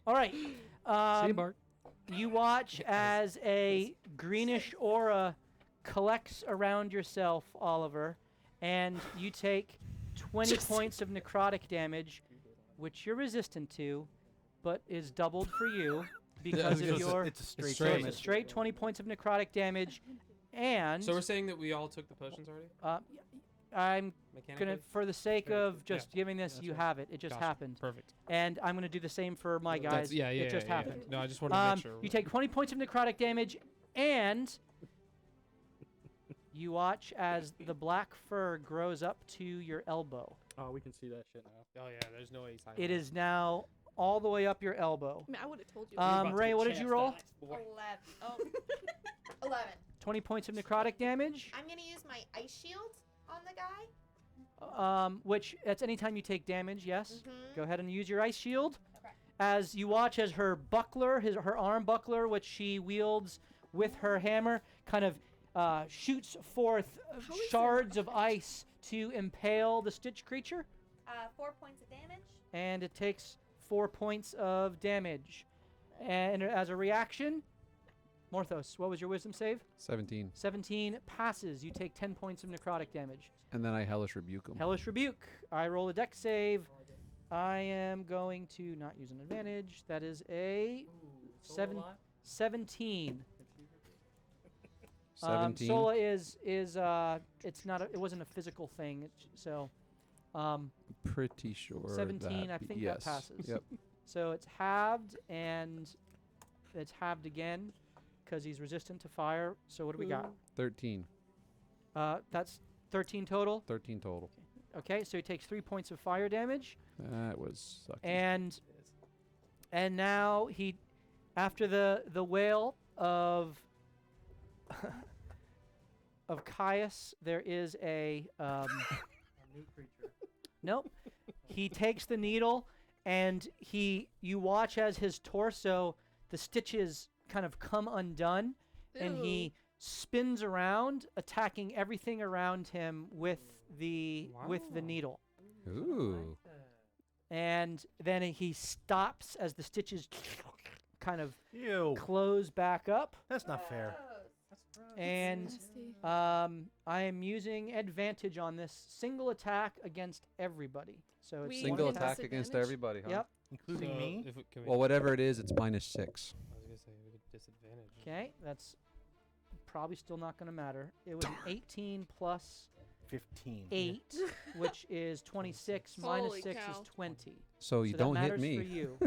All right. See you, Bart. You watch as a greenish aura collects around yourself, Oliver, and you take 20 points of necrotic damage, which you're resistant to, but is doubled for you because of your. It's a straight straight. It's a straight 20 points of necrotic damage, and So we're saying that we all took the potions already? I'm Mechanically? gonna, for the sake Very of good. just Yeah. giving this, That's you right. have it. It just Gotcha. happened, Perfect. and I'm gonna do the same for my guys. That's, yeah, it just happened. No, I just wanted to make sure. You take 20 points of necrotic damage, and you watch as the black fur grows up to your elbow. Oh, we can see that shit now. Oh yeah, there's no way he's It is now all the way up your elbow. I mean, I would have told you. Ray, what did you roll? 11. Oh. 11. 20 points of necrotic damage, I'm gonna use my ice shield on the guy. which that's anytime you take damage, yes. Mhm. Go ahead and use your ice shield. Okay. As you watch as her buckler, her arm buckler, which she wields with her hammer, kind of shoots forth How is shards of ice to impale the stitch creature, 4 points of damage. and it takes 4 points of damage. And as a reaction, Morthos, what was your wisdom save? 17. 17 passes. You take 10 points of necrotic damage. And then I hellish rebuke him. Hellish Rebuke. I roll a dex save. I am going to not use an advantage. That is a 17. 17. Sola is it's not it wasn't a physical thing. So Pretty sure. 17, that I think that passes. Yep. so it's halved and it's halved again because he's resistant to fire. So what do we got? 13. That's 13 total. 13 total. Okay, so he takes 3 points of fire damage. That was sucky. And now he, after the wail of of Caius, there is a new creature. nope. He takes the needle and you watch as his torso, the stitches kind of come undone, and he spins around, attacking everything around him with the needle. Ooh. And then he stops as the stitches kind of Ew. close back up. That's not fair. And Nasty. I am using advantage on this single attack against everybody. So it's We Single one can attack disadvantage? against everybody, huh? Yep. Including me? If it, can we, Well, whatever it is, it's -6. I was gonna say we could disadvantage. Okay, that's probably still not going to matter. It was an 18 plus 15. 8, which is 26. Minus Holy 6 cow. is 20. So you that don't hit matters me. for you.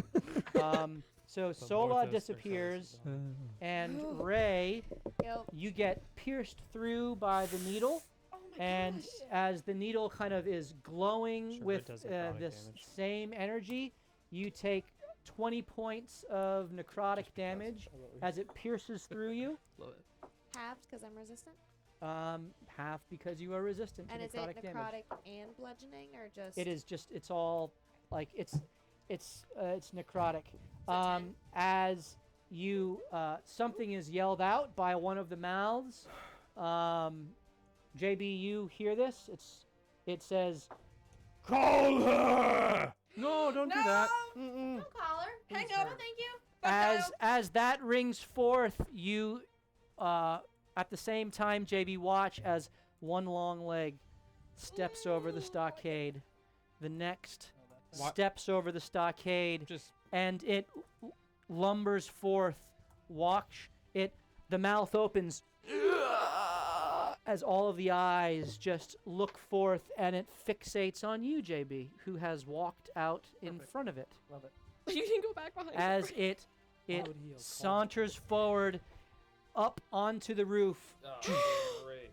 So So Sola Morthos disappears, versus- and Ray, Yep. you get pierced through by the needle. Oh my And gosh. as the needle kind of is glowing Sure, with it does necrotic this damage. same energy, you take 20 points of necrotic damage as it pierces through you. Love it. Halved because I'm resistant. Half because you are resistant to And is it necrotic damage. necrotic and bludgeoning, or just? It is just, it's all like it's necrotic. So 10? As you something is yelled out by one of the mouths. JB, you hear this? It says, "Call her!" No, don't do that. Mm-mm. No collar. Hang Please up. hurt. Thank you. As that rings forth, you at the same time, JB, watch as one long leg steps over the stockade. The next Wha- steps over the stockade, Just and it lumbers forth. Watch it. The mouth opens as all of the eyes just look forth, and it fixates on you, JB, who has walked out in Perfect. front of it. love it. You can go back behind. As me. it Why would he have called? saunters forward up onto the roof, Oh, great.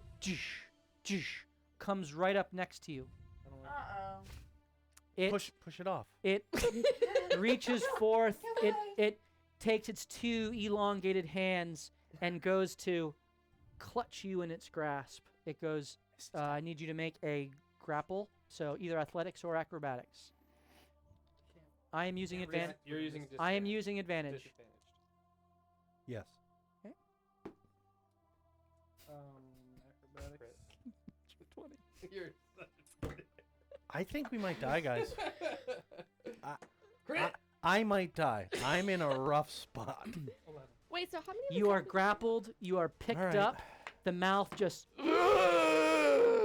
comes right up next to you. I don't Uh like oh. It Push it off. it reaches forth. It takes its two elongated hands and goes to clutch you in its grasp. It goes, I need you to make a grapple, so either athletics or acrobatics. I am using advantage. You're using I am disadvantage. using advantage. Disadvantaged. Yes. Acrobatics. 20. You're I think we might die, guys. Crit! I might die. I'm in a rough spot. 11. Wait, so how many? You are grappled. You are picked Alright. up, the mouth just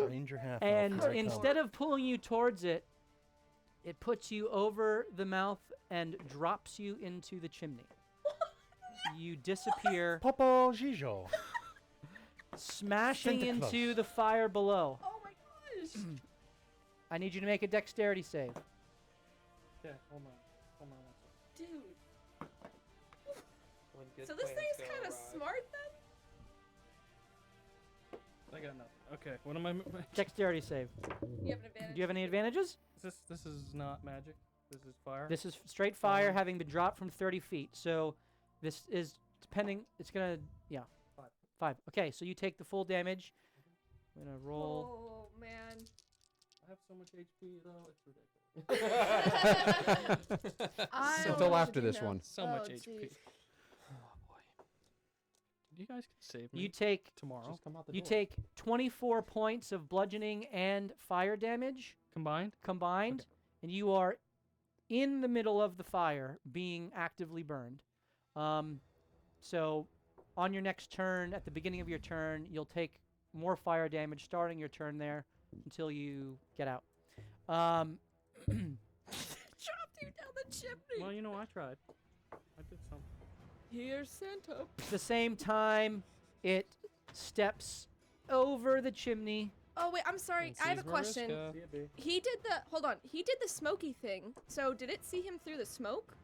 Ranger half. and instead of pulling you towards it, it puts you over the mouth and drops you into the chimney. You disappear, Popo Gijo. smashing Santa into Claus. the fire below. Oh my gosh. I need you to make a dexterity save. Okay, hold on. Hold on. Dude. When good So this plans thing's go kind of awry. smart then? I got nothing. Okay, what am I? Dexterity save. You have an advantage. Do you have any advantages? This is not magic. This is fire. This is straight fire, Fire. having been dropped from 30 feet. So this is depending. It's gonna, yeah, 5. Okay, so you take the full damage. I'm gonna roll. Oh man. I have so much HP though. It's ridiculous. I So don't till know what after to do this now. one. So much Oh, HP. jeez. Oh boy. You guys can save me You take tomorrow. Just come out the you door. take 24 points of bludgeoning and fire damage Combined. combined, and you are in the middle of the fire, being actively burned. So on your next turn, at the beginning of your turn, you'll take more fire damage starting your turn there until you get out. Dropped you down the chimney. Well, you know, I tried. I did something. Here's Santa. At the same time, it steps over the chimney. Oh wait, I'm sorry. And I have a sees question. Mariska. See ya, B. He did the hold on. He did the smoky thing. So did it see him through the smoke?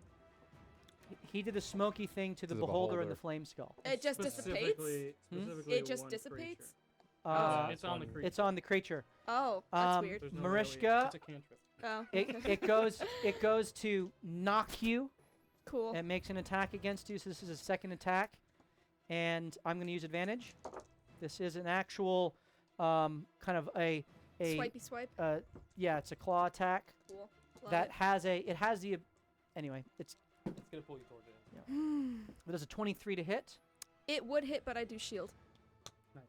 He did the smoky thing to the To the beholder and the beholder. flame skull. It just dissipates. Specifically It just one dissipates. Uh, it's on the creature. it's on the creature. Oh, that's Um, weird. There's no Mariska- It's a cantrip. Oh, It goes to knock you. cool. It makes an attack against you. So this is a second attack, and I'm going to use advantage. This is an actual kind of a Swipey swipe. yeah, it's a claw attack Cool. Love that it. has the anyway, It's gonna pull you towards it. it does a 23 to hit. It would hit, but I do shield. Nice.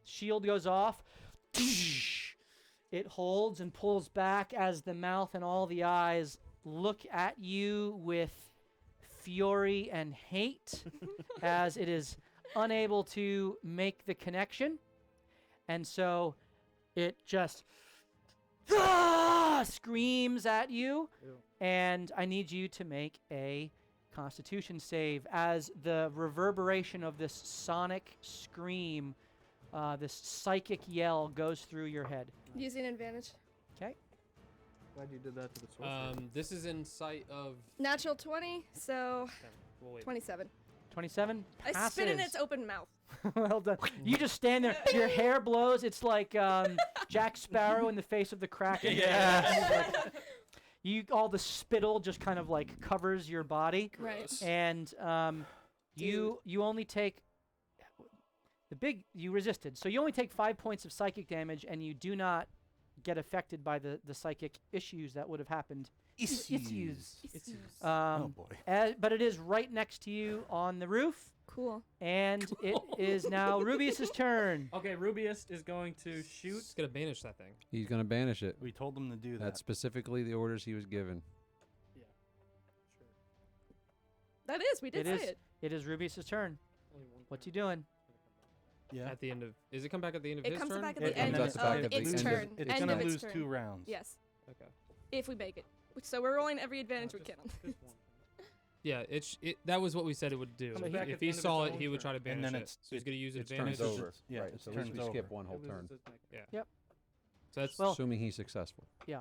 Shield goes off. It holds and pulls back as the mouth and all the eyes look at you with fury and hate as it is unable to make the connection. And so it just screams at you. Ew. And I need you to make a Constitution save as the reverberation of this sonic scream, this psychic yell goes through your head. Using advantage. Glad you did that to the sorcerer. This is in sight of. Natural 20, so Well, wait. 27. 27 I passes. spit in its open mouth. Well done. You just stand there. Your hair blows. It's like Jack Sparrow in the face of the Kraken. All the spittle just kind of like covers your body, Right. and you only take you resisted, so you only take 5 points of psychic damage, and you do not get affected by the psychic issues that would have happened. Issues. Oh boy. But it is right next to you on the roof. Cool. And it is now Rubius's turn. Okay, Rubius is going to shoot. Just gonna banish that thing. He's going to banish it. We told him to do that. That's specifically the orders he was given. Sure. That is, we did It say is. it. It is Rubius's turn. Only one What's turn. he doing? Yeah. At the end of. Does it come back at the end of It his comes turn? back at It the end comes of back at the its end of- turn. It's End gonna of its lose turn. 2 rounds. Yes. Okay. If we make it. So we're rolling every advantage we Just- can. just one. Yeah, that was what we said it would do. Comes back at If the he end of saw its it, own he would turn. try to banish And then it. it's- So he's gonna use Its advantage. turn's over. Yeah, right, its so at least turn's we skip over. one whole It turn. loses its next- Yeah. Yep. So that's Well- Assuming he's successful. I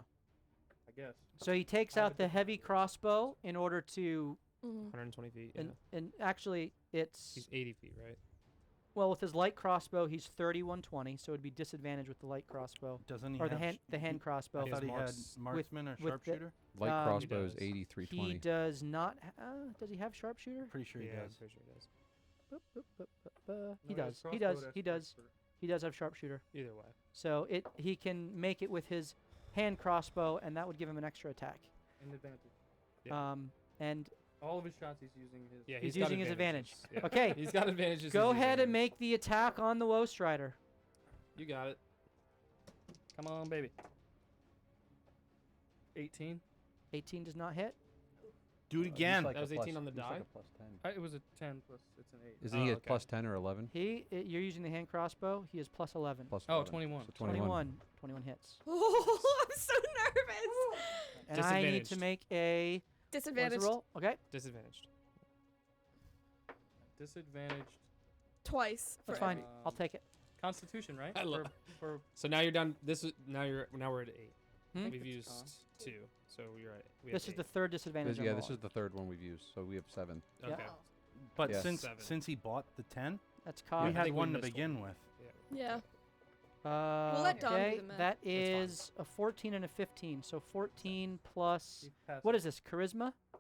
guess. So he takes I out would the think- heavy crossbow in order to, Mhm. 120 feet. Yeah. and actually it's, He's 80 feet, right? well, with his light crossbow, he's 3120, so it'd be disadvantage with the light crossbow. Doesn't he Or the have hand crossbow. I He thought has he had marks- marksman or with the- sharpshooter. Light Um, crossbow is He does. 8320. He does not, does he have sharpshooter? Pretty sure he Yeah, I'm does. pretty sure he does. Boop, boop, boop, boop, He No, does. his He crossbow does. has He does. expert. He does have sharpshooter. Either way. So he can make it with his hand crossbow, and that would give him an extra attack. And advantage. Yeah. And All of his shots, he's using his. Yeah, he's got using his advantages. advantage. Yeah. Okay, He's got advantages. go he's ahead using and his. make the attack on the Woe Strider. You got it. Come on, baby. 18. 18 does not hit. Do it again. That was 18 on the die? It was a 10 plus. It's an 8. Isn't he at plus 10 or 11? You're using the hand crossbow. He is plus 11. Plus Oh, 11. 21. So 21. 21 hits. Oh, I'm so nervous. And I need to Disadvantaged. make a what's the Disadvantage roll. Okay, Disadvantaged. Disadvantaged. twice. that's for fine. every- I'll take it. Constitution, right? I love- for So now you're down. Now we're at 8. Hmm? We've it's used con. 2, so you're at. We This have is the 8. third disadvantage. I'm This rolling. is the third one we've used, so we have 7. Yeah. Okay. But Yeah. since 7. since he bought the 10, That's we cocked. I had think we one to missed begin with. Yeah. We'll let Dom do okay, the math. that fine. is a 14 and a 15. So 14 plus. you pass What it. is this? Charisma? I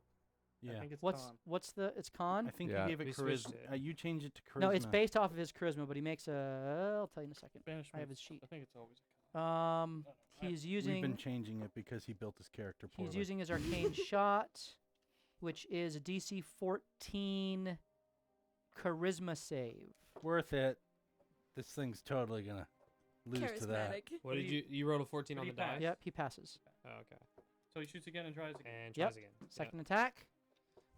Yeah. think it's What's con. what's the? It's con. I think Yeah. you gave it We switched charisma. it. You changed it to charisma. No, it's based off of his charisma, but he makes a. I'll tell you in a second. Banishment. I have his sheet. I think it's always a con. He's We've been using. changing it because he built his character poorly. He's using his arcane shot, which is a DC 14 charisma save. Worth it. This thing's totally gonna lose to that. Charismatic. What did you roll a 14 on the What do you die? pass? Yep, he passes. Oh, okay. So he shoots again and tries again. And Yep. tries again. Yeah. Second attack,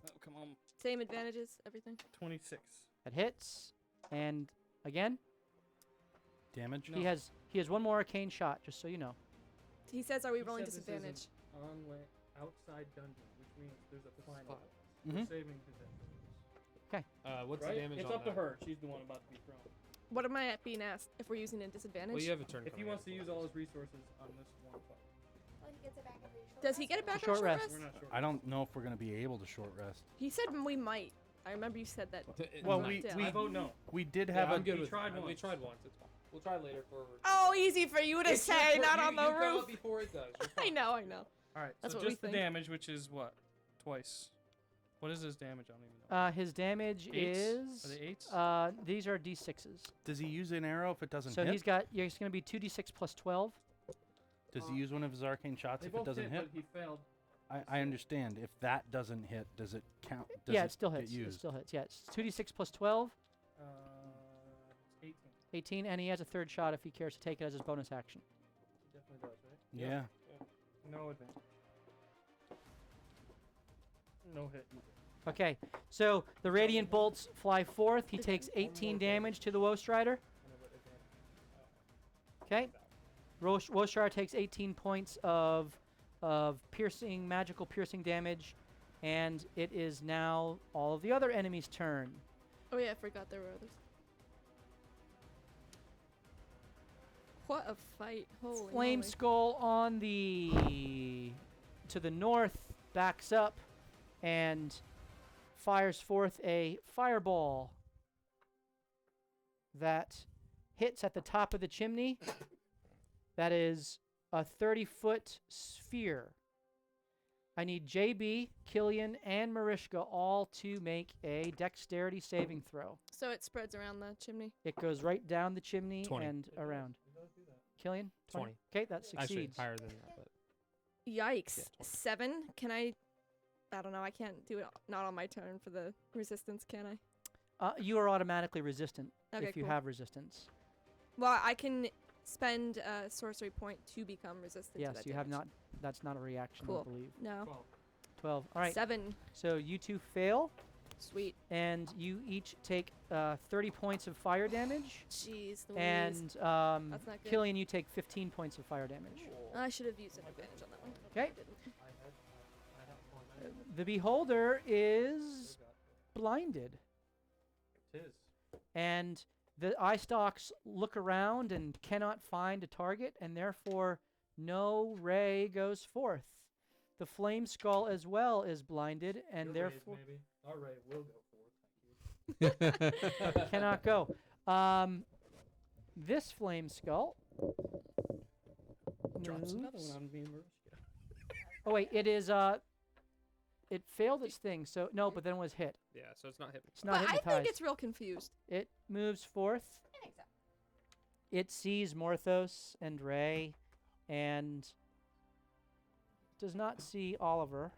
Oh, come on. Same advantages, everything. 26. that hits, and again Damage. No. he has one more arcane shot. Just so you know. He says, "Are we He rolling said this is an disadvantage?" outside dungeon, which means there's a planet. Fuck. We're Mhm. saving his enemies. What's Right? the damage It's on up to that? her. She's the one about to be thrown. What am I being asked? If we're using a disadvantage? Well, you have a turn. If he coming wants up. to use all his resources on this one fight. Well, he gets it back every short Does he rest get it back Short on short rest. rest? We're not sure. I don't know if we're gonna be able to short rest. He said we might. I remember you said that. Well, not we down. I vote no. we did Yeah, have I'm a. good we with tried We once. tried once. It's fine. We'll try later for. Oh, easy for you to It's your say, turn. not You- on the you come roof. up before it does. You're I fine. know, I know. All right. That's so what we just the think. damage, which is what? Twice. What is his damage? I don't even know. His damage Eights? is. Are they 8s? These are d6s. Does he use an arrow if it doesn't So hit? he's got. Yeah, it's going to be 2d6 plus 12. Does he use one of his arcane shots they if it both doesn't hit? but he failed. I understand. If that doesn't hit, does it count? Does Yeah, it it still get hits. It used? still hits. Yeah, it's 2d6 plus 12, It's 18. 18, and he has a third shot if he cares to take it as his bonus action. He definitely does, right? Yeah. No advantage. No hit either. Okay, so the radiant bolts fly forth. He takes 18 damage to the Woe Strider. Okay, Woe Strider takes 18 points of piercing, magical piercing damage, and it is now all of the other enemies' turn. Oh yeah, I forgot there were others. What a fight! Holy Flame moly. Skull on the to the north backs up and fires forth a fireball that hits at the top of the chimney. That is a 30-foot sphere. I need JB, Killian, and Marishka all to make a dexterity saving throw. So it spreads around the chimney. It goes right down the chimney 20. and around. Killian? 20. Okay, that Actually, succeeds. higher than that, but Yikes! Yeah, 20. 7. Can I don't know. I can't do it. Not on my turn for the resistance, can I? You are automatically resistant Okay, if you cool. have resistance. Well, I can spend a sorcery point to become resistant to Yes, that you have damage. not. That's not a reaction, Cool. I believe. No. 12. All right. 7. So you two fail, Sweet. and you each take 30 points of fire damage. Jeez, Louise. And That's not good. Killian, you take 15 points of fire damage. I should have used an advantage on that one. Okay. I didn't. The beholder is blinded, Tis. and the eye stalks look around and cannot find a target, and therefore no ray goes forth. The flame skull as well is blinded, and Your raise, therefore maybe. Our ray will go forward. Thank you. cannot go. This flame skull Drops another moves. one on me and Marishka. Oh wait, it is it failed its thing, so no, but then it was hit. yeah, so it's not hit. It's not But I hypnotized. think it's real confused. It moves forth. I think so. It sees Morthos and Ray, and does not see Oliver,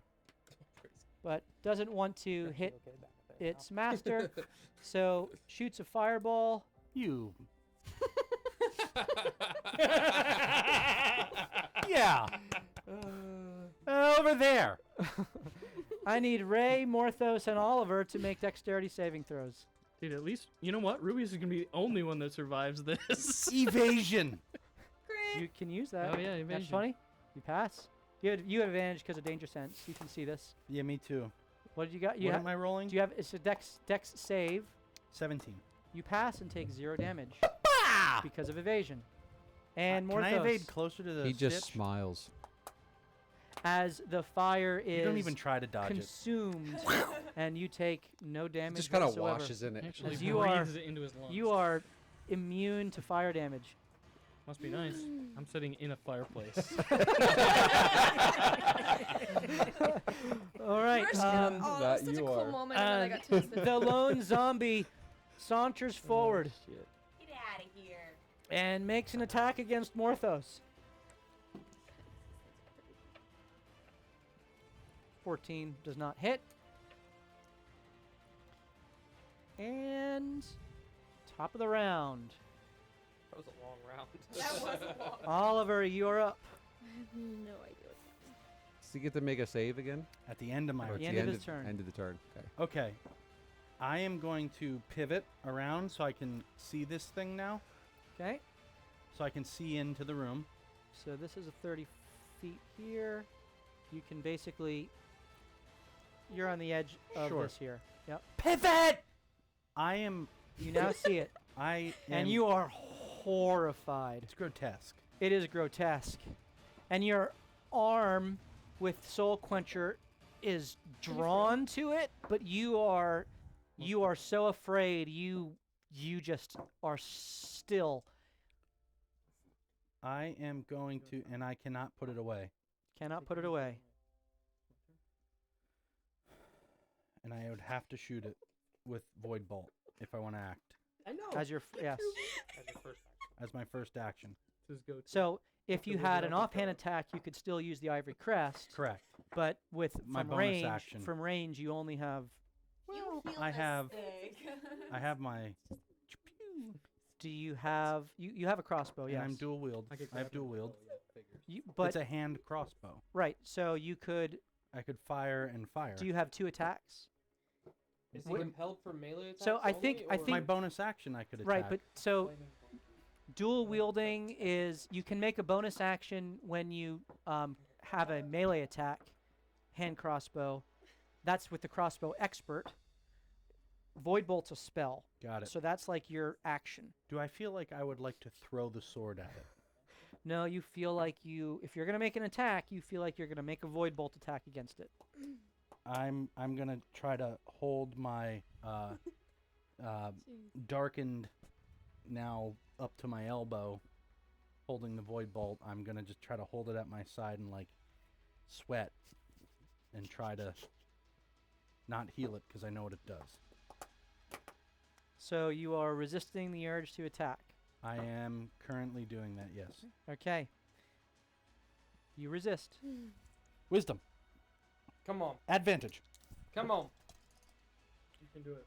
but doesn't want to hit its master, so shoots a fireball. You. Yeah. Over there. I need Ray, Morthos, and Oliver to make dexterity saving throws. Dude, at least, you know what? Rubius is going to be the only one that survives this. Evasion. Crit. You can use that. Oh, yeah, That's evasion. 20. You pass. You have advantage because of danger sense. You can see this. Yeah, me too. What did you got? What am I rolling? Do you have? It's a dex save. 17. You pass and take 0 damage Bah! because of evasion. And Can I Morthos, evade closer to the He just stitch? smiles. as the fire is You don't even try to dodge it. consumed, and you take no damage. Just kind of whatsoever. washes in it. Actually As you are- breathes it into his lungs. You are immune to fire damage. Must be nice. I'm sitting in a fireplace. All right. First, oh, that such a you cool are. moment, and then I got toasted. The lone zombie saunters forward Shit. Get out of here. and makes an attack against Morthos. 14 does not hit. And top of the round. That was a long round. That was a long. Oliver, you're up. I have no idea. Does he get to make a save again? At the end of my Or the at end of his turn. End of the turn. Okay. Okay. I am going to pivot around so I can see this thing now. Okay. So I can see into the room. So this is a 30 feet here. You can basically... You're on the edge of Sure. this here. Yep. Pivot! I am... You now see it. I am... And you are horrified. It's grotesque. It is grotesque. And your arm with Soul Quencher is drawn to it, but you are so afraid you just are still. I am going to... And I cannot put it away. Cannot put it away. And I would have to shoot it with Void Bolt if I want to act. I know. As your yes. As your first action. As my first action. This is go-to. So if you Deliver had an up and offhand go. attack, you could still use the Ivory Crest. Correct. But with My from bonus range, action. from range, you only have. You feel I this have- thing. I have my... Do you have you have a crossbow? And Yes. I'm dual wield. I could I have grab dual it. wield. But It's a hand crossbow. right. So you could. I could fire and fire. Do you have 2 attacks? Is he Wh- compelled for melee attacks? So I think- only, I or think- My bonus action I could attack. Right. But so flaming bomb? dual wielding is you can make a bonus action when you have a melee attack, hand crossbow. That's with the crossbow expert. Void Bolt's a spell, Got it. so that's like your action. Do I feel like I would like to throw the sword at it? No, you feel like if you're gonna make an attack, you feel like you're gonna make a Void Bolt attack against it. I'm gonna try to hold my darkened now up to my elbow, holding the Void Bolt. I'm gonna just try to hold it at my side and like sweat and try to not heal it because I know what it does. So you are resisting the urge to attack. I am currently doing that. Yes. Okay. You resist. Wisdom. Come on. Advantage. Come on. You can do it.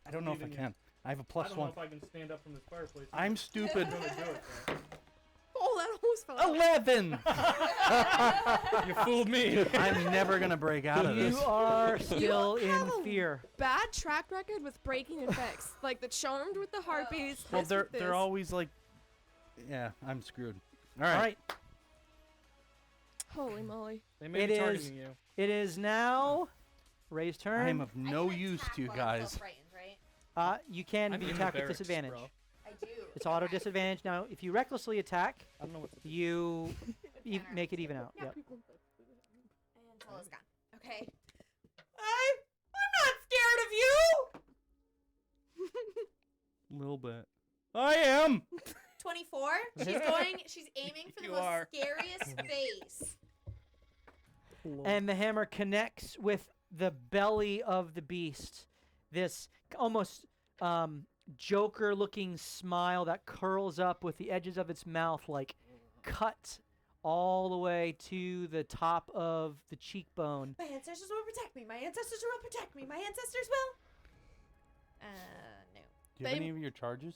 I don't know if I Believe in can. I have a I plus don't one. know if I can stand up from this fireplace. I'm stupid. I'm gonna do it. though. Oh, that almost fell out. 11. You fooled me. I'm never gonna break out of this. You are still in have a fear. Bad track record with breaking effects, like the charmed with the harpies. Well, this they're with this. they're always like, yeah, I'm screwed. All All right. right. Holy moly! They may It be is- targeting you. It is now Ray's turn. I'm of no I can use attack to you while I'm still guys. frightened, right? You can I'm be in the attacked with barracks, disadvantage. bro. I do. It's auto Okay. disadvantage. Now, if you recklessly attack, I don't know what to do. you Counter. make it even out. Yeah. Yep. Until it's gone. Okay. I'm not scared of you. Little bit. I am. 24. She's aiming for the You most are. scariest face. And the hammer connects with the belly of the beast. This almost Joker-looking smile that curls up with the edges of its mouth, like cut all the way to the top of the cheekbone. My ancestors will protect me. My ancestors will protect me. My ancestors will. No. Do you have They- any of your charges?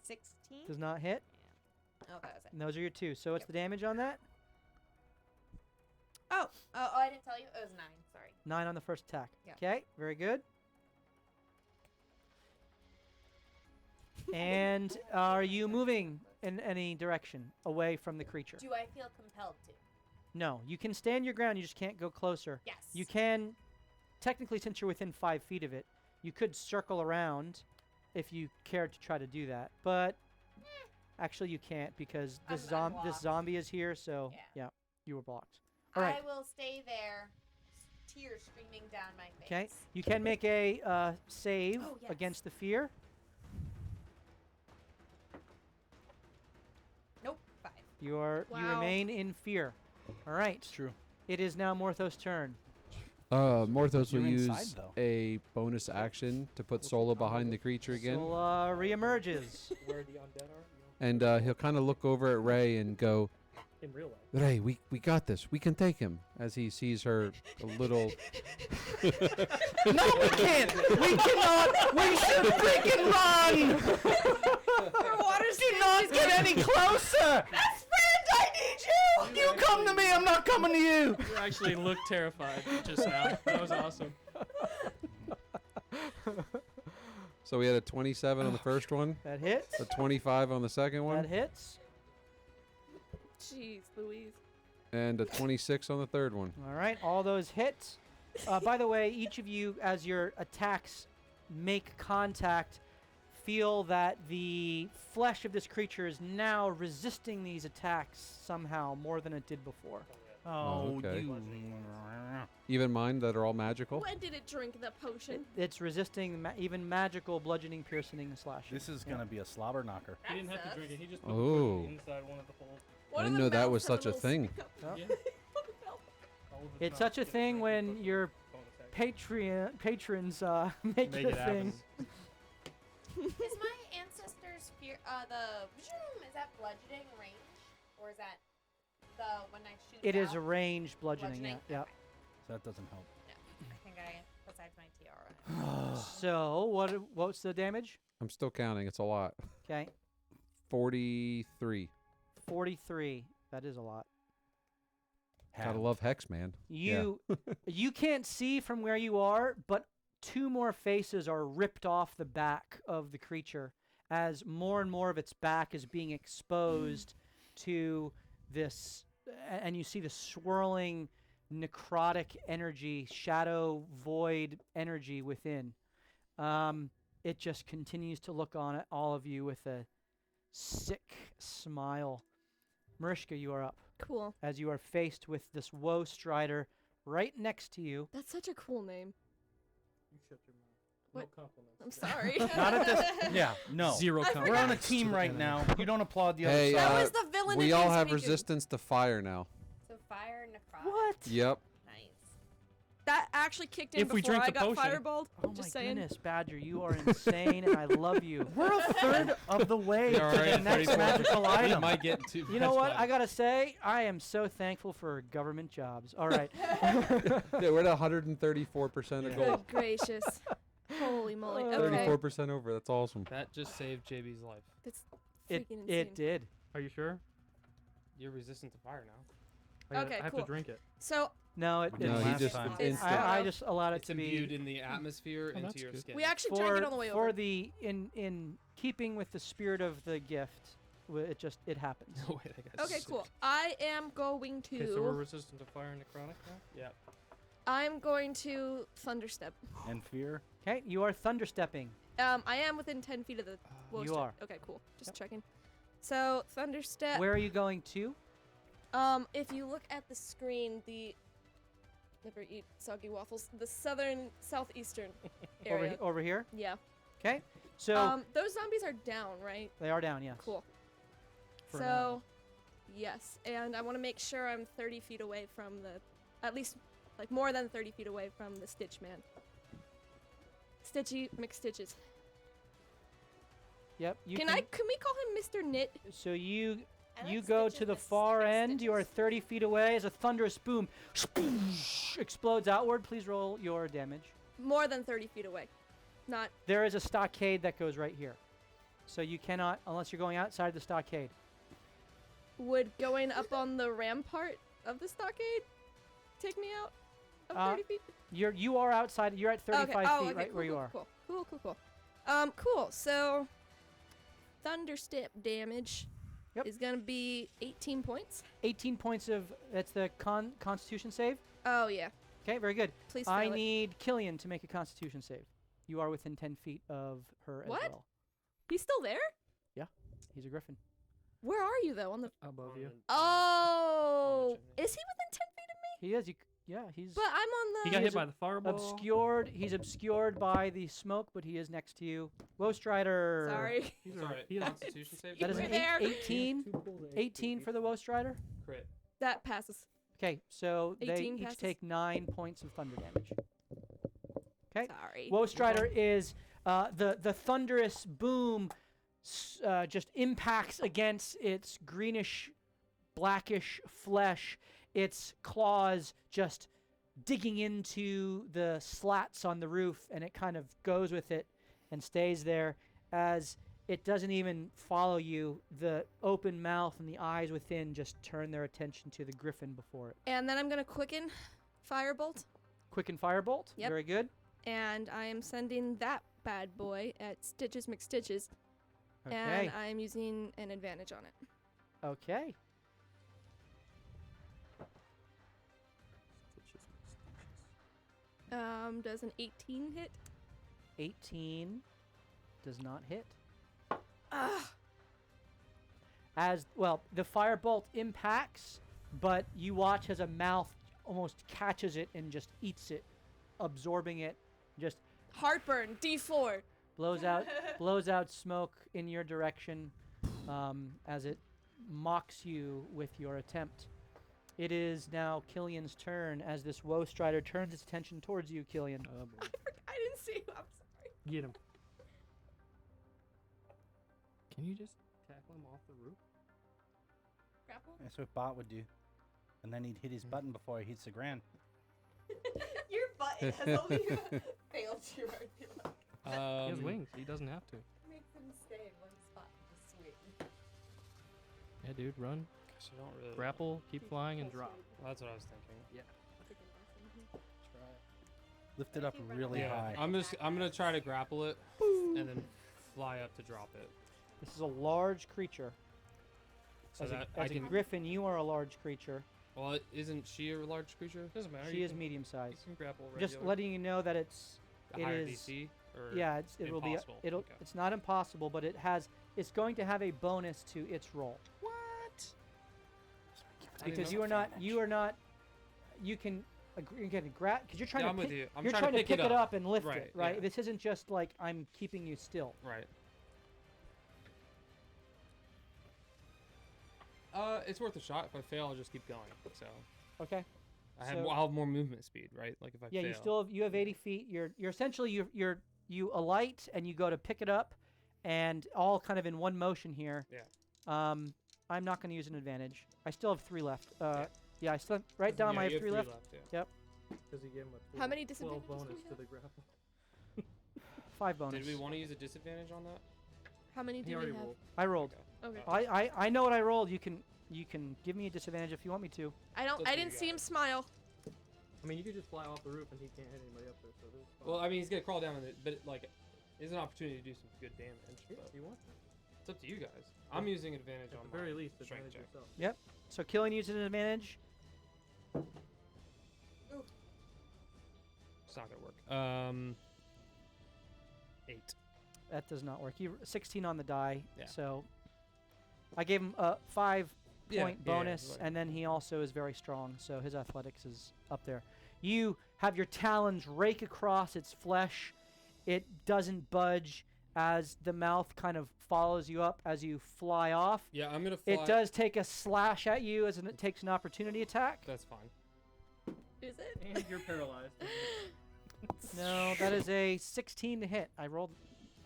16. Does not hit. Oh, that was it. And those are your 2. So what's the damage on that? Oh, I didn't tell you. It was 9. Sorry. 9 on the first attack. Yeah. Okay, very good. And are you moving in any direction away from the creature? Do I feel compelled to? No, you can stand your ground. You just can't go closer. Yes. You can, technically, since you're within 5 feet of it, you could circle around if you cared to try to do that. But actually, you can't because this I'm this blocked. zombie is here. So Yeah. you were blocked. All right. I will stay there. Tears streaming down my face. Okay. You can make a save Oh, yes. against the fear. Nope. 5. You Wow. remain in fear. All right. It's true. It is now Morthos' turn. Morthos will You're use inside, though. a bonus action to put Sola behind the creature again. Sola reemerges. Where the undead are, And he'll kind of look over at Ray and go, in real life. Ray, we got this. We can take him. As he sees her a little... No, we can't. We cannot. We should freaking run. Do not get any closer. Best friend, I need you. You come to me. I'm not coming to you. You actually looked terrified just now. That was awesome. So we had a 27 on the first one, That hits. a 25 on the second one, That hits. Jeez, Louise. and a 26 on the third one. All right. All those hit. By the way, each of you, as your attacks make contact, feel that the flesh of this creature is now resisting these attacks somehow more than it did before. Oh, okay. you. Even mine that are all magical. When did it drink the potion? It's resisting even magical bludgeoning, piercing, and slashing. This is gonna be a slobber knocker. He didn't have to drink it. He just put Oh. it inside one of the holes. I didn't know that was such a thing. Oh. Yeah. All of It's mouth such a gets thing right when close your to the bonus action. patrons make it a Make it happen. thing. Is my ancestor's fear is that bludgeoning range, or is that the when I shoot? It is out? a ranged bludgeoning. Bludgeoning? Yeah. Okay. So that doesn't help. I think besides my tiara. So what's the damage? I'm still counting. It's a lot. Okay, 43. 43. That is a lot. Gotta love Hex, man. You you can't see from where you are, but 2 more faces are ripped off the back of the creature as more and more of its back is being exposed to this, and you see the swirling necrotic energy, shadow void energy within. It just continues to look on at all of you with a sick smile. Mariska, you are up Cool. as you are faced with this woe strider right next to you. That's such a cool name. You shut your mouth. What? No compliments. I'm sorry. Not at this. Yeah. No. Zero I We're compliments. on a team right now. You don't applaud the other Hey, side. That was the villain. We in all me have speaking. resistance to fire now. So fire necrotic. What? Yep. Nice. That actually kicked in If we before drink I the got potion. fireballed. Oh my Just saying. goodness, Badger, you are insane, and I love you. We're a third of the way We to are the already next 34. magical We item. might get too You know much what? fun. I gotta say, I am so thankful for government jobs. All right. Yeah, we're at 134% of Yeah. gold. Good gracious. Holy moly. Oh. Okay. 34% over. That's awesome. That just saved JB's life. That's It freaking insane. it did. Are you sure? You're resistant to fire now. I Okay, have cool. to drink it. So No, it We did No, didn't. he last just time. It's- I just allowed it It's to imbued be in the atmosphere Oh, into that's your good. skin. we actually drank it on the way over. for the in keeping with the spirit of the gift. It happens. No way, that guy's Okay, sick. cool. I am going Okay, so we're to. resistant to fire and necrotic now? Yeah. I'm going to thunderstep. And fear. Okay, you are thunderstepping. I am within 10 feet of the. woe You strike. are. Okay, cool. Just Yep. checking. So thunderstep. Where are you going to? If you look at the screen, the. Never eat soggy waffles. The southeastern area. Over here. Yeah. Okay. So Those zombies are down, right? they are down. Yes. Cool. For So, now. yes, and I want to make sure I'm 30 feet away from the, at least, like more than 30 feet away from the Stitch Man. Stitchy McStitches. Yep. You Can we call him Mr. Knit? So you I you like go stitches to the with far six end. You are stitches. 30 feet away as a thunderous boom explodes outward. Please roll your damage. More than 30 feet away. Not. There is a stockade that goes right here. So you cannot, unless you're going outside the stockade. Would going up on the rampart of the stockade take me out of Uh, 30 feet? You are outside. You're at 35 okay. feet, Oh, okay. right cool, where you cool, are. Cool. Cool. So, thunderstep damage Yep. is gonna be 18 points. 18 points of that's the Constitution save. Oh yeah. Okay, very good. Please. I fail it. need Killian to make a Constitution save. You are within 10 feet of her What? as well. He's still there. He's a griffin. Where are you though? On the. Above you. Oh, chimney. is he within 10 feet of me? He is. Yeah, he's But I'm on the. He got He hit is by the fireball. obscured. He's obscured by the smoke, but he is next to you. Woe Strider. Sorry. Sorry. He is- Constitution save. That is You an were there. 18. 18 for the Woe Strider. Crit. That passes. Okay, so they 18 each passes. take 9 points of thunder damage. Okay. Sorry. Woe Strider is the thunderous boom just impacts against its greenish, blackish flesh. Its claws just digging into the slats on the roof, and it kind of goes with it and stays there as it doesn't even follow you. The open mouth and the eyes within just turn their attention to the griffin before it. And then I'm gonna quicken firebolt, Quicken Firebolt. Yep. Very good. and I am sending that bad boy at Stitches McStitches, Okay. and I'm using an advantage on it. Okay. Does an 18 hit? 18 does not hit. Ugh. As well, the firebolt impacts, but you watch as a mouth almost catches it and just eats it, absorbing it, just Heartburn. D4. blows out smoke in your direction as it mocks you with your attempt. It is now Killian's turn as this Woe Strider turns its attention towards you, Killian. Oh, boy. I didn't see you. I'm sorry. Get him. Can you just tackle him off the roof? Grapple? That's what Bot would do. And then he'd hit his button before he hits the ground. Your button has only failed you right now. He has wings. He doesn't have to. Makes him stay in one spot. Just swing. Yeah, dude, run. Gosh, I don't really. Grapple, keep flying, and drop. Well, that's what I was thinking. Yeah. Lift it up really high. I'm gonna try to grapple it and then fly up to drop it. This is a large creature. So As, that a, I as a can. griffin, you are a large creature. Well, isn't she a large creature? Doesn't matter. She you is can- medium You sized. can grapple Just regular. letting you know that it higher is DC or yeah, it will be impossible? it'll Okay. it's not impossible, but it's going to have a bonus to its roll. What? Because you are not you can grab because you're trying Yeah, to I'm with pick, you. I'm you're trying to pick it up and lift Right, it, right? yeah. This isn't just like I'm keeping you still. Right. It's worth a shot. If I fail, I'll just keep going. So Okay. I'll have more movement speed, right? Like if I Yeah, fail. you have 80 feet. You're essentially you alight and you go to pick it up, and all kind of in one motion here. Yeah. I'm not going to use an advantage. I still have 3 left. Yeah. Yeah, I still right down. Yeah, I you have 3 left. Yeah. Because he gave him a How many 12 disadvantages do bonus we to have? the grapple. 5 bonus. Did we want to use a disadvantage on that? How many He do we already have? rolled. I rolled. Okay. I know what I rolled. You can give me a disadvantage if you want me to. I don't. Up I to you didn't see him guys. smile. I mean, you could just fly off the roof and he can't hit anybody up there. So this is fine. Well, I mean, he's gonna crawl down in it, but like, it's an opportunity to do some good damage. Yeah, But if you want to. it's up to you guys. I'm using advantage At on the very my least, strength advantage check. yourself. So Killian uses an advantage. It's not gonna work. 8. That does not work. 16 on the die. Yeah. So I gave him a 5 Yeah, point yeah, bonus, right. and then he also is very strong, so his athletics is up there. You have your talons rake across its flesh. It doesn't budge as the mouth kind of follows you up as you fly off. Yeah, I'm gonna fly. It does take a slash at you as it takes an opportunity attack. That's fine. Is it? And you're paralyzed. No, that is a 16 to hit. I rolled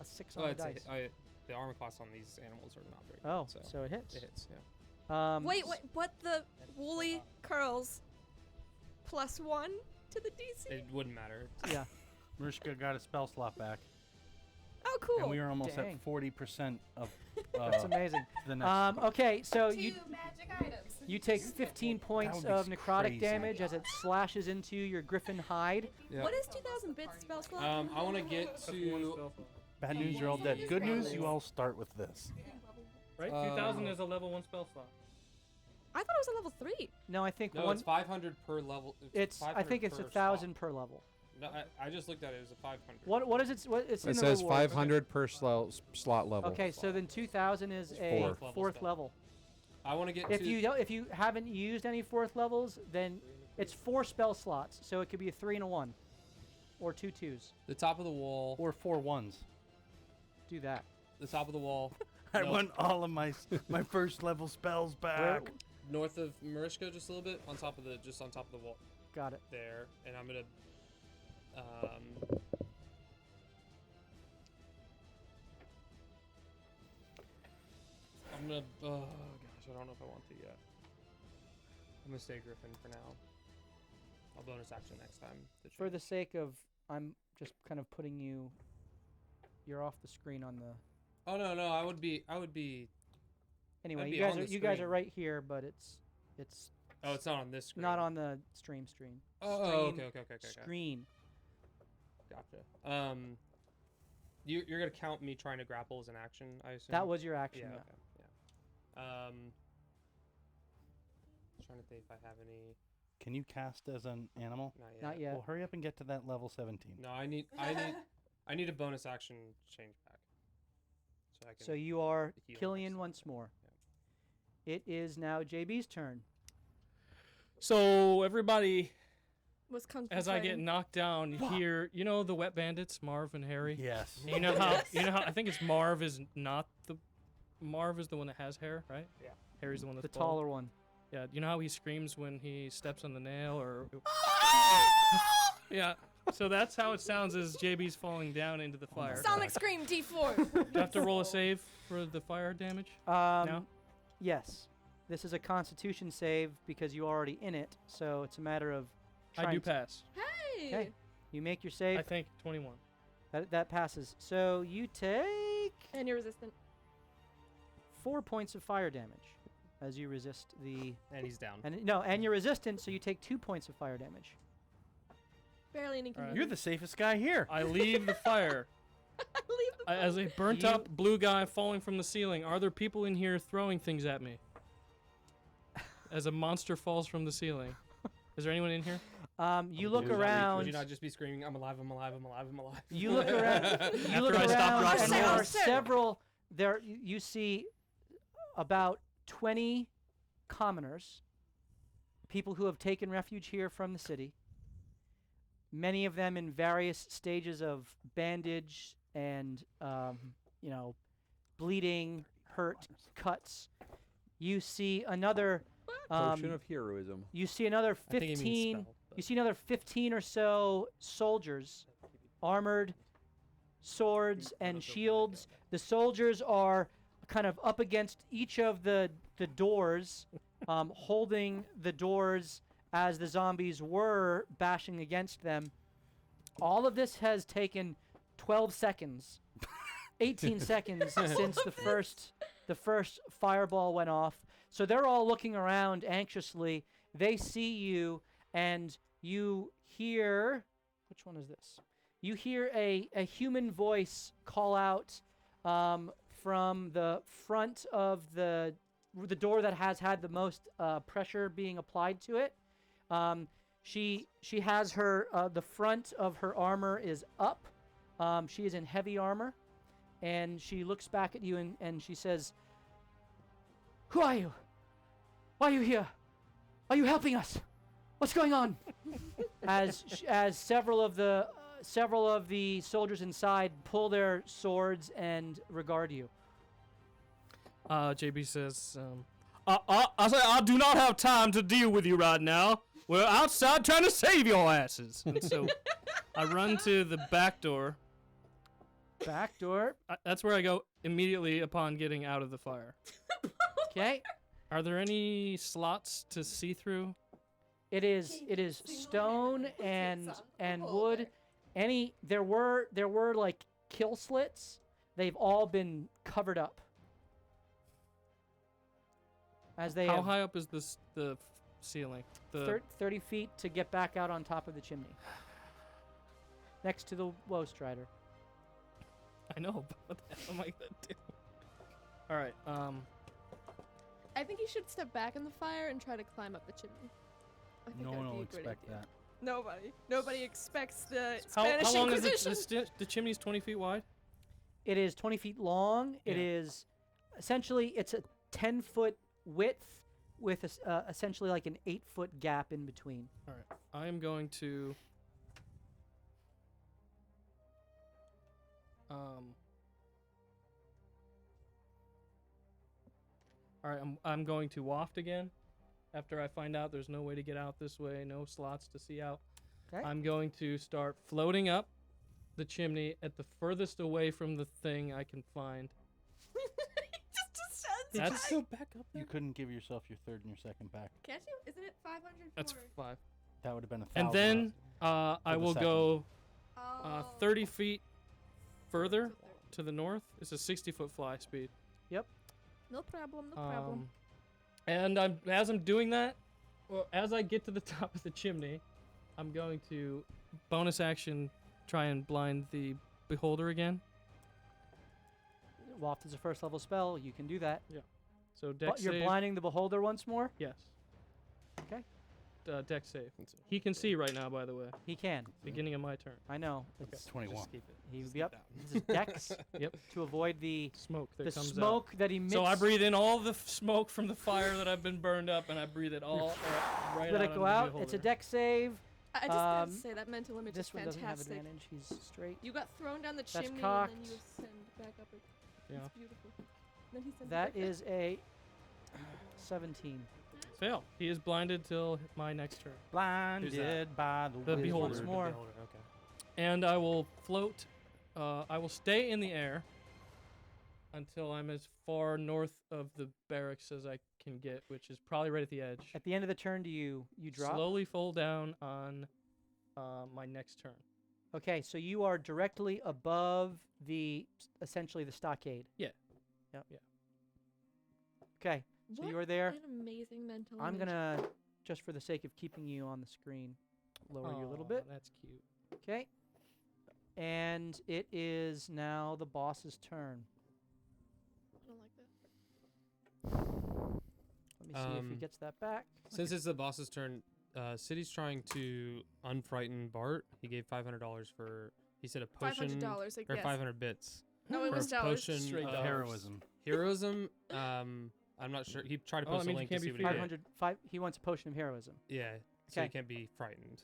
a 6 on the it's a dice. hit. The armor class on these animals are not very Oh, good. so it hits. It hits. Yeah. Wait, what? The woolly curls +1 to the DC? It wouldn't matter. Yeah. Mariska got a spell slot back. Oh, cool. And we were almost Dang. at 40% of That's amazing. the next. Okay, so 2 you magic items. You take 15 points would be of necrotic crazy. damage as it slashes into your griffin hide. Yeah. What is 2,000 bits spell slot? I want to get That's one to. spell slot. Bad news, you're all dead. Good news, you all start with this. Right? 2000 is a level 1 spell slot. I thought it was a level 3. No, I think No, one. it's 500 per level. It's I 500 think it's per 1,000 per level. slot. No, I just looked at it. It was a 500. What is it? What it's in It the says rewards. 500 per slot level. Okay, so then 2,000 is It's a fourth level fourth spell. level. I want to get If to. you haven't used any fourth levels, then it's 4 spell slots, so it could be a 3 and a 1, or 2 2s. The top of the wall. Or 4 1s. Do that. The top of the wall. I No. want all of my first level spells back. North of Marishka, just a little bit, on top of the wall Got it. there, and I'm gonna. I'm gonna. Oh gosh, I don't know if I want to yet. I'm gonna stay Griffin for now. I'll bonus action next time. to For change. the sake of, I'm just kind of putting you. You're off the screen on the. Oh no, I would be. Anyway, I'd you be guys on are the you guys are screen. right here, but it's Oh, it's not on this screen. not on the stream. Oh, Screen. okay. Screen. Gotcha. You're gonna count me trying to grapple as an action, I assume. That was your action. Yeah. Yeah. Okay. Yeah. Trying to think if I have any. Can you cast as an animal? Not yet. Not yet. Well, hurry up and get to that level 17. No, I need a bonus action change back. So I can. So you are heal Killian myself. once more. It is now JB's turn. So everybody, Was as I get concentrating. knocked down, you hear, the wet bandits, Marv and Harry. Yes. You know how I think it's Marv is not the Marv is the one that has hair, right? Yeah. Harry's the one that's The bald. taller one. Yeah, you know how he screams when he steps on the nail or yeah. So that's how it sounds as JB's falling down into the fire. Sonic Scream D4. Do I have to roll a save for the fire damage? No? Yes. This is a Constitution save because you're already in it, so it's a matter of. I do trying to- pass. Hey. Okay. You make your save. I think 21. That passes. So you take And you're resistant. 4 points of fire damage as you resist the. And he's down. And you're resistant, so you take 2 points of fire damage. Barely an inconvenience. You're the safest guy here. I leave the fire. Leave the As a burnt up blue guy falling from the ceiling, are there people in here throwing things at me? As a monster falls from the ceiling. Is there anyone in here? You look Would you around. not just be screaming, "I'm alive! I'm alive! I'm alive! I'm alive"? You look around. You look After I stop around, dropping and there are bombs. several. There you see about 20 commoners, people who have taken refuge here from the city. Many of them in various stages of bandage and bleeding, hurt, cuts. You see another. Potion of heroism. You see another I think he means 15. spell, but- You see another 15 or so soldiers, armored, swords and shields. The soldiers are kind of up against each of the doors, holding the doors as the zombies were bashing against them. All of this has taken 12 seconds, 18 seconds since the first fireball went off. So they're all looking around anxiously. They see you, and you hear, which one is this? You hear a human voice call out from the front of the door that has had the most pressure being applied to it. She has her the front of her armor is up. She is in heavy armor, and she looks back at you and she says, "Who are you? Why are you here? Are you helping us? What's going on?" as several of the soldiers inside pull their swords and regard you. JB says, I say I do not have time to deal with you right now. We're outside trying to save your asses. And so I run to the back door. Back door. That's where I go immediately upon getting out of the fire. Okay. Are there any slots to see through? It is stone and wood. There were like kill slits. They've all been covered up. As they How have high up is the ceiling? The 30 feet to get back out on top of the chimney. Next to the Woe Strider. I know, but what the hell am I gonna do? All right. I think you should step back in the fire and try to climb up the chimney. I think No that would one be will a great expect idea. that. Nobody expects the How Spanish long is Inquisition. it? The chimney's 20 feet wide. It is 20 feet long. It Yeah. is essentially it's a 10-foot width with essentially like an 8-foot gap in between. All right. I am going to. All right. I'm going to waft again. After I find out there's no way to get out this way, no slots to see out. Okay. I'm going to start floating up the chimney at the furthest away from the thing I can find. Just ascends. That's Go back up You couldn't give yourself your third and your second back. Can't you? Isn't it 500 that's for? 5. That would have been 1,000. And then I the will second. go Oh. 30 feet further So to the north. It's a 60-foot fly speed. No problem. No problem. And as I'm doing that, well, as I get to the top of the chimney, I'm going to bonus action try and blind the beholder again. Waft is a first level spell. You can do that. So But dex you're save. blinding the beholder once more. Yes. Okay. Dex save. He can see right now, by the way. He can. Beginning of my turn. I know. Okay. It's 21. Just keep it. he. Just Yep. keep that. This is Dex. Yep. To avoid the Smoke that comes smoke that out. emits. So I breathe in all the smoke from the fire that I've been burned up, and I breathe it all right Let out it go onto the out. It's a beholder. Dex save. I just have Um, to say that mental image This is one doesn't have fantastic. advantage. He's straight. You got thrown down the That's chimney cocked. and then you ascend back up. Yeah. It's beautiful. Then he sends That you back is a 17. Fail. He is blinded till my next turn. Blinded by the, The wizard. beholder. Once more. Beholder, okay. And I will float. I will stay in the air until I'm as far north of the barracks as I can get, which is probably right at the edge. At the end of the turn, do you drop? Slowly fall down on my next turn. Okay, so you are directly above essentially the stockade. Yeah. Yep. Yeah. Okay, so What you're there. An amazing mental I'm image. gonna, just for the sake of keeping you on the screen, lower you a little Aw, bit. That's cute. Okay. And it is now the boss's turn. I don't like that. Let me see if he gets that back. Since it's the boss's turn, City's trying to unfrighten Bart. He gave $500 for. He said a potion $500, I or guess. 500 bits. No, it for was a dollars. potion Straight of dollars. Heroism. Heroism. I'm not sure. He tried to Oh, that post a means you link can't to see be what he feared. did. 500. He wants a potion of heroism. Yeah. So Okay. he can't be frightened.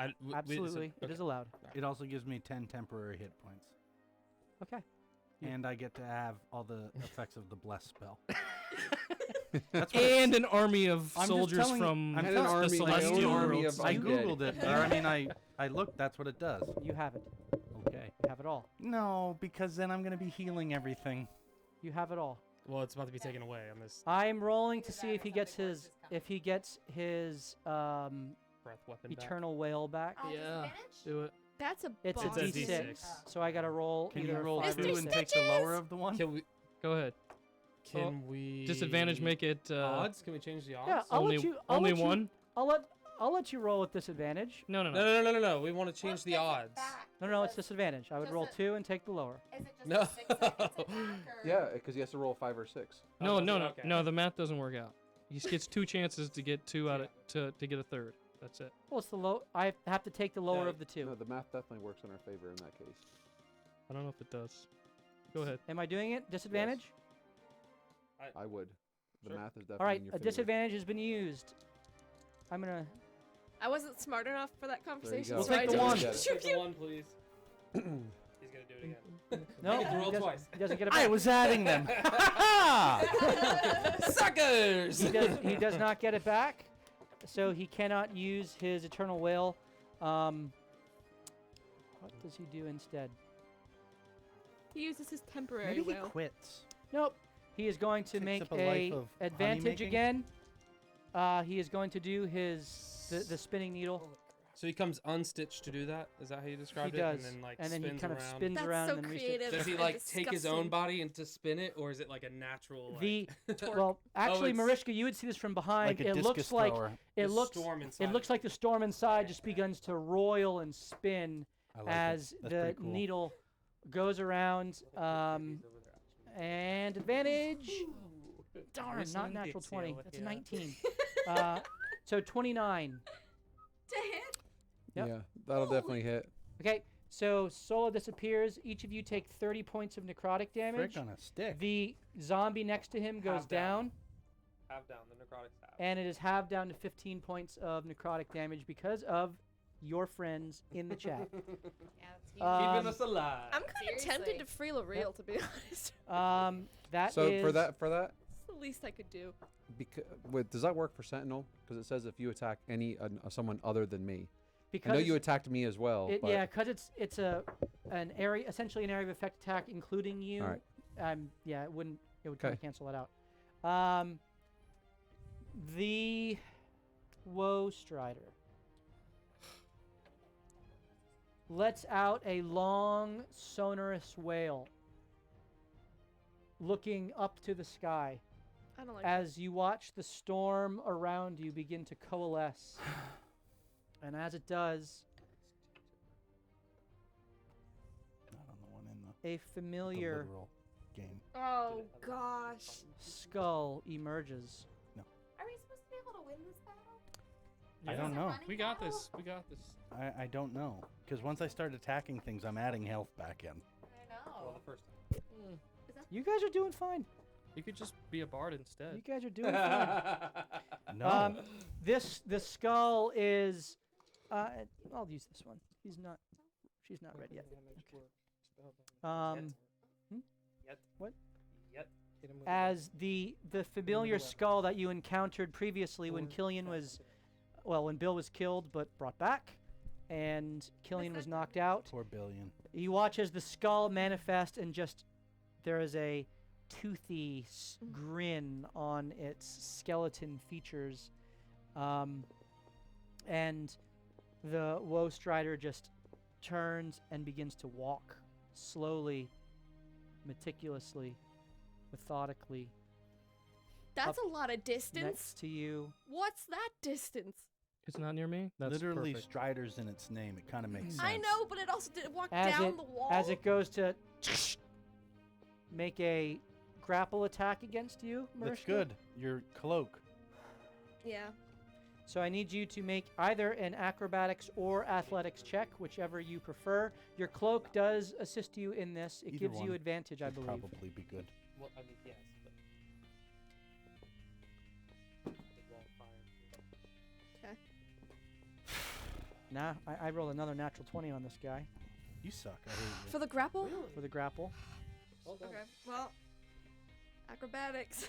I, Absolutely, it is allowed. It also gives me 10 temporary hit points. Okay. Yeah. And I get to have all the effects of the bless spell. And an army of I'm just soldiers telling you- from I'm And telling- an the army, my own celestial army worlds. of I undead. googled it. Or, I mean, I looked. That's what it does. You have it. Okay. You have it all. No, because then I'm gonna be healing everything. You have it all. Well, it's about to be taken away on this I'm rolling to Either see that if or he gets something worse his is coming. breath weapon. back. eternal whale back. Yeah. Disadvantage? Do it. That's a It's boss. a It's a D6, D6. so I gotta roll Can either you roll a 5 Mr. or 2 a and 6. take the lower of the one? Can we? Go ahead. Can we? Disadvantage make it odds? Can we change the odds? Yeah, I'll only let you. I'll only let you- one. I'll let you roll with disadvantage. No. No. We want to change What the gets it odds. back? No, it's Does- disadvantage. I would Just roll a- 2 and take the lower. Is it just No. a 6 that gets it back, or- Yeah, because he has to roll 5 or 6. No. Okay. No. The math doesn't work out. He gets 2 chances to get 2 out of to get a third. That's it. Well, it's the low. I have to take the lower Yeah, of the 2. No, the math definitely works in our favor in that case. I don't know if it does. Go ahead. Am I doing it? Disadvantage? I would. The Sure. math is definitely All right, in your a favor. disadvantage has been used. I'm gonna. I wasn't smart enough for that conversation, go. so We'll I take the don't one. Get it. shoot Take the you. one, please. He's gonna do it again. No, I get to roll he doesn't, twice. he doesn't get it I back. was adding them. Suckers! He does not get it back, so he cannot use his eternal whale. What does he do instead? He uses his temporary Maybe he whale. quits. Nope. He is going to Takes make up a life a of advantage honeymaking? again. He is going to do his the spinning needle. So he comes unstitched to do that? Is that how you described it? does, And then like and then he spins kind of around. spins That's around so and then creative. Does he and like take his own disgusting. body and to spin it, or is it like a natural? Like, The well, actually, it's- Mariska, you would see this from behind. Like a It discus looks like thrower. it the looks storm inside it looks like the storm inside just begins to roil and spin I like as it. That's the pretty cool. needle goes around. And advantage. Darn, not natural 20. That's a 19. So 29. To hit. Yep. Yeah, that'll definitely hit. Okay, so Solo disappears. Each of you take 30 points of necrotic damage. Frick on a stick. The zombie next to him goes Half down. down, Half down. The necrotic's half. and it is halved down to 15 points of necrotic damage because of your friends in the chat. Yeah, that's huge. Um, Keeping us alive. I'm kind of tempted Seriously. to free L'Oreal, to be honest. That So is for that, It's the least I could do. does that work for Sentinel? Because it says if you attack someone other than me. because I know you attacked me as well. but yeah, because it's an area, essentially an area of effect attack, including you. All right. Yeah, it would kind Okay. of cancel that out. The Woe Strider lets out a long, sonorous wail, looking up to the sky I don't like as you watch the storm around you begin to coalesce. And as it does, Not on the one in a the familiar literal game. Oh gosh. skull emerges. Are we supposed to be able to win this battle? I Is don't it know. running We got battle? this. We got this. I don't know. Because once I start attacking things, I'm adding health back in. I Well, know. the first time. You guys are doing fine. You could just be a bard You instead. guys are doing fine. No. This skull is. I'll use this one. She's not ready yet. What? As the familiar skull that you encountered previously when Killian was, when Bill was killed but brought back, and Killian was knocked out. Poor Billion. You watch as the skull manifest and just there is a toothy grin on its skeleton features, and the Woe Strider just turns and begins to walk slowly, meticulously, methodically That's Up a lot of distance. next to you. What's that distance? It's not near me. That's Literally perfect. Strider's in its name. It kind of makes sense. I know, but it also didn't walk As down it the wall. as it goes to make a grapple attack against you, That's Mariska. good. Your cloak. Yeah. So I need you to make either an acrobatics or athletics check, whichever you prefer. Your cloak does assist you in this. It Either gives you one advantage, I Would believe. probably be good. Well, I mean, yes, but it won't fire. Nah, I rolled another natural 20 on this guy You suck. I hate you. For the grapple? for the grapple. Okay. Well, acrobatics.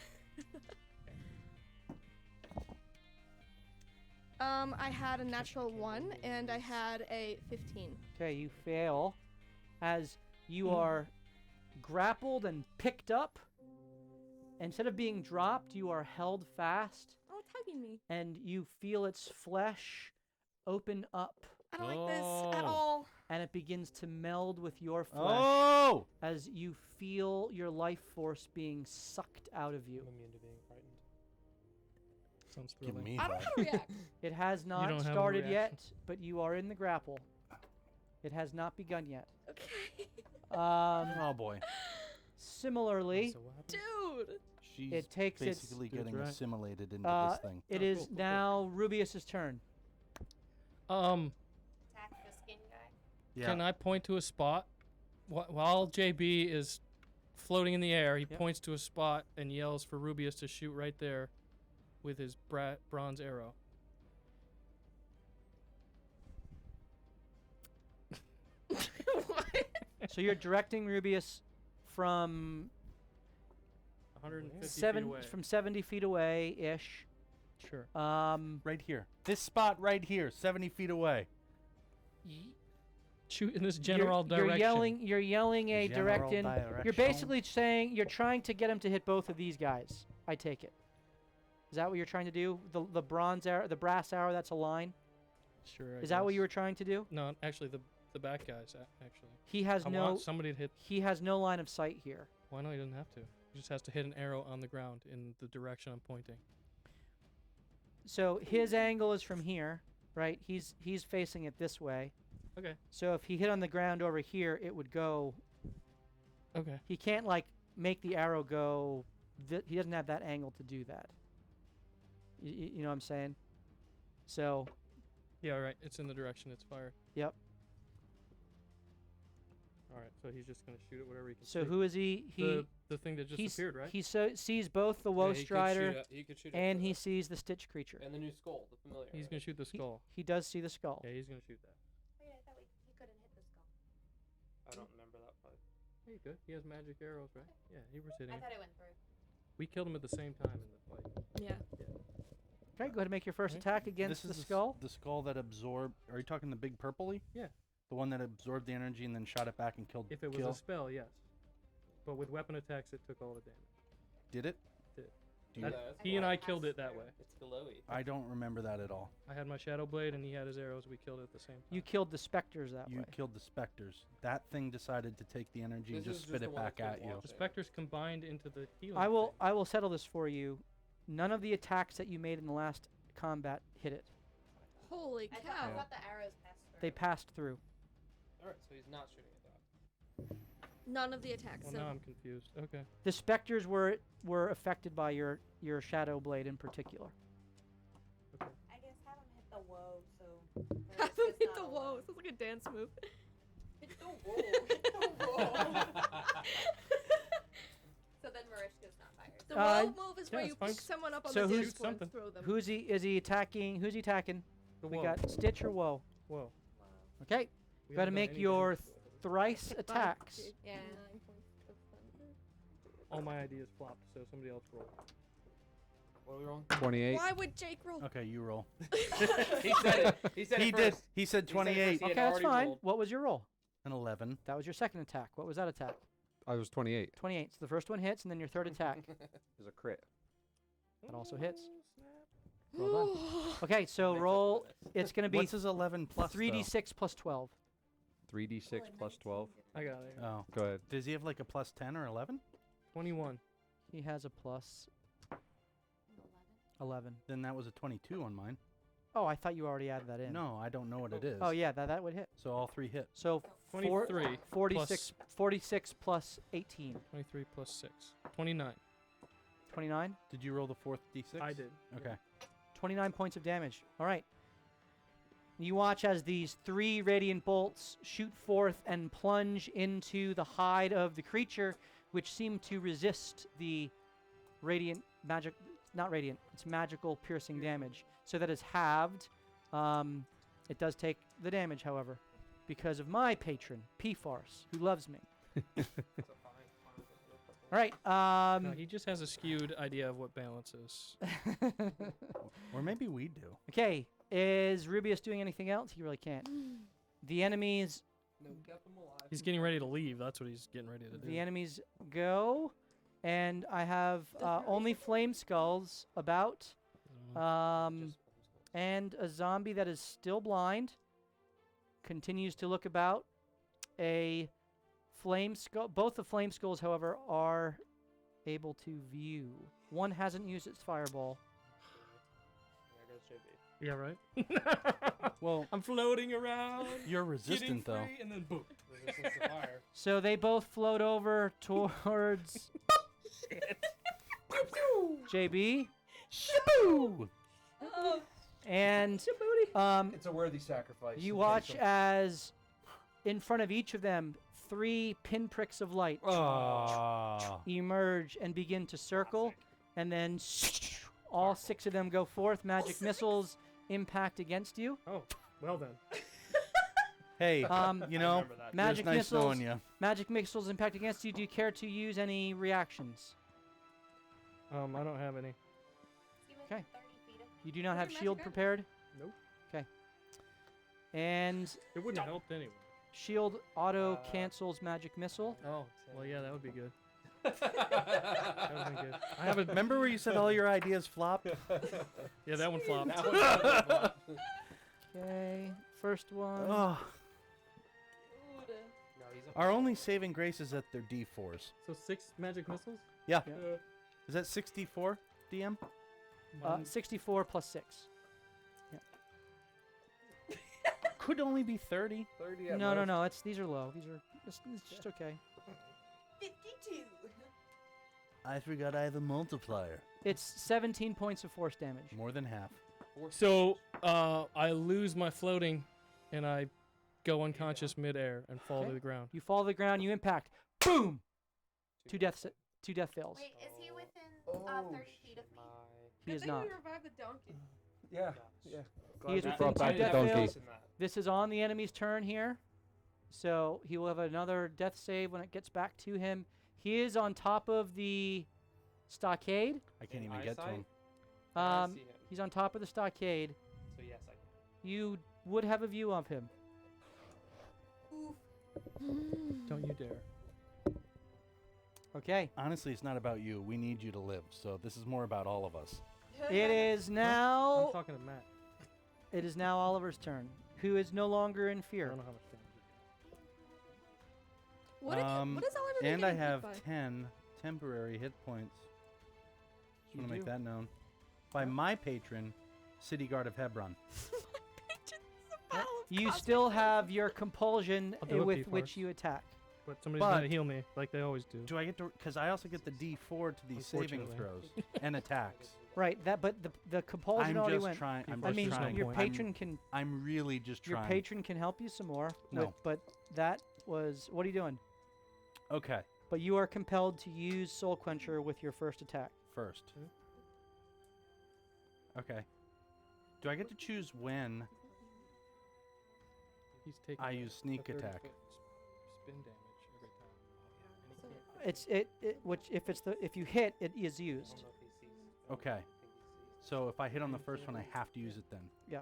I had a natural 1 and I had a 15. Okay, you fail as you are grappled and picked up. Instead of being dropped, you are held fast Oh, it's hugging me. and you feel its flesh open up I don't like this at Oh. all. and it begins to meld with your flesh Oh! as you feel your life force being sucked out of you. I'm immune to being frightened. Sounds Give thrilling. me I don't know that. how to react. It has not don't have a started yet, reaction. but you are in the grapple. It has not begun yet. Okay. Oh boy. Similarly, So what happened? Dude. She's it takes its. basically Dude, getting right. assimilated into Uh, this thing. It Oh, is cool, cool, cool. now Rubius's turn. Attack the skin guy. Yeah. Can I point to a spot? While JB is floating in the air, he Yep. points to a spot and yells for Rubius to shoot right there with his bronze arrow. What? So you're directing Rubius from 150 feet 70 feet away ish. Sure. Right here. This spot right here, 70 feet away. Shoot in this general you're direction. You're yelling a direct in. General You're direction. basically saying you're trying to get him to hit both of these guys. I take it. Is that what you're trying to do? The bronze arrow, the brass arrow. That's a line. Sure. I Is that what you guess. were trying to do? No, actually, the bad guys. Actually, He has I no. want somebody to hit. He has no line of sight here. Why not? He doesn't have to. He just has to hit an arrow on the ground in the direction I'm pointing. So his angle is from here, right? He's facing it this way. Okay. So if he hit on the ground over here, it would go. Okay. He can't like make the arrow go. He doesn't have that angle to do that. You know what I'm saying? So. Yeah. Right. It's in the direction it's fired. Yep. All right. So he's just gonna shoot it whatever he can. So see. who is he? The thing that just appeared, right? He sees both the Woe Strider He could shoot and he sees the Stitch creature. and the new skull, the familiar. He's gonna shoot the skull. He does see the skull. Yeah, he's gonna shoot that. Wait, I thought he couldn't hit the skull. I don't remember that part. Hey, good. He has magic arrows, right? Yeah, he was hitting. I thought it went through. We killed him at the same time in the fight. Yeah. Okay, go ahead and make your first Okay. attack against the This is skull. The skull that absorbed. Are you talking the big purpley? Yeah. The one that absorbed the energy and then shot it back and killed. If it was a spell, yes. But with weapon attacks, it took all the damage. Did it? Did. Do you, That- he and I killed it that way. It's glowy. I don't remember that at all. I had my shadow blade and he had his arrows. We killed it at the same time. You killed the specters that You way. killed the specters. That thing decided to take the energy and This just is spit just it the one back that's at been you. watched. The specters combined into the healing. I will settle this for you. None of the attacks that you made in the last combat hit it. Holy I cow. thought the arrows passed through. They passed through. Alright, so he's not shooting at that. None of the attacks. Well, so now I'm confused. Okay. The specters were affected by your shadow blade in particular. I guess have him hit the woe, so. Have him hit the woe. Sounds like a dance move. Hit the woe. Hit the woe. So then Marishka's not fired. The Uh, woe move is yeah, where it's you fine. push someone up on So the who's- dance floor and something. throw them. Is he attacking? Who's he attacking? The We whoa. got Stitch or Woe. Whoa. Okay. We Got to haven't done make any your damage. thrice Hit by attacks. 59 Yeah. points of thunder. All my ideas flopped, so somebody else roll. What are we wrong? 28. Why would Jake roll? Okay, you roll. He said it. He said He it did. first. He said He said it 28. first. He Okay, had that's already fine. rolled. What was your roll? An 11. That was your second attack. What was that attack? I was 28. 28. So the first one hits, and then your third attack. Is a crit. That also hits. Oh, Well done. Okay, so Makes up roll. for this. It's going to be What's his 11 plus? 3d6 plus 12. 3d6 plus 12. I got it. Oh. Go ahead. Does he have like a plus 10 or 11? 21. He has a plus 11. Then that was a 22 on mine. Oh, I thought you already added that in. No, I don't know what it is. Oh, yeah, that would hit. So all three hit. So 23 46 plus 18. 23 plus 6. 29. 29? Did you roll the fourth d6? I did. Okay. 29 points of damage. All right. You watch as these 3 radiant bolts shoot forth and plunge into the hide of the creature, which seem to resist the radiant magic. Not radiant. It's magical piercing damage. So that is halved. It does take the damage, however, because of my patron, P-Farce, who loves me. It's a fine. All right. No, he just has a skewed idea of what balance is. Or maybe we do. Okay. Is Rubius doing anything else? He really can't. The enemies. No, kept him alive. He's getting ready to leave. That's what he's getting ready to do. The enemies go, and I have only flame skulls about, and a zombie that is still blind. Continues to look about. A flame skull. Both the flame skulls, however, are able to view. One hasn't used its fireball. There goes JB. Yeah, right? Well, I'm floating around. you're getting resistant though. free, and then boom. Resistance to fire. So they both float over towards JB. Shaboo! Oh, And It's a worthy sacrifice. you watch as in front of each of them 3 pinpricks of light Oh. emerge and begin to circle, and then all 6 of them go forth. Magic missiles impact against you. Oh, well then. Hey, Um, you know, remember that. it was magic nice missiles. knowing you. Magic missiles impact against you. Do you care to use any reactions? I don't have any. He went Okay. 30 feet up. You do not What's have your shield magic item? prepared. Nope. Okay. And It wouldn't have helped anyway. shield auto cancels magic missile. Oh, well, yeah, that would be good. That would be good. I have a. Remember where you said all your ideas flop? Yeah, that one flopped. That was Okay, first one. Oh, Dude. No, he's a our only saving grace is that they're D4s. So 6 magic missiles? Yeah. Yeah. Is that 64, DM? 64 plus 6. Could only be 30. 30 at No, no, most. no. These are low. It's just okay. 52. I forgot I have a multiplier. It's 17 points of force damage. More than half. So I lose my floating, and I go unconscious midair and fall Okay. to the ground. You fall to the ground. You impact. Boom. Two death fails. Wait, is he within Oh, 30 feet of me? He Good is thing not. we revived the donkey. Yeah. Yeah. He is Glad within brought two back the death donkey. fails. This is on the enemy's turn here. So he will have another death save when it gets back to him. He is on top of the stockade. I can't In even get to eyesight? him. I Um, see him. he's on top of the stockade. So yes, I can. You would have a view of him. Oof. Don't you dare. Okay. Honestly, it's not about you. We need you to live. So this is more about all of us. It is I'm now. talking to Matt. It is now Oliver's turn, who is no longer in I fear. don't know how much damage. What is Oliver And I getting hit have by? 10 temporary hit points. Just You want to make do. that known. By my patron, City Guard of Hebron. You still have your compulsion I'll do it, with P-Force. which you attack. But somebody's But- gonna heal me, like they always do. Do I get to? Because I also get the D4 to these saving Unfortunately. throws and attacks. Right. That. But the compulsion I'm already just went. trying. I'm I just mean, trying. your point. patron can. I'm really just Your trying. patron can help you some more. No. But that was. What are you doing? Okay. But you are compelled to use Soul Quencher with your first attack. First. Okay. Do I get to choose when He's taking I the- use sneak the 30 attack? foot spin damage every time. And he can't- It's which if you hit, it is I used. don't know if he sees. I don't Okay. think he sees. So if I hit on the first one, I have to use it then. Yeah.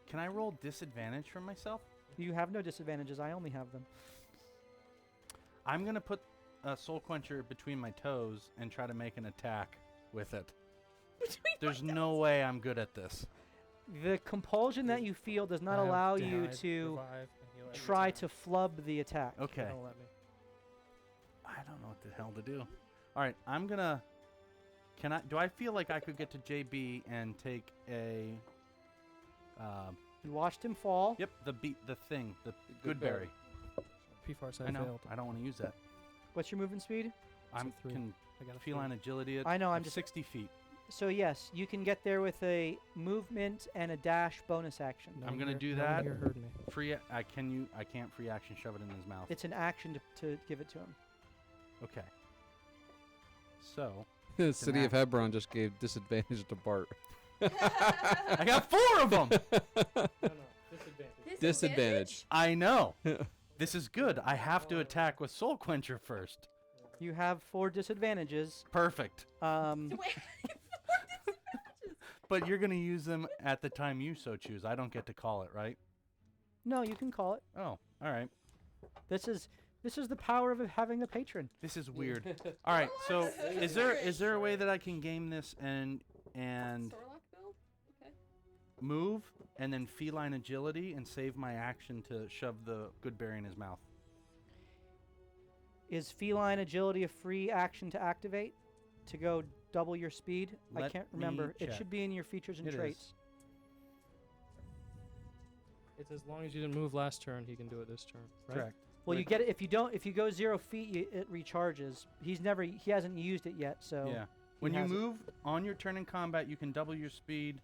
Can I roll disadvantage for myself? You have no disadvantages. I only have them. I'm gonna put a Soul Quencher between my toes and try to make an attack with it. There's no way I'm good at this. The compulsion that you feel does not I have allow you died, to revive, and heal every try time. to flub the attack. They Okay. don't let me. I don't know what the hell to do. All right, I'm gonna. Can I? Do I feel like I could get to JB and take a? You watched him fall. Yep, the thing, the good Goodberry. P-Farce, I know. failed. I don't want to use that. What's your movement speed? I'm 3. can I got a feline agility it. I know, I'm just- 60 feet. So yes, you can get there with a movement and a dash bonus action. No I'm one gonna here- do no one that. here heard me. Free. I can't free action shove it in his mouth. It's an action to give it to him. Okay. So The city of act. Hebron just gave disadvantage to Bart. I got 4 of them. No, disadvantage. Disadvantage. I know. This is good. I have to attack with Soul Quencher first. You have 4 disadvantages. Perfect. Wait. But you're gonna use them at the time you so choose. I don't get to call it, right? No, you can call it. Oh, all right. This is the power of having a patron. This is weird. All right. So is there a way that I can game this and Sorlock build? Okay. move and then feline agility and save my action to shove the Goodberry in his mouth? Is feline agility a free action to activate to go double your speed? I Let can't me remember. It check. should be in your features and It is. traits. It's as long as you didn't move last turn, he can do it this turn, right? Correct. Well, you Like- get it if you go 0 feet, it recharges. He hasn't used it yet, so Yeah. When you has it. move on your turn in combat, you can double your speed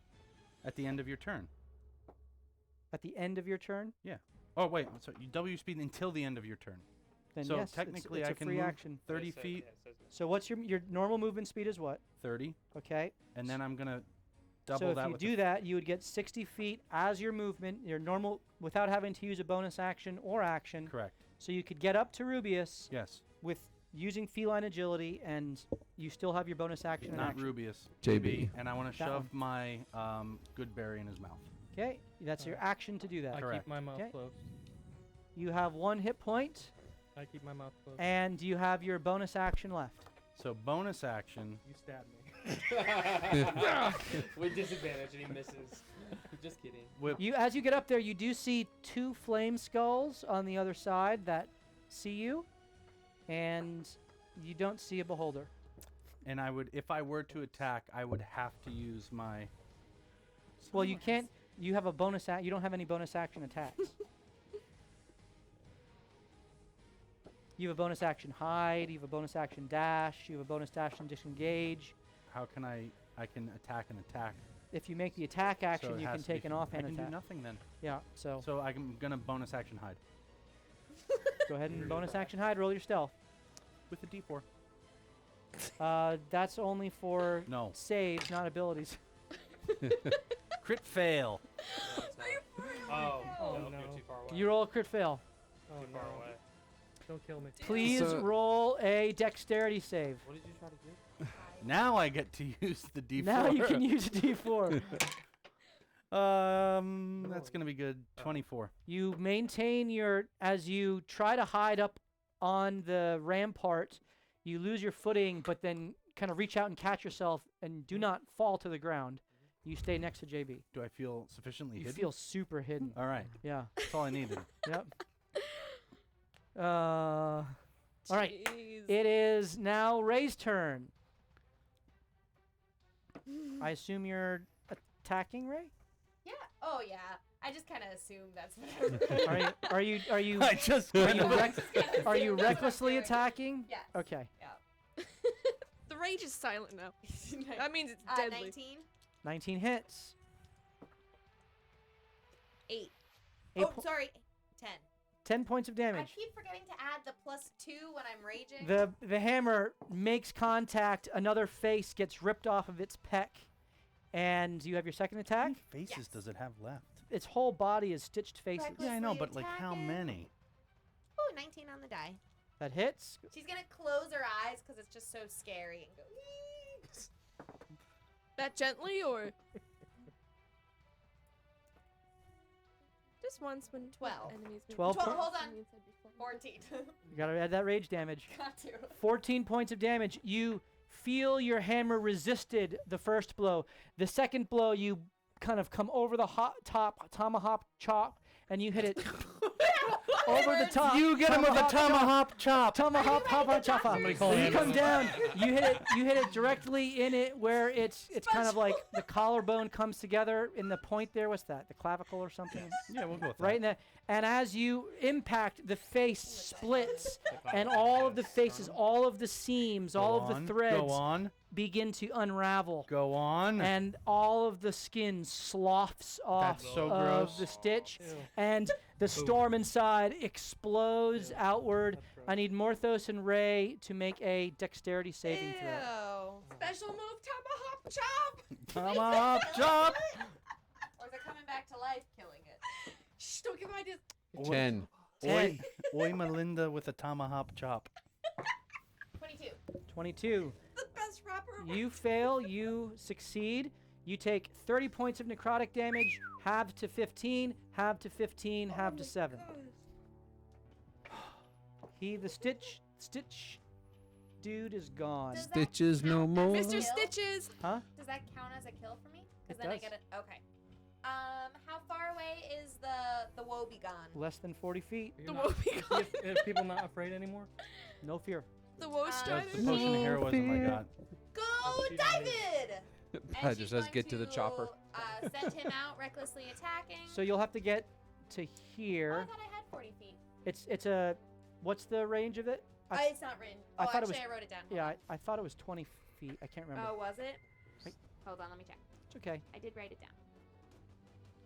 at the end of your turn. at the end of your turn, Oh wait, so you double your speed until the end of your turn. then So yes, technically it's I a can free move action. 30 It says- feet, yeah, it says it. So what's your normal movement speed is what? 30, Okay. and then I'm gonna double So if that you with do that, you would get 60 feet as your movement, your normal, without having to use a bonus action or action. correct. So you could get up to Rubius Yes, with using feline agility, and you still have your bonus action and not action. Rubius. JB. And I want to That shove my Goodberry in his mouth. Okay, that's your action to do that. I Correct. keep my mouth Okay. closed. You have 1 hit point, I keep my mouth closed. and you have your bonus action left. So bonus action. You stab me. With disadvantage, and he misses. Just kidding. As you get up there, you do see 2 flame skulls on the other side that see you, and you don't see a beholder. And I would, if I were to attack, I would have to use my. Well, you can't. You have a bonus. You don't have any bonus action attacks. You have a bonus action hide. You have a bonus action dash. You have a bonus action disengage. How can I can attack an attack? If you make the attack action, it you has can to be take an from- offhand I can attack. do nothing then. Yeah. So So I'm gonna bonus action hide go ahead and bonus action hide. Roll your stealth. with the D4. That's only for No. saves, not abilities. Crit fail. Oh, Oh, no. no. You're too far away. You roll a crit fail. Oh Too far no! away. Don't kill me. Please So- roll a dexterity save. What did you try to do? Now I get to use the D4. Now you can use a D4. That's gonna be good. 24. You maintain as you try to hide up on the rampart, you lose your footing, but then kind of reach out and catch yourself and do not fall to the ground. You stay next to JB. Do I feel sufficiently You hidden? feel super hidden. All right. Yeah. That's all I needed. Yep. All right. Jeez. It is now Ray's turn. I assume you're attacking Ray? Yeah. Oh yeah. I just kind of assume that's what I'm Are you I just are kind you, of. are you That's what I'm recklessly doing. attacking? Yes. Okay. Yeah. The rage is silent now. That means it's deadly. 19. 19 hits. 8. Eight Oh, po- sorry. 10. 10 points of I damage. keep forgetting to add the +2 when I'm raging. The hammer makes contact. Another face gets ripped off of its peck. And you have your second How attack. many faces Yes. does it have left? Its whole body is stitched faces. Reckless. Yeah, I know, Recklessly but like how attacking. many? Ooh, 19 on the die. That hits. She's gonna close her eyes because it's just so scary and go. "Eek." That gently or just once when 12. enemies move 12 closer po- Hold than on. the inside before. 14. You gotta add that rage damage. Got to. 14 points of damage. You feel your hammer resisted the first blow. The second blow, you kind of come over the top tomahawk chop, and you hit it over the top. You get him with a Tomahawk tomahawk chop. Tomahawk, hop, chop. Somebody call So you come ambulance. down. You hit it directly in it where it's kind of like the collarbone comes together in the point there. What's that? The clavicle or something? Yeah, we'll go with Right in that. there. And as you impact, the face splits, and all of the faces, all of the seams, Go all of on, the threads Go on. begin to unravel. Go on. And all of the skin sloughs off That's so of gross. the stitch, Ew. and the storm inside explodes outward. That's gross. I need Morthos and Ray to make a dexterity saving throw. Ew. Special move, tomahawk chop. Tomahawk chop. Or is it coming back to life, killing it? Shh, don't give ideas. 10. Oi, oi, Melinda with a tomahawk chop. 22. 22. The best rapper. You fail, you succeed. You take 30 points of necrotic damage, halved to 15, halved to 15, halved to 7. The stitch dude is gone. Does that Stitches no count as a more. Mr. kill? Stitches. Huh? Does that count as a kill for me? It Then I does. get it. Okay. How far away is the woebegone? Less than 40 feet. Are you The not- woe be gone. If people not afraid anymore? No fear. The woe That's That's the strider. potion of heroism I got. Go, she's not David! I And just she's let's going get to the chopper. Send him out, recklessly attacking. So you'll have to get to Oh, I here. thought I had 40 feet. It's a. What's the range of it? It's not written. I Oh, thought it actually, was- I wrote it down. Hold Yeah, on. I thought it was 20 feet. I can't remember. Oh, was it? Right. Hold on, let me check. It's okay. I did write it down.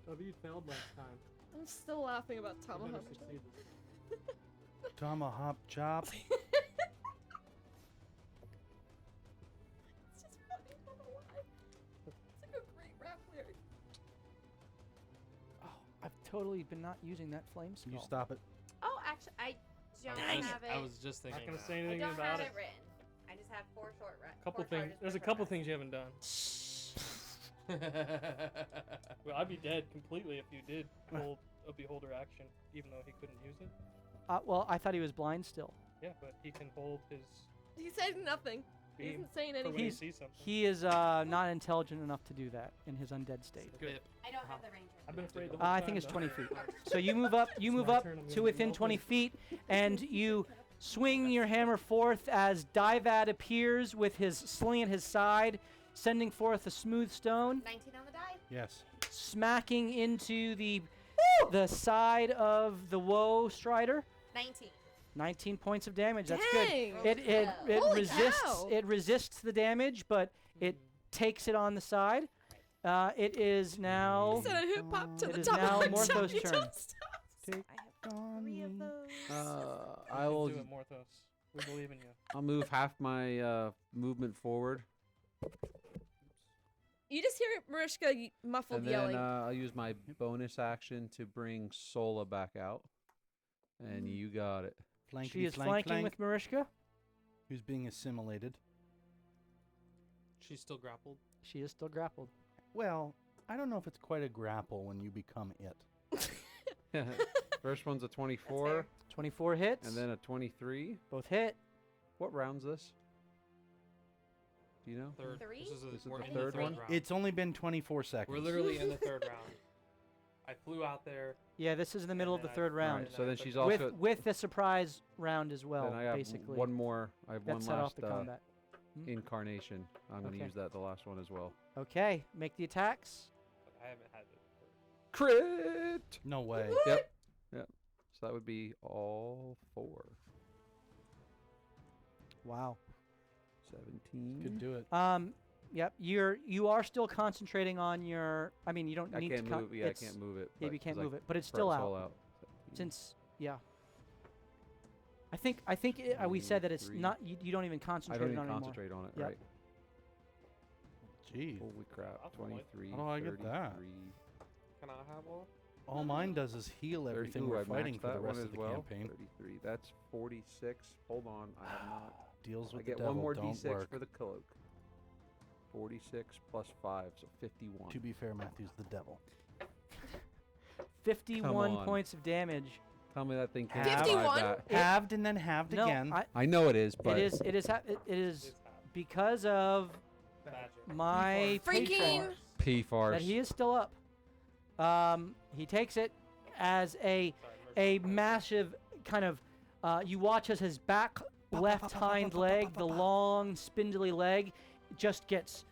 Oh, you failed last time. I'm still laughing about You better tomahawk. succeed. Tomahawk chop. It's just funny. I don't know why. It's like a great rap lyric. Oh, I've totally been not using that flame You skull. stop it. Oh, actually, I don't Dang have it. I was just thinking. Not gonna that. say I anything don't about have it. it written. I just have 4 short Couple 4 things. charges There's per a couple class. things you haven't done. Well, I'd be dead completely if you did hold a beholder action, even though he couldn't use it. Well, I thought he was blind still. Yeah, but he can hold his He said nothing. He beam. isn't saying For when anything. he sees something. He is not intelligent enough to do that in his undead state. Good. I don't have the range. I've been afraid the whole I time. think it's though. 20 feet. So you move up. You move my up turn, I'm to gonna within melt 20 it. feet, and you swing your hammer forth as Divad appears with his sling at his side, sending forth a smooth stone, 19 on the die. Yes. smacking into the side of the Woe Strider. 19. 19 points of damage. That's Dang. good. It Holy resists cow. it resists the damage, but it takes it on the side. It is now. Instead of hip hop to It the is top now of my Mortho's jump, you turn. don't stop. Take I have on 3 of me. those. I You will. can do it, Morthos. We believe in you. I'll move half my movement forward, You just hear Mariska muffled and then yelling. I'll use my bonus action to bring Sola back out. And you got it. She is flanking with Mariska. Who's being assimilated. She's still grappled. She is still grappled. Well, I don't know if it's quite a grapple when you become it. First one's a That's 24, fair. 24 hits. and then a 23. both hit. What round's this? Do you know? Third. 3? This is we're the in third one? round. It's only been 24 seconds. We're literally in the third round. I flew out there. Yeah, this is in the middle of the then third round. Alright, so then she's with also. with the surprise round as well, then I have basically. one more. I have that one set off last the combat. incarnation. I'm going to Okay. use that the last one as well. Okay, make the attacks. But I haven't had it. Crit! No way. Yep. Yep. So that would be all 4. Wow. 17. Could do it. Yep. You are still concentrating on your. I mean, you don't I need can't to. move. Yeah, I can't move it. Yeah, but you can't 'cause I move it, but it's prep still Soul out. out. Since yeah. I think we said that it's 3. not. You don't even I concentrate don't on even it anymore. concentrate on it, Yep. right? Jeez. Holy crap. That's one way. 23. How do I get that? 33. Can I have one? All mine does is heal 30 everything ooh, we're I fighting maxed for the that rest one of as the well. campaign. 33. That's 46. Hold on. I have not. Deals I with get the devil one more don't d6 work. for the cloak. 46 plus 5, so 51. To be fair, Matthew's the devil. 51 on. points of damage. Tell me that thing can't 51? survive that. Halved and then halved No, again. I know it is, but it is. It is. It is because of Magic. my Freaking- patron P farce. that he is still up. He takes it as a massive kind of. You watch as his back left hind leg, the long spindly leg, just gets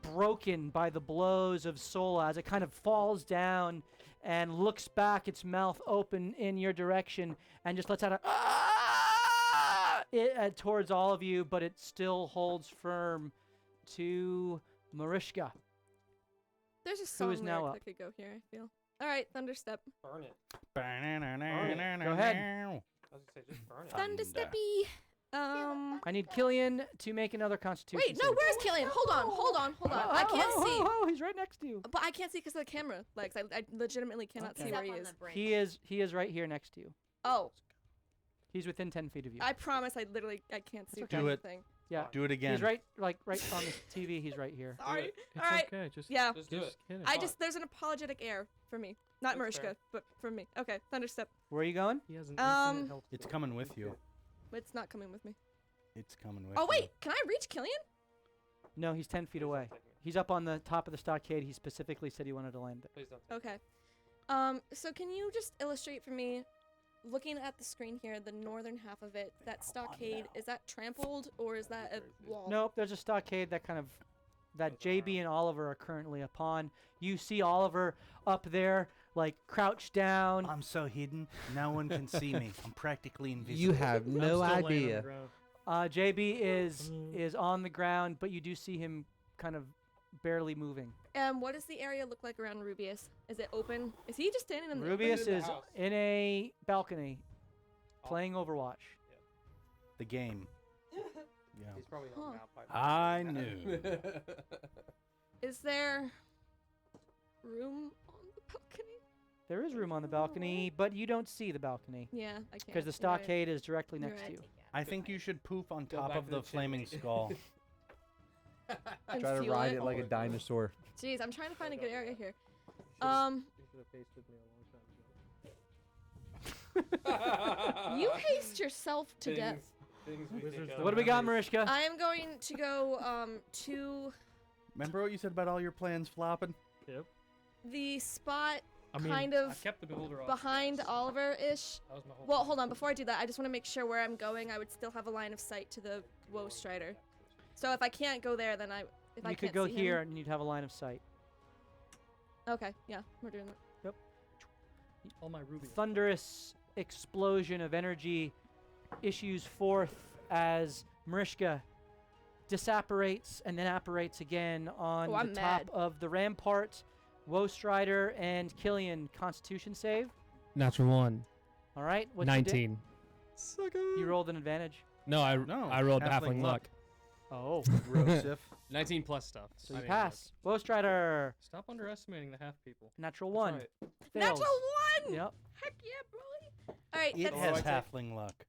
broken by the blows of Sola as it kind of falls down and looks back, its mouth open in your direction, and just lets out a towards all of you, but it still holds firm to Mariska. There's a Who song is now lyric up? that could go here, I feel. All right, Thunderstep. Burn it. Go ahead. I was gonna say just burn it. Thundersteppy. I need Killian to make another Constitution. Wait, no, save. where's Killian? Hold on. I can't see. Oh, he's right next to you. But I can't see because of the camera. Like, I legitimately cannot Okay. see He's where up he on is. the bridge. He is right here next to you. Oh, He's within 10 feet of you. I promise I can't see okay. Do it. anything. Yeah. Do it again. He's right on the TV. He's right here. Sorry. it. It's All right. okay. Just Yeah. Just do it. hit it. There's an apologetic air for me. Not That's Mariska, fair. but from me. Okay, Thunderstep. Where are you going? He has an Um, infinite health It's pool. coming with you. It's not coming with me. It's coming with Oh, you. wait. Can I reach Killian? No, he's 10 feet Please don't away. take me. He's up on the top of the stockade. He specifically said he wanted to land there. Please don't take me. Okay. So can you just illustrate for me, looking at the screen here, the northern half of it, that stockade, is that trampled or is that a wall? Nope, there's a stockade that JB and Oliver are currently upon. You see Oliver up there, like crouched down. I'm so hidden, no one can see me. I'm practically invisible. You have I'm no still laying on the idea. ground. JB is on the ground, but you do see him kind of barely moving. What does the area look like around Rubius? Is it open? Is he just standing in the Rubius in the is house. in a balcony playing Overwatch. The game. Yeah. He's probably Huh. hung out by I knew. Is there room on the balcony? There is room on the balcony, but you don't see the balcony Yeah, I can't. because the you're right. stockade is directly You're next right. to you. I think you should poof on Go top back of to the the flaming chimney. skull. And Try to fuel ride it like a dinosaur. Jeez, I'm trying to find a good area here. You should have faced with me a long time ago. You haste yourself to death. Things we Wizards think don't of. What do we got, Memories. Mariska? I am going to go to Remember what you said about all your plans flopping? Yep. the spot I mean, kind I of kept the beholder off. behind Oliver-ish. That was my whole Well, plan. hold on. Before I do that, I just want to make sure where I'm going, I would still have a line of sight to the Woe Strider. So if I can't go there, then I You could go here and you'd have a line of sight. Okay, yeah, we're doing that. All my rubies. Thunderous explosion of energy issues forth as Mariska disapparates and then apparates again on Oh, the I'm top mad. of the rampart. Woe Strider and Killian, Constitution save. Natural 1. All right, what'd you do? 19. You rolled an advantage. No, I No, rolled halfling halfling luck. luck. Oh, Rosif. 19 plus stuff. so I you mean, pass. Woe Strider, Stop underestimating the half people. natural That's 1. right. Fails. Natural 1! Yep. Heck yeah, bro. All right, It that's has halfling luck.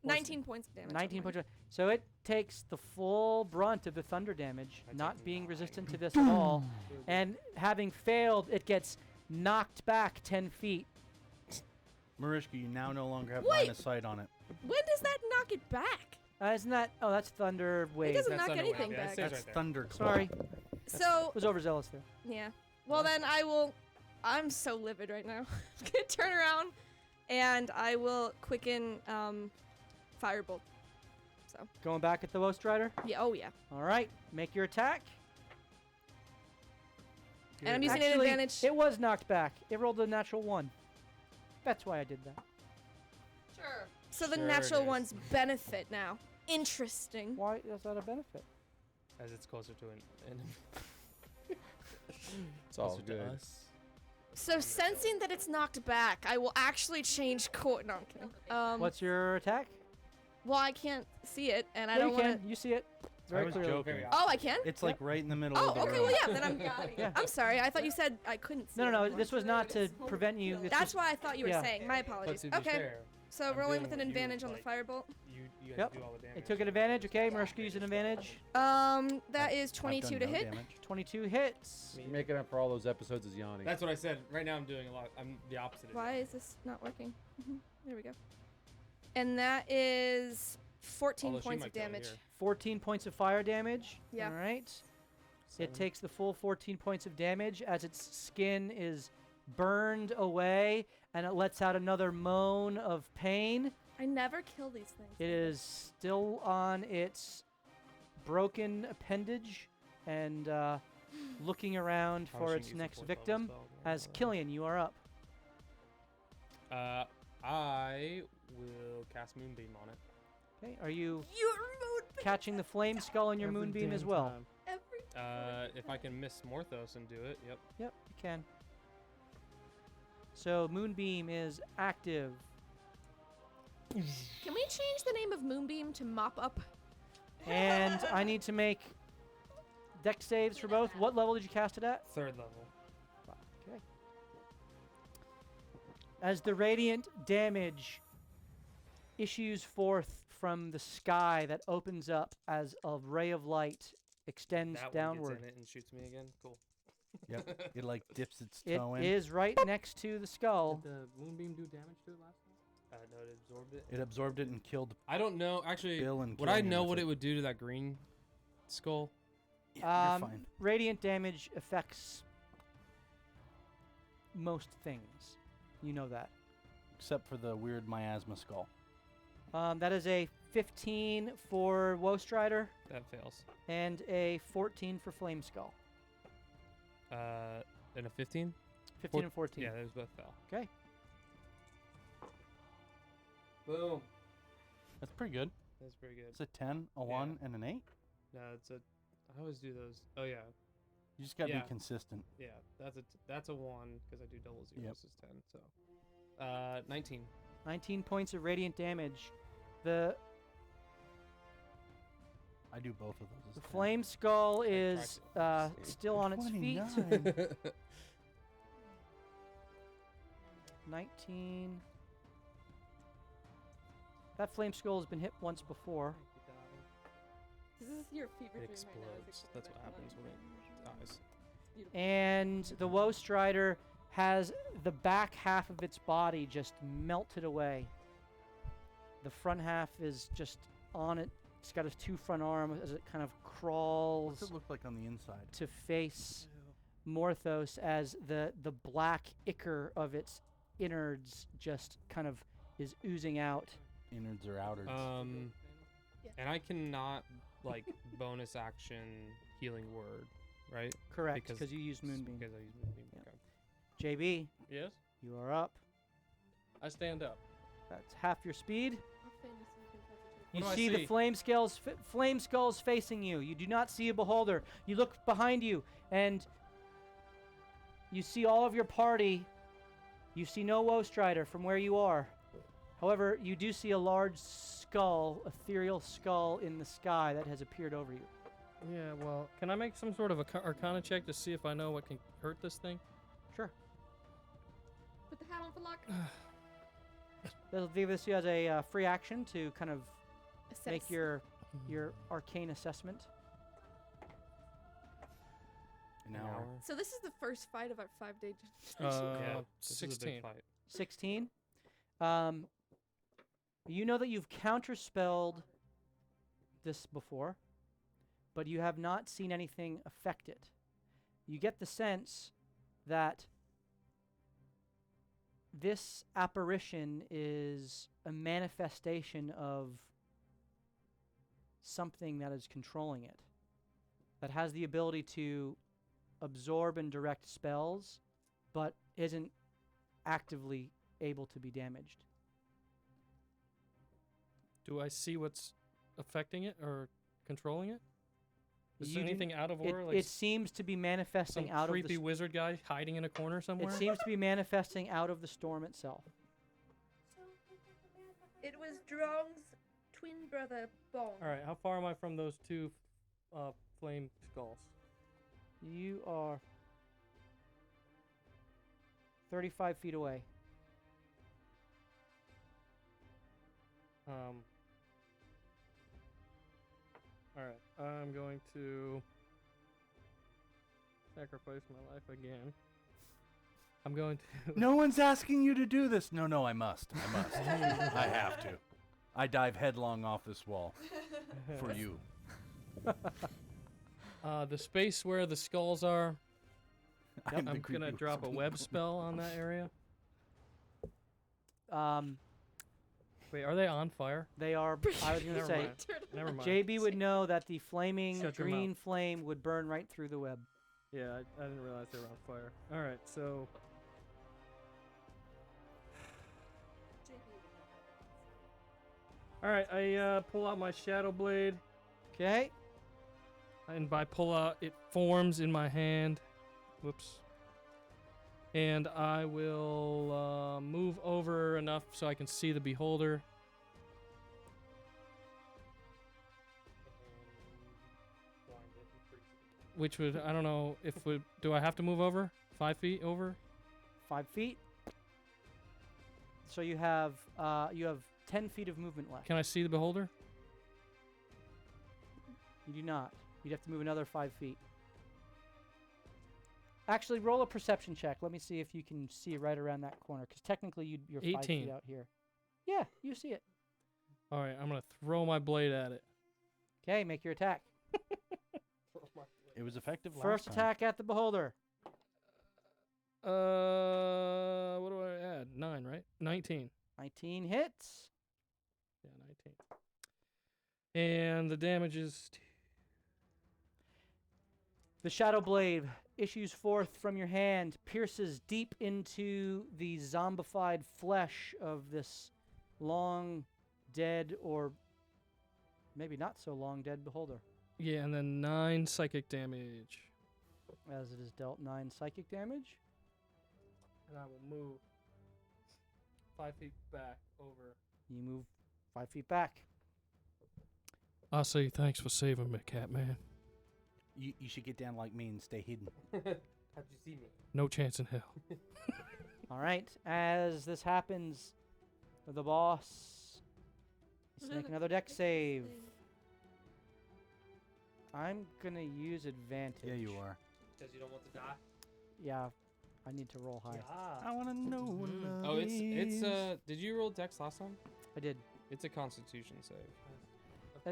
19 points of damage. 19 points. So it takes the full brunt of the thunder damage, not being resistant to this at all. And having failed, it gets knocked back 10 feet. Mariska, you now no longer have Wait. line of sight on it. When does that knock it back? Isn't that? Oh, that's thunder wave. It doesn't That's knock Thunderwave, anything yeah, it back. stays That's right there. thunderclap. Sorry, So, was overzealous there. yeah. Well, then I will. I'm so livid right now. I'm gonna turn around, and I will quicken Firebolt. So, Going back at the Woe Strider. yeah. Oh yeah. All right, make your attack. And I'm using Actually, an advantage. It was knocked back. It rolled a natural 1. That's why I did that. Sure. So the Sure it natural is. ones benefit now. Interesting. Why is that a benefit? As it's closer to an It's all closer to good. us. So sensing that it's knocked back, I will actually change course. No, I'm kidding. What's your attack? Well, I can't see it, and I Yeah, don't you want can. to. You see it I very was clearly. joking. Oh, I can. It's like right in the middle Oh, of the okay. room. Well, yeah. Then I'm. Yeah. I'm sorry. I thought you said I couldn't see. No, it no, no. anymore. This was not to prevent you. It's That's just- why I thought you were yeah. saying. My But apologies. to be Okay. fair, So I'm rolling doing with an what you advantage on the like. firebolt. you Yep. guys do all the damage. It took an advantage. Okay, Mariska used an advantage. That is I've 22 done to no hit. damage. 22 hits. Me- You're making up for all those episodes as Yanni. That's what I said. Right now I'm doing a lot. I'm the opposite. of Why you. is this not working? There we go. And that is 14 Although she points might of tell damage. here. 14 points of fire damage. Yeah. All right. It 7. takes the full 14 points of damage as its skin is burned away and it lets out another moan of pain. I never kill these things. It is still on its broken appendage and looking around How for she its needs a next 4th level victim. spell, As yeah. Killian, you are up. I will cast Moonbeam on it. Okay, are you Your mood catching the flame skull in your Every moonbeam as damn well? time. every. If I can miss Morthos and do it, yep. Yep, you can. So moonbeam is active. Can we change the name of Moonbeam to Mop Up? And I need to make dex saves for both. What level did you cast it at? 3rd level. Okay. As the radiant damage issues forth from the sky that opens up as a ray of light extends That one downward. gets in it and shoots me again. Cool. Yep. It like dips its It toe in. is right next to the skull. Did the moonbeam do damage to it last time? No, it absorbed it. It absorbed it and killed I don't know. Actually, Bill and would I Killian know with what it would do to that green skull? Yeah, you're fine. Radiant damage affects most things. You know that. Except for the weird miasma skull. That is a 15 for Woe Strider That fails. and a 14 for Flame Skull. And a 15? 15 and 14. Yeah, those both fell. Okay. Boom. That's pretty good. That's pretty good. It's a 10, a 1, and an 8. No, it's a. I always do those. Oh yeah, You just gotta Yeah. be consistent. yeah. That's a 1 because I do double zeros Yep. is 10. So, 19. 19 points of radiant damage. The I do both of those. as The 10. Flame Skull is practice. still on its feet. 29. 19. That Flame Skull has been hit once before. This is your fever It dream explodes. right now. is That's it what happens when it dies. Beautiful. And the Woe Strider has the back half of its body just melted away. The front half is just on it. It's got its 2 front arms as it kind of crawls What's it look like on the inside? to face Morthos as the black ichor of its innards just kind of is oozing out. Innards or outwards? And I cannot like bonus action healing word, right? Correct, Because- because you used Moonbeam. Because I use Moonbeam. Yeah. Okay. JB, Yes? you are up. I stand up. That's half your speed. You do I see the see? flame skulls facing you. You do not see a beholder. You look behind you, and you see all of your party. You see no Woe Strider from where you are. However, you do see a large skull, ethereal skull in the sky that has appeared over you. Yeah, well, can I make some sort of a arcana check to see if I know what can hurt this thing? Sure. Put the hat on for luck. They'll give this to you as a free action to kind of make Assess. your arcane assessment. An hour. So this is the first fight of our 5-day Yeah, This is a big 16. fight. 16. You know that you've counterspelled this before, but you have not seen anything affect it. You get the sense that this apparition is a manifestation of something that is controlling it, that has the ability to absorb and direct spells, but isn't actively able to be damaged. Do I see what's affecting it or controlling it? Is You there do- anything out of It, order? Like it seems to be manifesting some out of creepy the wizard guy hiding in a corner somewhere? It seems to be manifesting out of the storm itself. It was Drong's twin brother, Bong. All right, how far am I from those 2 flame skulls? You are 35 feet away. All right, I'm going to sacrifice my life again. I'm going to. No one's asking you to do this. No, I must. I must. I have to. I dive headlong off this wall for you. The space where the skulls are. I'm the I'm creepy gonna drop a wizard. web spell on that area. Um, Wait, are they on fire? they are. I was going to Never say, mind. Never mind. JB would know that the flaming Shut your green mouth. flame would burn right through the web. Yeah, I didn't realize they were on fire. All right, so all right, I pull out my shadow blade, Okay. and by pull out, it forms in my hand. Whoops. And I will move over enough so I can see the beholder. Which would, I don't know if would, do I have to move over? 5 feet over? 5 feet. So you have 10 feet of movement left. Can I see the beholder? You do not. You'd have to move another 5 feet. Actually, roll a perception check. Let me see if you can see right around that corner, because technically you're 5 feet 18. out here. Yeah, you see it. All right, I'm going to throw my blade at it. Okay, make your attack. It was effective last First time. attack at the beholder. What do I add? 9, right? 19. 19 hits. Yeah, 19. And the damage is The shadow blade issues forth from your hand, pierces deep into the zombified flesh of this long dead, or maybe not so long dead beholder, yeah, and then 9 psychic damage. as it is dealt 9 psychic damage. And I will move 5 feet back over. You move 5 feet back. I'll say thanks for saving me, Catman. You should get down like me and stay hidden. How'd you see me? No chance in hell. All right, as this happens, the boss needs to make another deck save. I'm gonna use advantage. Yeah, you are. Because you don't want to die. Yeah, I need to roll high. I want to know. Oh, it's did you roll dex last time? I did. It's a Constitution save.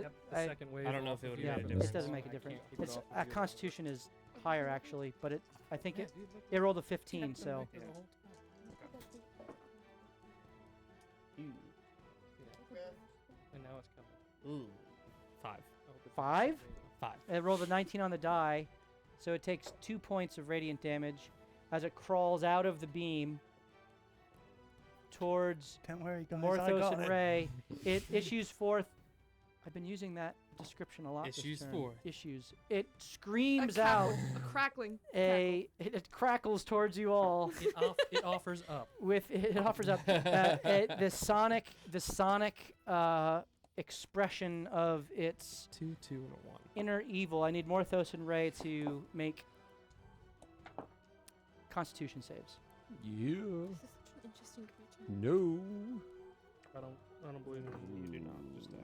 Yep, the I- second wave. I don't know if it would Yeah, make a it difference. doesn't make a difference. keep it It's off of your- Constitution is higher actually, but I think it rolled a 15, so Yeah. And now it's coming. Ooh. 5. I hope it's 5. 5. It rolled a 19 on the die, so it takes 2 points of radiant damage as it crawls out of the beam towards Don't worry, guys. Morthos and Ray. It issues forth. I've been using that description a lot. this Issues turn. forth. Issues. It screams a out a crackling. it crackles towards you all It offers up. with it offers up the sonic expression of its 2, 2, and a 1. inner evil. I need Morthos and Ray to make Constitution saves. Yeah. This is such an interesting creature. No. I don't believe in You do not. Just that.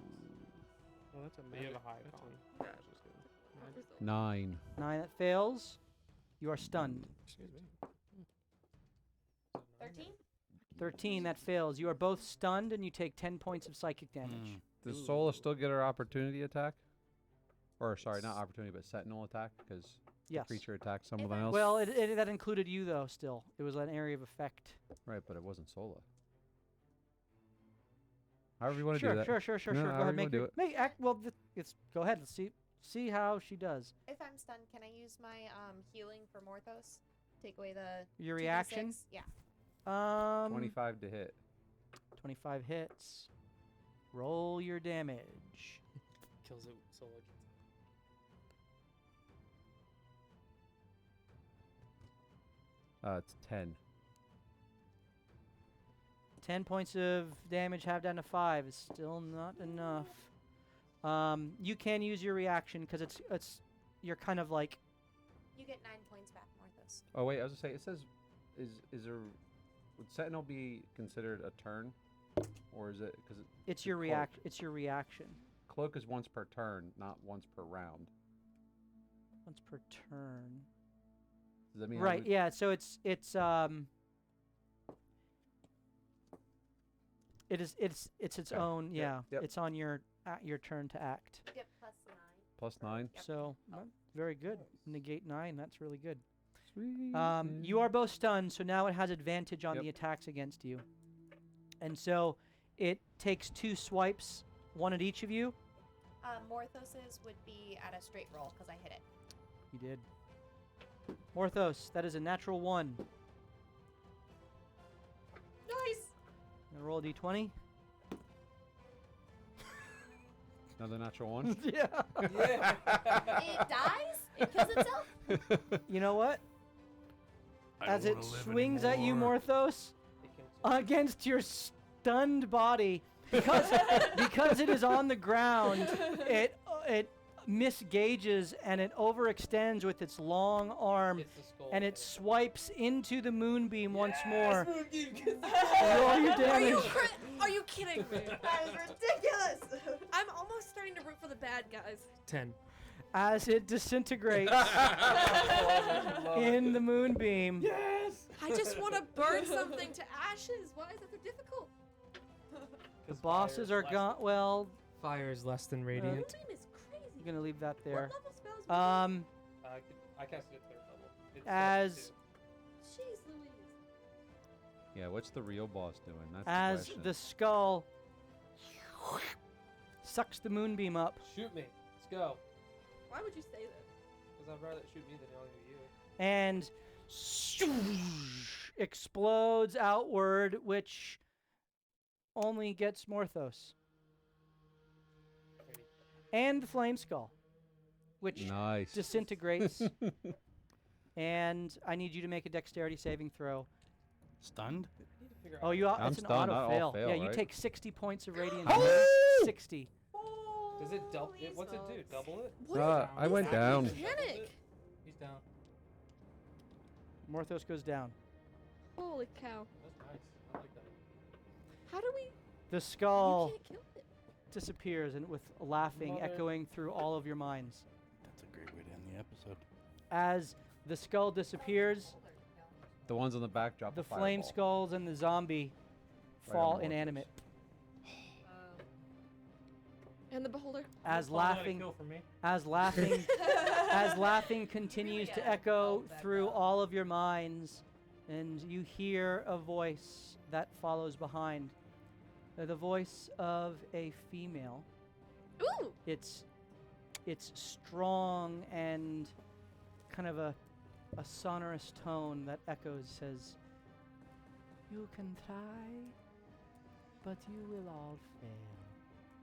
Well, that's a But you have magic. a high That's con. a- Yeah, I was just kidding. What result? 9. 9 that fails. You are stunned. Excuse me. 13? 13 that fails. You are both stunned and you take 10 points of psychic damage. Does Sola still get her opportunity attack? Or sorry, not opportunity, but sentinel attack because the Yes. creature attacks someone I- else. Well, that included you though. Still, it was an area of effect. Right, but it wasn't Sola. However you want to Sure, do that. sure. Go however ahead, you make wanna do your, it. make act. Well, it's go ahead. Let's see how she does. If I'm stunned, can I use my healing for Morthos? Take away the Your 2d6? reaction. Yeah. 25 to hit. 25 hits. Roll your damage. Kills it solo. It's 10. 10 points of damage, half down to 5 is still not enough. You can use your reaction because it's you're kind of like You get 9 points back, Morthos. Oh wait, I was gonna say it says, is there would sentinel be considered a turn, or is it because it's your cloak. It's your reaction. Cloak is once per turn, not once per round. Once per turn. Does that mean I Right. would- Yeah. So it's its Okay, own. yep, Yeah. yep. It's on your turn to act. You get +9. Plus 9? So very good. Negate 9. That's really good. Sweet. You are both stunned, so now it has advantage on Yep. the attacks against you. And so it takes 2 swipes, one at each of you. Morthos's would be at a straight roll because I hit it. You did. Morthos, that is a natural 1. Nice! I'm gonna roll a d20. Another natural 1? Yeah. It dies? It kills itself? You know what? As it swings at you, Morthos, against your stunned body, because because it is on the ground, it misgauges and it overextends with its long arm, and it swipes into the moonbeam once more. Roll your damage. Are you kidding me? That is ridiculous. I'm almost starting to root for the bad guys. 10. As it disintegrates in the moonbeam. I just want to burn something to ashes. Why is it so difficult? The bosses are gone. Well, Fire is less than radiant. Moonbeam is I'm crazy. gonna leave that What there. level spells? would you I cast it third level. It's As use? Jeez Louise. Yeah, what's the real boss doing? That's as the question. the skull sucks the moonbeam up Shoot me. Let's go. Why would you say that? Because I'd rather it shoot me than yelling at you. and explodes outward, which only gets Morthos. And the flame skull, which Nice. disintegrates. And I need you to make a dexterity saving throw. Stunned? Oh, I'm it's an stunned, auto not all fail. fail, Yeah, you right? take 60 points of radiant Oh! damage. 60. Does it double? Holy What's it do? smokes. Double it? What I went down. mechanic? He's down. Morthos goes down. Holy cow. That's nice. I like that. How do we? The skull You can't kill it. disappears, and with laughing Mother- echoing through all of your minds. That's a great way to end the episode. As the skull disappears, The ones on the back drop the a flame fireball. skulls and the zombie Right fall on Morthos. inanimate. And the beholder. as Call that a laughing kill for me. as laughing continues to echo through all of your minds, and you hear a voice that follows behind. The voice of a female. Ooh! It's strong and kind of a sonorous tone that echoes, says, "You can try, but you will all fail."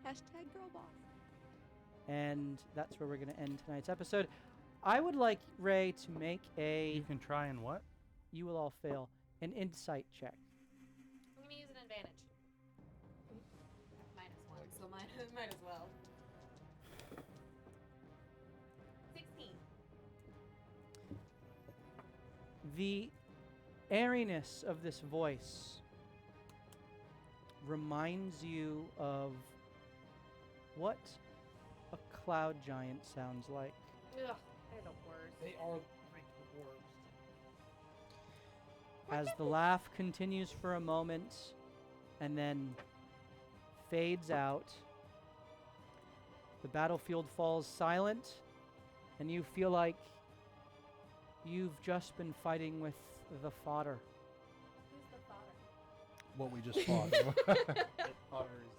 Hashtag girl boss. And that's where we're going to end tonight's episode. I would like Ray to make You can try and what? you will all fail, an insight check. I'm gonna use an advantage. -1, so might as well. 16. The airiness of this voice reminds you of what a cloud giant sounds like. Ugh, they're the worst. They are the worst. As the laugh continues for a moment and then fades out, the battlefield falls silent, and you feel like you've just been fighting with the fodder. Who's the father? What we just fought.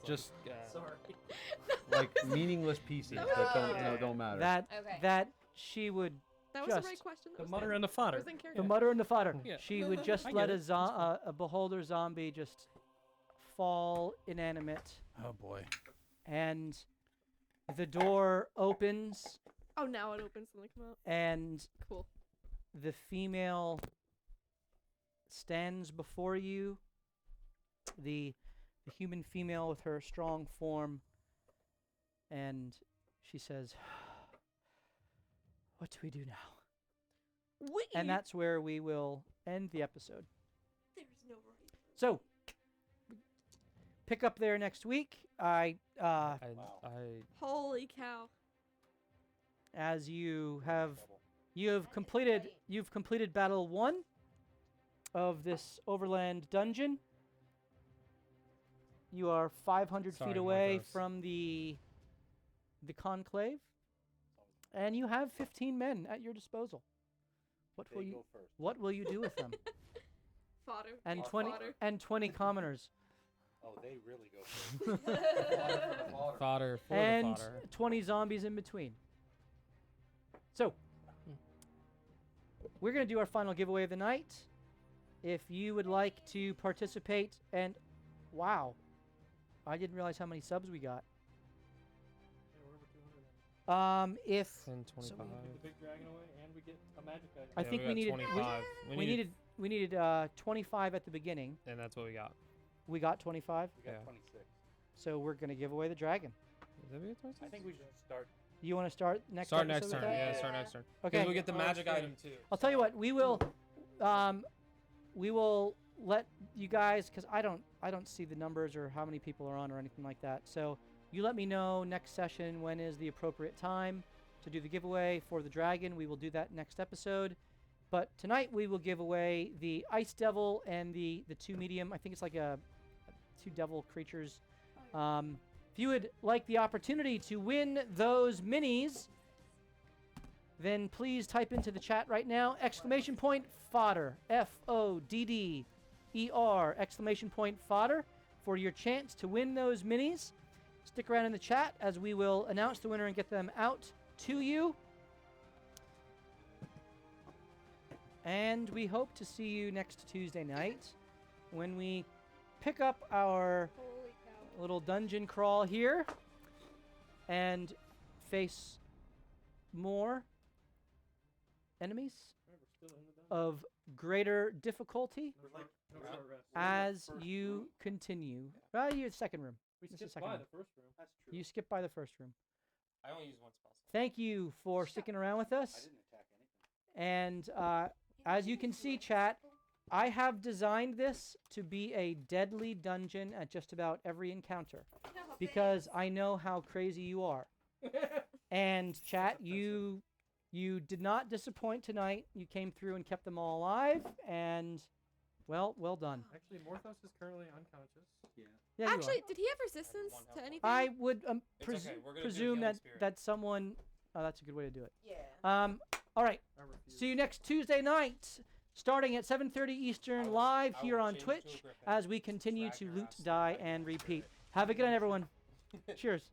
Just Sorry. Like meaningless pieces that don't matter. Okay. That she would That was the right Just question. The mutter and the fodder. Was in the character. mutter and the fodder. Yeah. She would just I let get it. a beholder zombie just fall inanimate, Oh boy. and the door opens, Oh, now it opens and they come out. and Cool. the female stands before you, the human female with her strong form, and she says, "What do we do now?" And that's where we will end the episode. There's no right. So, pick up there next week. I Holy cow. As you've completed battle 1 of this overland dungeon. You are 500 Sorry, feet away Marcos. from the conclave, and you have 15 men at your disposal. What will you do with them? Fodder. And More 20 fodder. and 20 commoners Oh, they really go first. fodder for and the fodder. 20 zombies in between. So, we're going to do our final giveaway of the night. If you would like to participate, and wow, I didn't realize how many subs we got. If 10, 25. so Get the big dragon away, and we get a magic item. I Yeah, think we got needed 25. we needed 25 at the beginning. and that's what we got. We got 25, We got Yeah. 26. so we're going to give away the dragon. Is that we got 26? I think we should start. You want to start next Start episode next with turn. that? Yeah, start next turn. Okay. Because we get the magic item too. I'll tell you what, we will let you guys, because I don't see the numbers or how many people are on or anything like that. So you let me know next session when is the appropriate time to do the giveaway for the dragon. We will do that next episode. But tonight we will give away the Ice Devil and the 2 medium. I think it's like a 2 devil creatures. If you would like the opportunity to win those minis, then please type into the chat right now, !fodder, FODDER, !fodder, for your chance to win those minis. Stick around in the chat as we will announce the winner and get them out to you. And we hope to see you next Tuesday night when we pick up our Holy cow. little dungeon crawl here and face more enemies of greater difficulty as you continue. You're the second room. We This is skipped second by room. the first room. That's true. You skipped by the first room. I only use one spell. Thank you for sticking around with I us. didn't attack anything. And as you can see, chat, I have designed this to be a deadly dungeon at just about every encounter because I know how crazy you are. And chat, you did not disappoint tonight. You came through and kept them all alive, and Well done. Actually, Morthos is currently unconscious. Yeah. Yeah, you are. Actually, did he have resistance to anything? I would It's okay, we're gonna do presume healing that spirit. someone. Oh, that's a good way to do it. Yeah. All right. I refuse. See you next Tuesday night, starting at 7:30 Eastern, live I here will on change to a Twitch, griffin, as we continue drag to your loot, ass to die, the and right repeat. there. Have a good night, everyone. Cheers.